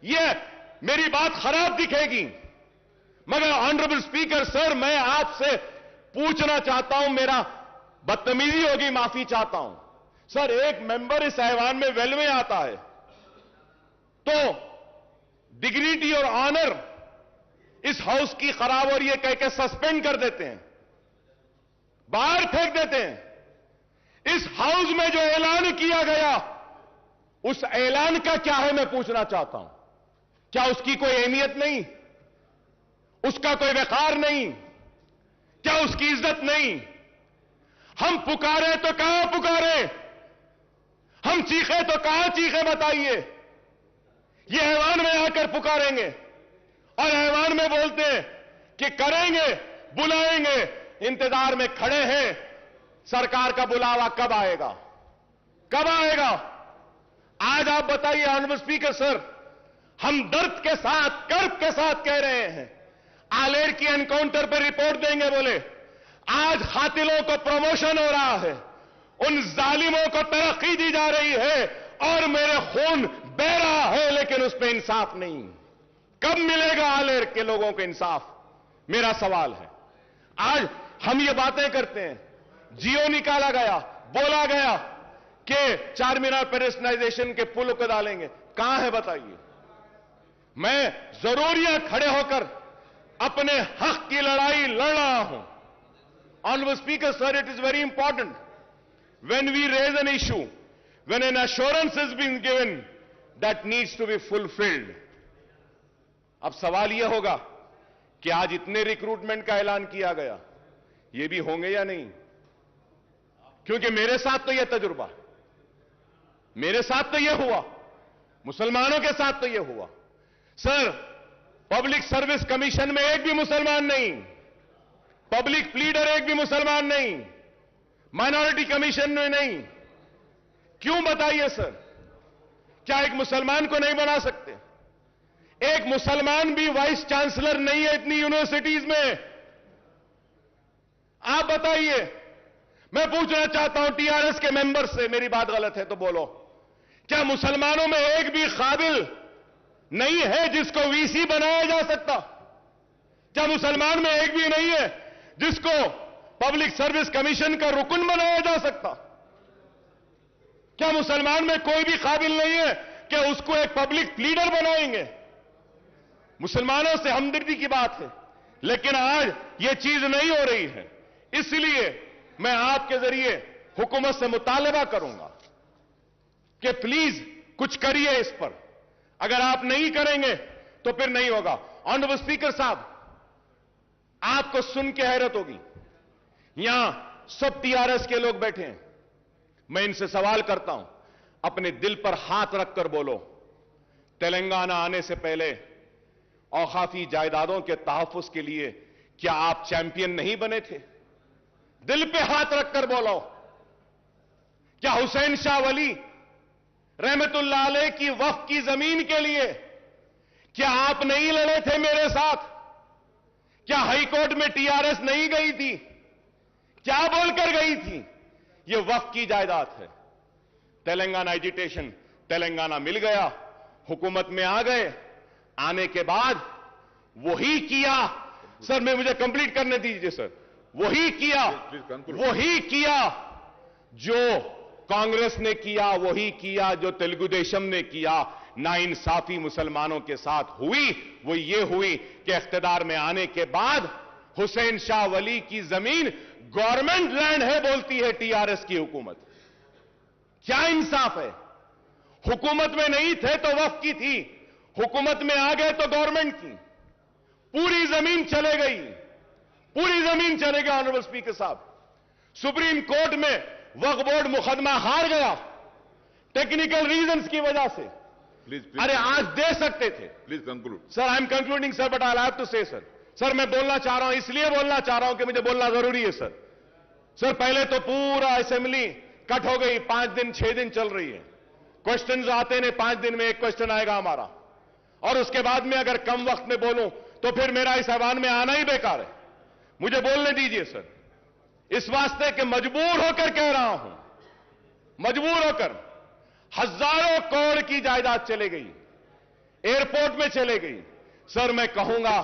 ये मेरी बात खराब दिखेगी मगर ऑनरेबल स्पीकर सर, मैं आपसे पूछना चाहता हूं, मेरा बदतमीजी होगी, माफी चाहता हूं सर। एक मेंबर इस ऐवान में वेल में आता है तो डिग्निटी और ऑनर इस हाउस की खराब हो रही है कह के सस्पेंड कर देते हैं, बाहर फेंक देते हैं। इस हाउस में जो ऐलान किया गया, उस ऐलान का क्या है मैं पूछना चाहता हूं। क्या उसकी कोई अहमियत नहीं? उसका कोई वकार नहीं? क्या उसकी इज्जत नहीं? हम पुकारे तो कहां पुकारे? हम चीखे तो कहां चीखे? बताइए। ये ऐवान में आकर पुकारेंगे और ऐवान में बोलते हैं कि करेंगे, बुलाएंगे, इंतजार में खड़े हैं। सरकार का बुलावा कब आएगा? कब आएगा? आज आप बताइए ऑनरेबल स्पीकर सर, हम दर्द के साथ, कर्ब के साथ कह रहे हैं, आलेर की एनकाउंटर पर रिपोर्ट देंगे बोले, आज कातिलों को प्रमोशन हो रहा है, उन जालिमों को तरक्की दी जा रही है और मेरे खून बह रहा है, लेकिन उस पर इंसाफ नहीं। कब मिलेगा आलेर के लोगों को इंसाफ? मेरा सवाल है। आज हम ये बातें करते हैं, जियो निकाला गया, बोला गया कि चार मीनार पेडेस्ट्रियनाइजेशन के पुल को डालेंगे, कहां है बताइए? मैं जरूर यहां खड़े होकर अपने हक की लड़ाई लड़ रहा हूं। Honourable speaker sir, it is very important when we raise an issue, when an assurance has been given, that needs to be fulfilled. अब सवाल यह होगा कि आज इतने रिक्रूटमेंट का ऐलान किया गया, ये भी होंगे या नहीं? क्योंकि मेरे साथ तो यह तजुर्बा, मेरे साथ तो यह हुआ, मुसलमानों के साथ तो यह हुआ। सर, पब्लिक सर्विस कमीशन में एक भी मुसलमान नहीं, पब्लिक प्लीडर एक भी मुसलमान नहीं, माइनॉरिटी कमीशन में नहीं। क्यों बताइए सर? क्या एक मुसलमान को नहीं बना सकते? एक मुसलमान भी वाइस चांसलर नहीं है इतनी यूनिवर्सिटीज में। आप बताइए। मैं पूछना चाहता हूं टीआरएस के मेंबर से, मेरी बात गलत है तो बोलो, क्या मुसलमानों में एक भी काबिल नहीं है जिसको वीसी बनाया जा सकता? क्या मुसलमान में एक भी नहीं है जिसको पब्लिक सर्विस कमीशन का रुकन बनाया जा सकता? क्या मुसलमान में कोई भी काबिल नहीं है कि उसको एक पब्लिक लीडर बनाएंगे? मुसलमानों से हमदर्दी की बात है, लेकिन आज यह चीज नहीं हो रही है। इसलिए मैं आपके जरिए हुकूमत से मुतालबा करूंगा कि प्लीज कुछ करिए इस पर। अगर आप नहीं करेंगे तो फिर नहीं होगा। ऑनरेबल स्पीकर साहब, आपको सुन के हैरत होगी, यहां सब टीआरएस के लोग बैठे हैं। मैं इनसे सवाल करता हूं, अपने दिल पर हाथ रखकर बोलो, तेलंगाना आने से पहले औकाफी जायदादों के तहफ्फुज के लिए क्या आप चैंपियन नहीं बने थे? दिल पे हाथ रखकर बोलो। क्या हुसैन शाह वली रहमतुल्लाह अलैह की वक्फ की जमीन के लिए क्या आप नहीं लड़े थे मेरे साथ? क्या हाईकोर्ट में टीआरएस नहीं गई थी? क्या बोलकर गई थी? यह वक्फ की जायदाद है। तेलंगाना एजिटेशन, तेलंगाना मिल गया, हुकूमत में आ गए, आने के बाद वही किया। सर, मैं मुझे कंप्लीट करने दीजिए सर। वही किया जो कांग्रेस ने किया, वही किया जो तेलुगुदेशम ने किया। नाइंसाफी मुसलमानों के साथ हुई, वो ये हुई कि इख्तिदार में आने के बाद हुसैन शाह वली की जमीन गवर्नमेंट लैंड है बोलती है टीआरएस की हुकूमत। क्या इंसाफ है? हुकूमत में नहीं थे तो वक्फ की थी, हुकूमत में आ गए तो गवर्नमेंट की। पूरी जमीन चले गई, पूरी जमीन चले गई। ऑनरेबल स्पीकर साहब, सुप्रीम कोर्ट में वक्फ बोर्ड मुकदमा हार गया टेक्निकल रीजंस की वजह से। प्लीज अरे आज दे सकते थे। Please conclude sir, I am concluding sir, but I have to say sir. Sir, मैं बोलना चाह रहा हूं, इसलिए बोलना चाह रहा हूं कि मुझे बोलना जरूरी है सर। सर, पहले तो पूरा असेंबली कट हो गई, 5 दिन 6 दिन चल रही है। क्वेश्चंस आते ने, 5 दिन में एक क्वेश्चन आएगा हमारा, और उसके बाद में अगर कम वक्त में बोलूं तो फिर मेरा इस ऐवान में आना ही बेकार है। मुझे बोलने दीजिए सर। इस वास्ते कि मजबूर होकर कह रहा हूं, मजबूर होकर हजारों करोड़ की जायदाद चले गई, एयरपोर्ट में चले गई। सर, मैं कहूंगा,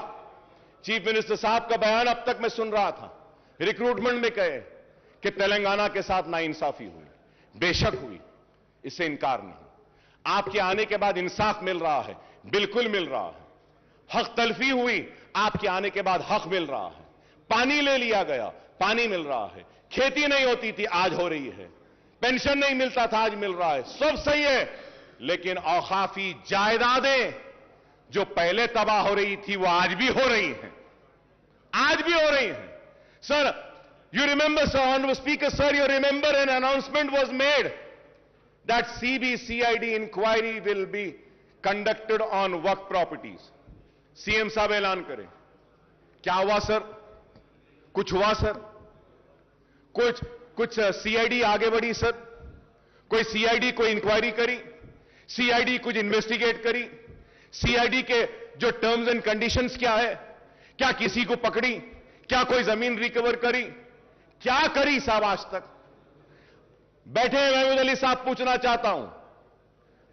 चीफ मिनिस्टर साहब का बयान अब तक मैं सुन रहा था, रिक्रूटमेंट में कहे कि तेलंगाना के साथ नाइंसाफी हुई, बेशक हुई, इससे इनकार नहीं। आपके आने के बाद इंसाफ मिल रहा है, बिल्कुल मिल रहा है। हक तलफी हुई, आपके आने के बाद हक मिल रहा है। पानी ले लिया गया, पानी मिल रहा है। खेती नहीं होती थी, आज हो रही है। पेंशन नहीं मिलता था, आज मिल रहा है। सब सही है, लेकिन औकाफी जायदादें जो पहले तबाह हो रही थी वो आज भी हो रही हैं, आज भी हो रही हैं। Sir, you remember, sir, honorable speaker, sir, you remember an announcement was made that CBCID inquiry will be conducted on work properties. CM साहब ऐलान करें। क्या हुआ सर? कुछ हुआ सर? कुछ सीआईडी आगे बढ़ी सर? कोई सीआईडी कोई इंक्वायरी करी? सीआईडी कुछ इन्वेस्टिगेट करी? सीआईडी के जो टर्म्स एंड कंडीशंस क्या है? क्या किसी को पकड़ी? क्या कोई जमीन रिकवर करी? क्या करी साहब आज तक? बैठे महमूद अली साहब, पूछना चाहता हूं,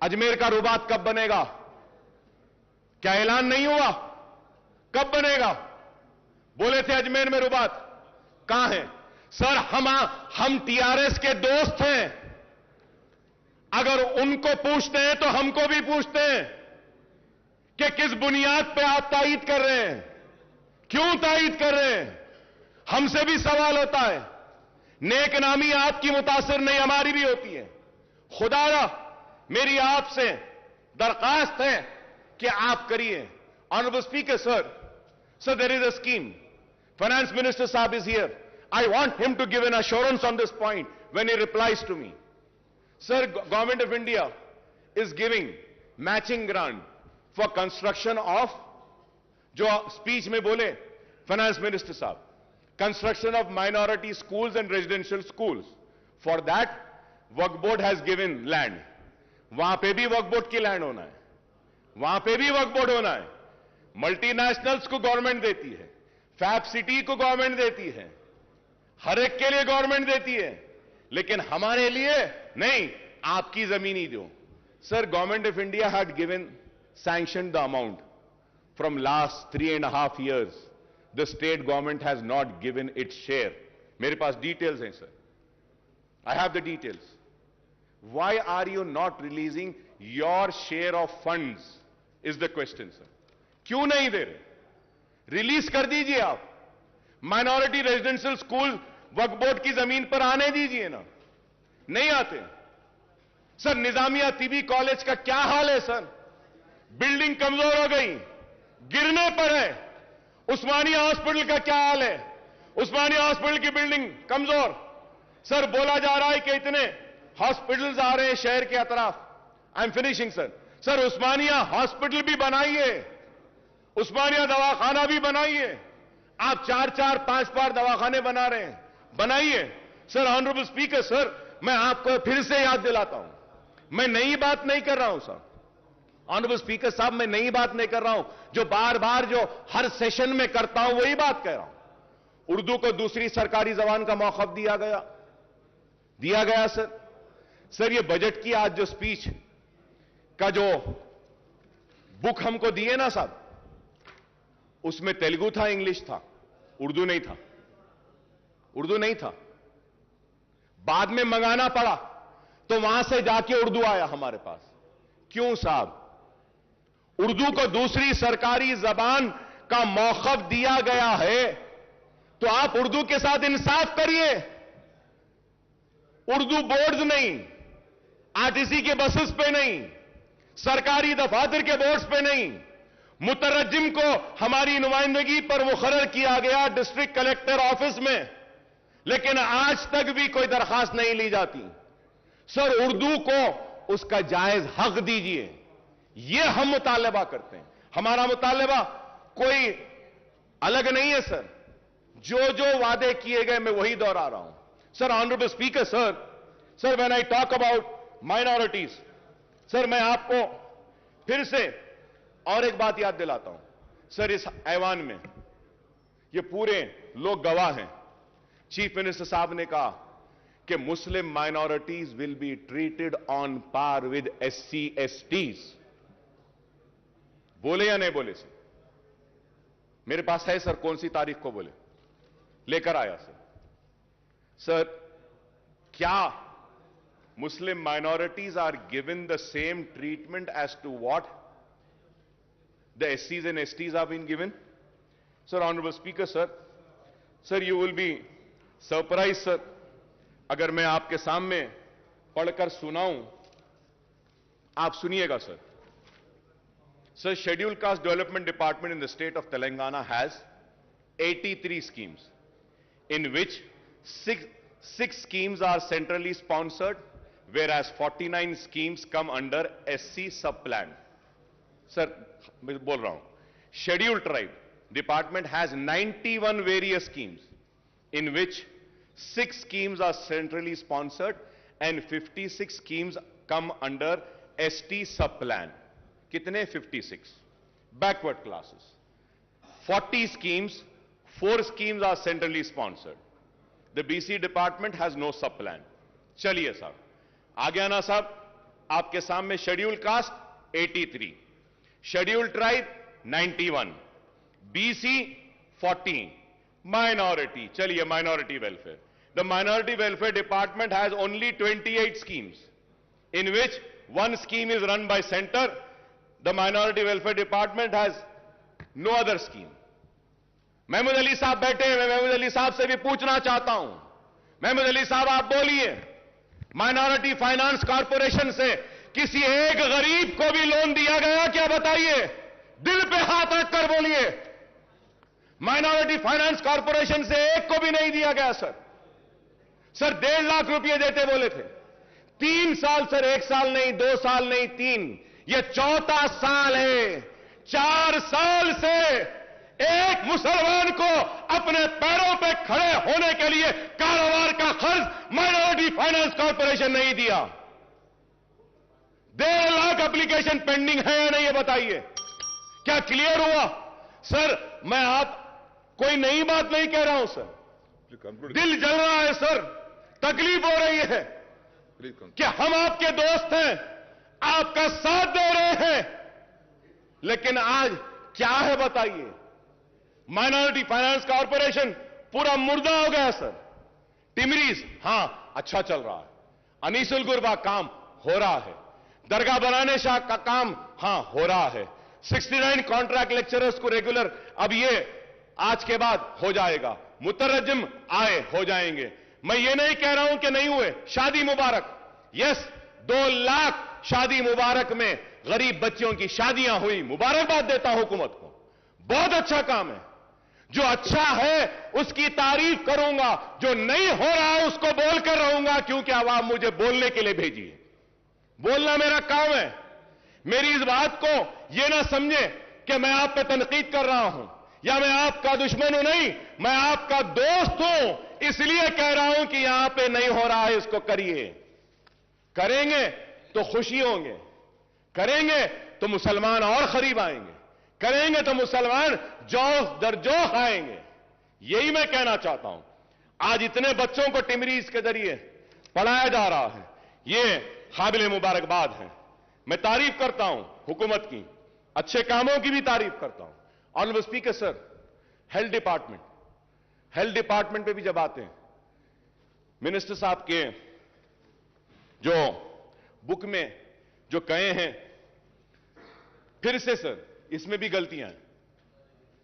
अजमेर का रुबात कब बनेगा? क्या ऐलान नहीं हुआ? कब बनेगा? बोले थे अजमेर में रुबात, कहां है? सर, हम टीआरएस के दोस्त हैं। अगर उनको पूछते हैं तो हमको भी पूछते हैं कि किस बुनियाद पे आप तायीद कर रहे हैं, क्यों तायीद कर रहे हैं? हमसे भी सवाल होता है। नेक नामी आपकी मुतासिर नहीं, हमारी भी होती है। खुदारा, मेरी आपसे दरखास्त है कि आप करिए। Honourable speaker sir, there is a scheme. Finance minister साहब is here. I want him to give an assurance on this point when he replies to me. Sir, Government of India is giving matching grant for construction of, जो speech में बोले Finance Minister साहब, construction of minority schools and residential schools. For that, Waqf Board has given land. वहां पे भी Waqf Board की land होना है, वहां पे भी Waqf Board होना है। मल्टीनेशनल्स को गवर्नमेंट देती है, फैब सिटी को गवर्नमेंट देती है, हर एक के लिए गवर्नमेंट देती है, लेकिन हमारे लिए नहीं। आपकी जमीन ही दो। Sir, government of India had given sanction the amount from last 3.5 years. The state government has not given its share. मेरे पास डिटेल्स हैं sir, I have the details. Why are you not releasing your share of funds is the question sir. क्यों नहीं दे रहे? Release कर दीजिए आप। माइनॉरिटी रेजिडेंशियल स्कूल वक्फ बोर्ड की जमीन पर आने दीजिए ना, नहीं आते। सर, निजामिया तिबी कॉलेज का क्या हाल है सर? बिल्डिंग कमजोर हो गई, गिरने पर है। उस्मानिया हॉस्पिटल का क्या हाल है? उस्मानिया हॉस्पिटल की बिल्डिंग कमजोर। सर, बोला जा रहा है कि इतने हॉस्पिटल्स आ रहे हैं शहर के अतराफ। I am finishing sir. Sir, Osmania hospital भी बनाइए, उस्मानिया दवाखाना भी बनाइए। आप 4-4, 5 दवाखाने बना रहे हैं, बनाइए। सर, ऑनरेबल स्पीकर सर, मैं आपको फिर से याद दिलाता हूं, मैं नई बात नहीं कर रहा हूं सर। ऑनरेबल स्पीकर साहब, मैं नई बात नहीं कर रहा हूं, जो बार बार जो हर सेशन में करता हूं वही बात कह रहा हूं। उर्दू को दूसरी सरकारी जबान का मौकफ दिया गया सर। सर, ये बजट की आज जो स्पीच का जो बुक हमको दिए ना साहब, उसमें तेलुगु था, इंग्लिश था, उर्दू नहीं था। उर्दू नहीं था, बाद में मंगाना पड़ा तो वहां से जाके उर्दू आया हमारे पास। क्यों साहब? उर्दू को दूसरी सरकारी जबान का मौकफ दिया गया है तो आप उर्दू के साथ इंसाफ करिए। उर्दू बोर्ड्स नहीं, आरटीसी के बसेस पे नहीं, सरकारी दफातर के बोर्ड्स पे नहीं, मुतरज्जिम को हमारी नुमाइंदगी पर मुकर्रर किया गया डिस्ट्रिक्ट कलेक्टर ऑफिस में, लेकिन आज तक भी कोई दरखास्त नहीं ली जाती। सर, उर्दू को उसका जायज हक दीजिए, यह हम मुतालबा करते हैं। हमारा मुतालबा कोई अलग नहीं है सर, जो जो वादे किए गए मैं वही दोहरा रहा हूं। Sir, honourable speaker sir, when I talk about minorities, sir, मैं आपको फिर से और एक बात याद दिलाता हूं। सर, इस ऐवान में ये पूरे लोग गवाह हैं, चीफ मिनिस्टर साहब ने कहा कि Muslim minorities will be treated on par with SC STs। बोले या नहीं बोले सर? मेरे पास है सर, कौन सी तारीख को बोले, लेकर आया सर। सर, क्या Muslim minorities are given the same treatment as to what? the SCs and STs have been given. Sir, Honorable Speaker, sir, you will be surprised, sir, अगर मैं आपके सामने पढ़कर सुनाऊं, आप सुनिएगा, sir. Sir, Scheduled Caste Development Department in the state of Telangana has 83 schemes, in which six schemes are centrally sponsored, whereas 49 schemes come under SC sub-plan. Sir, मैं बोल रहा हूं, Scheduled Tribe Department has 91 various schemes, in which 6 schemes are centrally sponsored and 56 schemes come under ST sub-plan. कितने? 56. Backward classes. 40 schemes, 4 schemes are centrally sponsored. The BC department has no sub-plan. चलिए साहब, आ गया ना साहब, आपके सामने scheduled caste 83, scheduled tribe 91, BC 14, minority, चलिए minority welfare. The minority welfare department has only 28 schemes, in which one scheme is run by center. The minority welfare department has no other scheme. Mahmood Ali साहब बैठे हैं, मैं महमूद अली साहब से भी पूछना चाहता हूं. महमूद अली साहब, आप बोलिए, माइनॉरिटी फाइनेंस कॉर्पोरेशन से किसी एक गरीब को भी लोन दिया गया क्या? बताइए, दिल पे हाथ रखकर बोलिए. माइनॉरिटी फाइनेंस कॉर्पोरेशन से एक को भी नहीं दिया गया सर. सर 1.5 लाख रुपए देते बोले थे. 3 साल सर, 1 साल नहीं, 2 साल नहीं, 3, ये 4था साल है. 4 साल से एक मुसलमान को अपने पैरों पे खड़े होने के लिए कारोबार का खर्च माइनॉरिटी फाइनेंस कॉर्पोरेशन नहीं दिया. 1.5 लाख एप्लीकेशन पेंडिंग है या नहीं, ये बताइए. क्या क्लियर हुआ? सर, मैं आप कोई नई बात नहीं कह रहा हूं सर. दिल जल रहा है सर, तकलीफ हो रही है कि हम आपके दोस्त हैं, आपका साथ दे रहे हैं, लेकिन आज क्या है बताइए. माइनॉरिटी फाइनेंस कॉर्पोरेशन पूरा मुर्दा हो गया सर. टिमरीज, हां अच्छा चल रहा है. अनीसुल गुरबा काम हो रहा है. दरगाह बनाने शाह का काम हां हो रहा है. 69 कॉन्ट्रैक्ट लेक्चरर्स को रेगुलर अब ये आज के बाद हो जाएगा. मुतरजम आए हो जाएंगे. मैं ये नहीं कह रहा हूं कि नहीं हुए. शादी मुबारक, यस, 2 लाख शादी मुबारक में गरीब बच्चियों की शादियां हुई. मुबारकबाद देता हूं हुकूमत को, बहुत अच्छा काम है. जो अच्छा है उसकी तारीफ करूंगा, जो नहीं हो रहा है उसको बोलकर रहूंगा, क्योंकि आवाम मुझे बोलने के लिए भेजी है. बोलना मेरा काम है. मेरी इस बात को यह ना समझे कि मैं आप पे तनकीद कर रहा हूं या मैं आपका दुश्मन हूं. नहीं, मैं आपका दोस्त हूं, इसलिए कह रहा हूं कि यहां पे नहीं हो रहा है, इसको करिए. करेंगे तो खुशी होंगे, करेंगे तो मुसलमान और करीब आएंगे, करेंगे तो मुसलमान जोश दर जोश आएंगे. यही मैं कहना चाहता हूं. आज इतने बच्चों को टिमरीज के जरिए पढ़ाया जा रहा है, ये काबिल मुबारकबाद है. मैं तारीफ करता हूं हुकूमत की, अच्छे कामों की भी तारीफ करता हूं. Honourable speaker sir, health department पे भी जब आते हैं, मिनिस्टर साहब के जो बुक में जो कहे हैं, फिर से सर इसमें भी गलतियां हैं.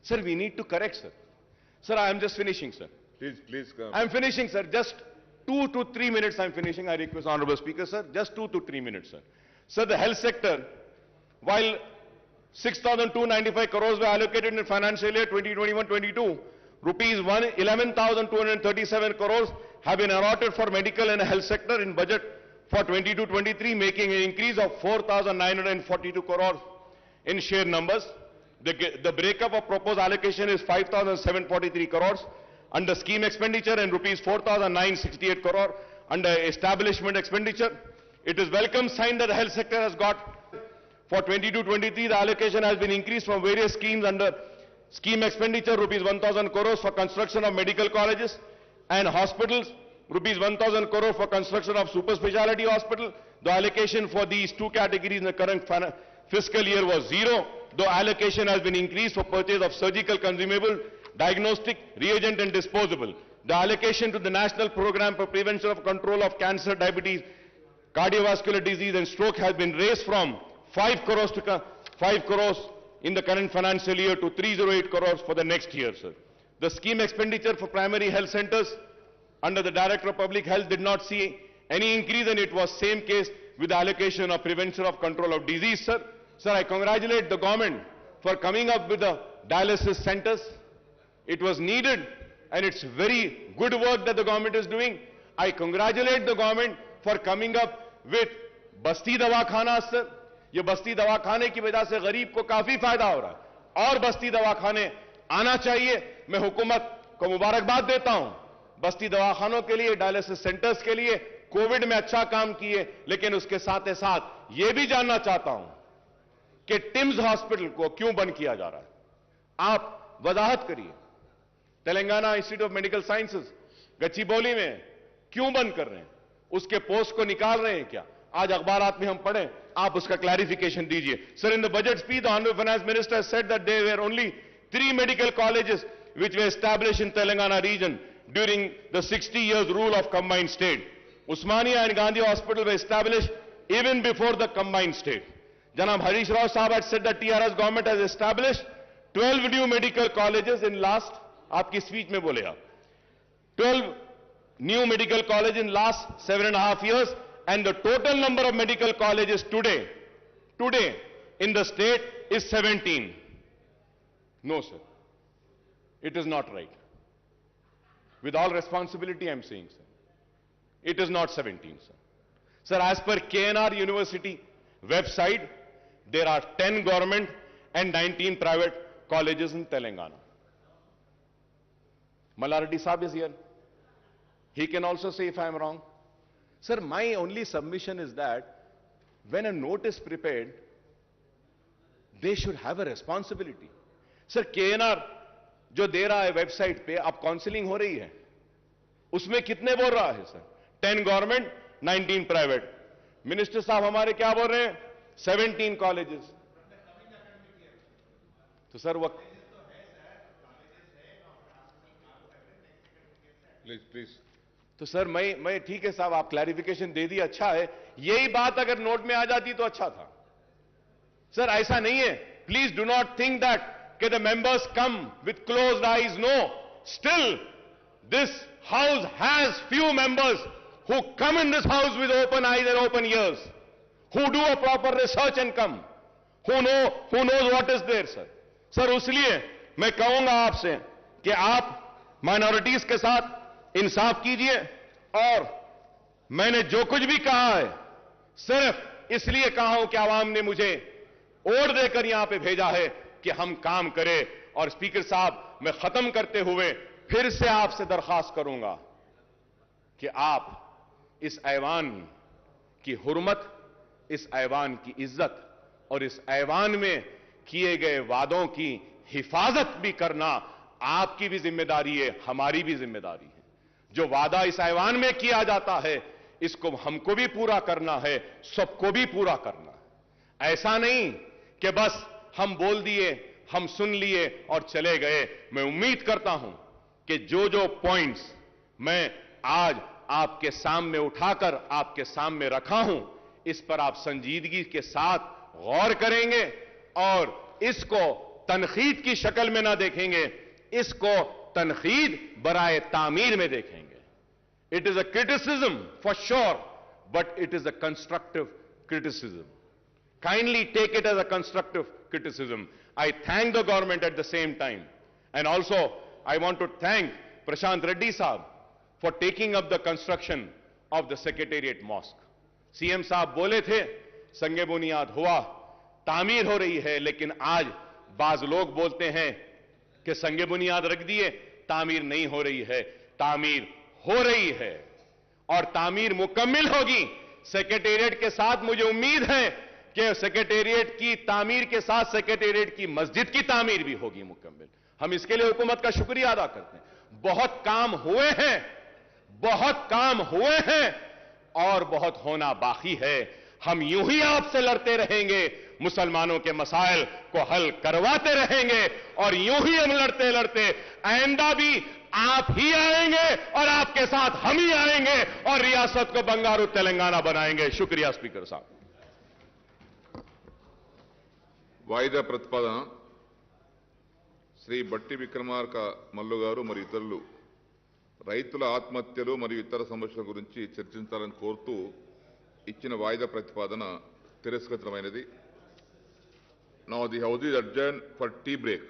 Sir, we need to correct sir. Sir, I am just finishing sir. Please come. I am finishing, sir. Just 2 to 3 minutes I am finishing. I request Honorable Speaker, sir. Just 2 to 3 minutes, sir. Sir, the health sector, while 6,295 crores were allocated in financial year 2021-22, rupees 11,237 crores have been allotted for medical and health sector in budget for 22-23, making an increase of 4,942 crores in share numbers. The breakup of proposed allocation is 5,743 crores under scheme expenditure and rupees 4,968 crore under establishment expenditure. It is welcome sign that the health sector has got for 22-23 the allocation has been increased from various schemes under scheme expenditure rupees 1,000 crores for construction of medical colleges and hospitals, rupees 1,000 crore for construction of super speciality hospital. The allocation for these two categories in the current fiscal year was 0. The allocation has been increased for purchase of surgical consumable, diagnostic, reagent and disposable. The allocation to the National Program for Prevention of Control of Cancer, Diabetes, Cardiovascular Disease and Stroke has been raised from 5 crores in the current financial year to 308 crores for the next year, sir. The scheme expenditure for primary health centers under the Director of Public Health did not see any increase, and it was same case with the allocation of prevention of control of disease, sir. Sir, I congratulate the government for coming up with the dialysis centers. It was needed, and it's very good work that the government is doing. I congratulate the government for coming up with बस्ती दवाखाना, sir. ये बस्ती दवाखाने की वजह से गरीब को काफी फायदा हो रहा है और बस्ती दवाखाने आना चाहिए. मैं हुकूमत को मुबारकबाद देता हूं. बस्ती दवाखानों के लिए, डायलिसिस सेंटर्स के लिए कोविड में अच्छा काम किए, लेकिन उसके साथ ही साथ यह भी जानना चाहता हूं कि टिम्स हॉस्पिटल को क्यों बंद किया जा रहा है. आप वजाहत करिए. Telangana institute of medical sciences Gachibowli में क्यों बंद कर रहे हैं? उसके पोस्ट को निकाल रहे हैं क्या? आज अखबारात में हम पढ़ें, आप उसका क्लैरिफिकेशन दीजिए. Sir, in the budget speech the honourable finance minister said that there were only 3 medical colleges which were established in Telangana region during the 60 years rule of combined state. Usmania and Gandhi Hospital were established even before the combined state. Janab Harish Rao Sahab had said that TRS government has established 12 new medical colleges in last, aapki speech mein bole aap, 12 new medical colleges in last 7.5 years, and the total number of medical colleges today in the state is 17. No, sir. It is not right. With all responsibility, I am saying, sir. It is not 17, sir. Sir, as per KNR University website, there are 10 government and 19 private colleges in Telangana. Malardi Saab is here. He can also say if I am wrong. Sir, my only submission is that when a note is prepared, they should have a responsibility. Sir, KNR जो दे रहा है website पे, अब counselling हो रही है, उसमें कितने बोल रहा है सर? 10 government, 19 private. मिनिस्टर साहब हमारे क्या बोल रहे हैं? 17 कॉलेजेस. तो सर वो प्लीज. तो सर मैं ठीक है साहब, आप क्लैरिफिकेशन दे दिए, अच्छा है. यही बात अगर नोट में आ जाती तो अच्छा था. सर ऐसा नहीं है. Please do not think that the members come with closed eyes. No. Still, this house has few members who come in this house with open eyes and open ears, who do a proper research and come, who knows what is there, sir. Sir, उसलिए मैं कहूंगा आपसे कि आप minorities के साथ इंसाफ कीजिए, और मैंने जो कुछ भी कहा है सिर्फ इसलिए कहा हूं कि आवाम ने मुझे वोट देकर यहां पे भेजा है कि हम काम करें. और स्पीकर साहब, मैं खत्म करते हुए फिर से आपसे दरखास्त करूंगा कि आप इस ऐवान की हुर्मत, इस ऐवान की इज्जत और इस ऐवान में किए गए वादों की हिफाजत भी करना आपकी भी जिम्मेदारी है, हमारी भी जिम्मेदारी है. जो वादा इस ऐवान में किया जाता है, इसको हमको भी पूरा करना है, सबको भी पूरा करना है. ऐसा नहीं कि बस हम बोल दिए, हम सुन लिए और चले गए. मैं उम्मीद करता हूं कि जो जो पॉइंट्स मैं आज आपके सामने उठाकर आपके सामने रखा हूं, इस पर आप संजीदगी के साथ गौर करेंगे और इसको तनखीद की शक्ल में ना देखेंगे, इसको तनखीद बराए तामीर में देखेंगे. It is a criticism for sure, but it is a constructive criticism. Kindly take it as a constructive criticism. I thank the government at the same time. And also, I want to thank Prashant Reddy Saab for taking up the construction of the Secretariat Mosque. CM Saab बोले थे, संगे बुनियाद हुआ, तामीर हो रही है, लेकिन आज बाज लोग बोलते हैं कि संगे बुनियाद रख दिए, तामीर नहीं हो रही है. तामीर हो रही है और तामीर मुकम्मिल होगी. सेक्रेटेरिएट के साथ मुझे उम्मीद है कि सेक्रेटेरिएट की तामीर के साथ सेक्रेटेरिएट की मस्जिद की तामीर भी होगी मुकम्मल. हम इसके लिए हुकूमत का शुक्रिया अदा करते हैं. बहुत काम हुए हैं, बहुत काम हुए हैं और बहुत होना बाकी है. हम यूं ही आपसे लड़ते रहेंगे, मुसलमानों के मसाइल को हल करवाते रहेंगे और यूं ही हम लड़ते लड़ते आइंदा भी आप ही आएंगे और आपके साथ हम ही आएंगे और रियासत को बंगारू तेलंगाना बनाएंगे. शुक्रिया स्पीकर साहब. వాయిదా ప్రతిపాదన శ్రీ బట్టి విక్రమార్క మల్లు గారు మరియు ఇతరులు రైతుల ఆత్మహత్యలు మరియు ఇతర సమస్యల గురించి చర్చించాలని కోరుతూ ఇచ్చిన వాయిదా ప్రతిపాదన తిరస్కృతమైనది. Now the House is adjourned for tea break.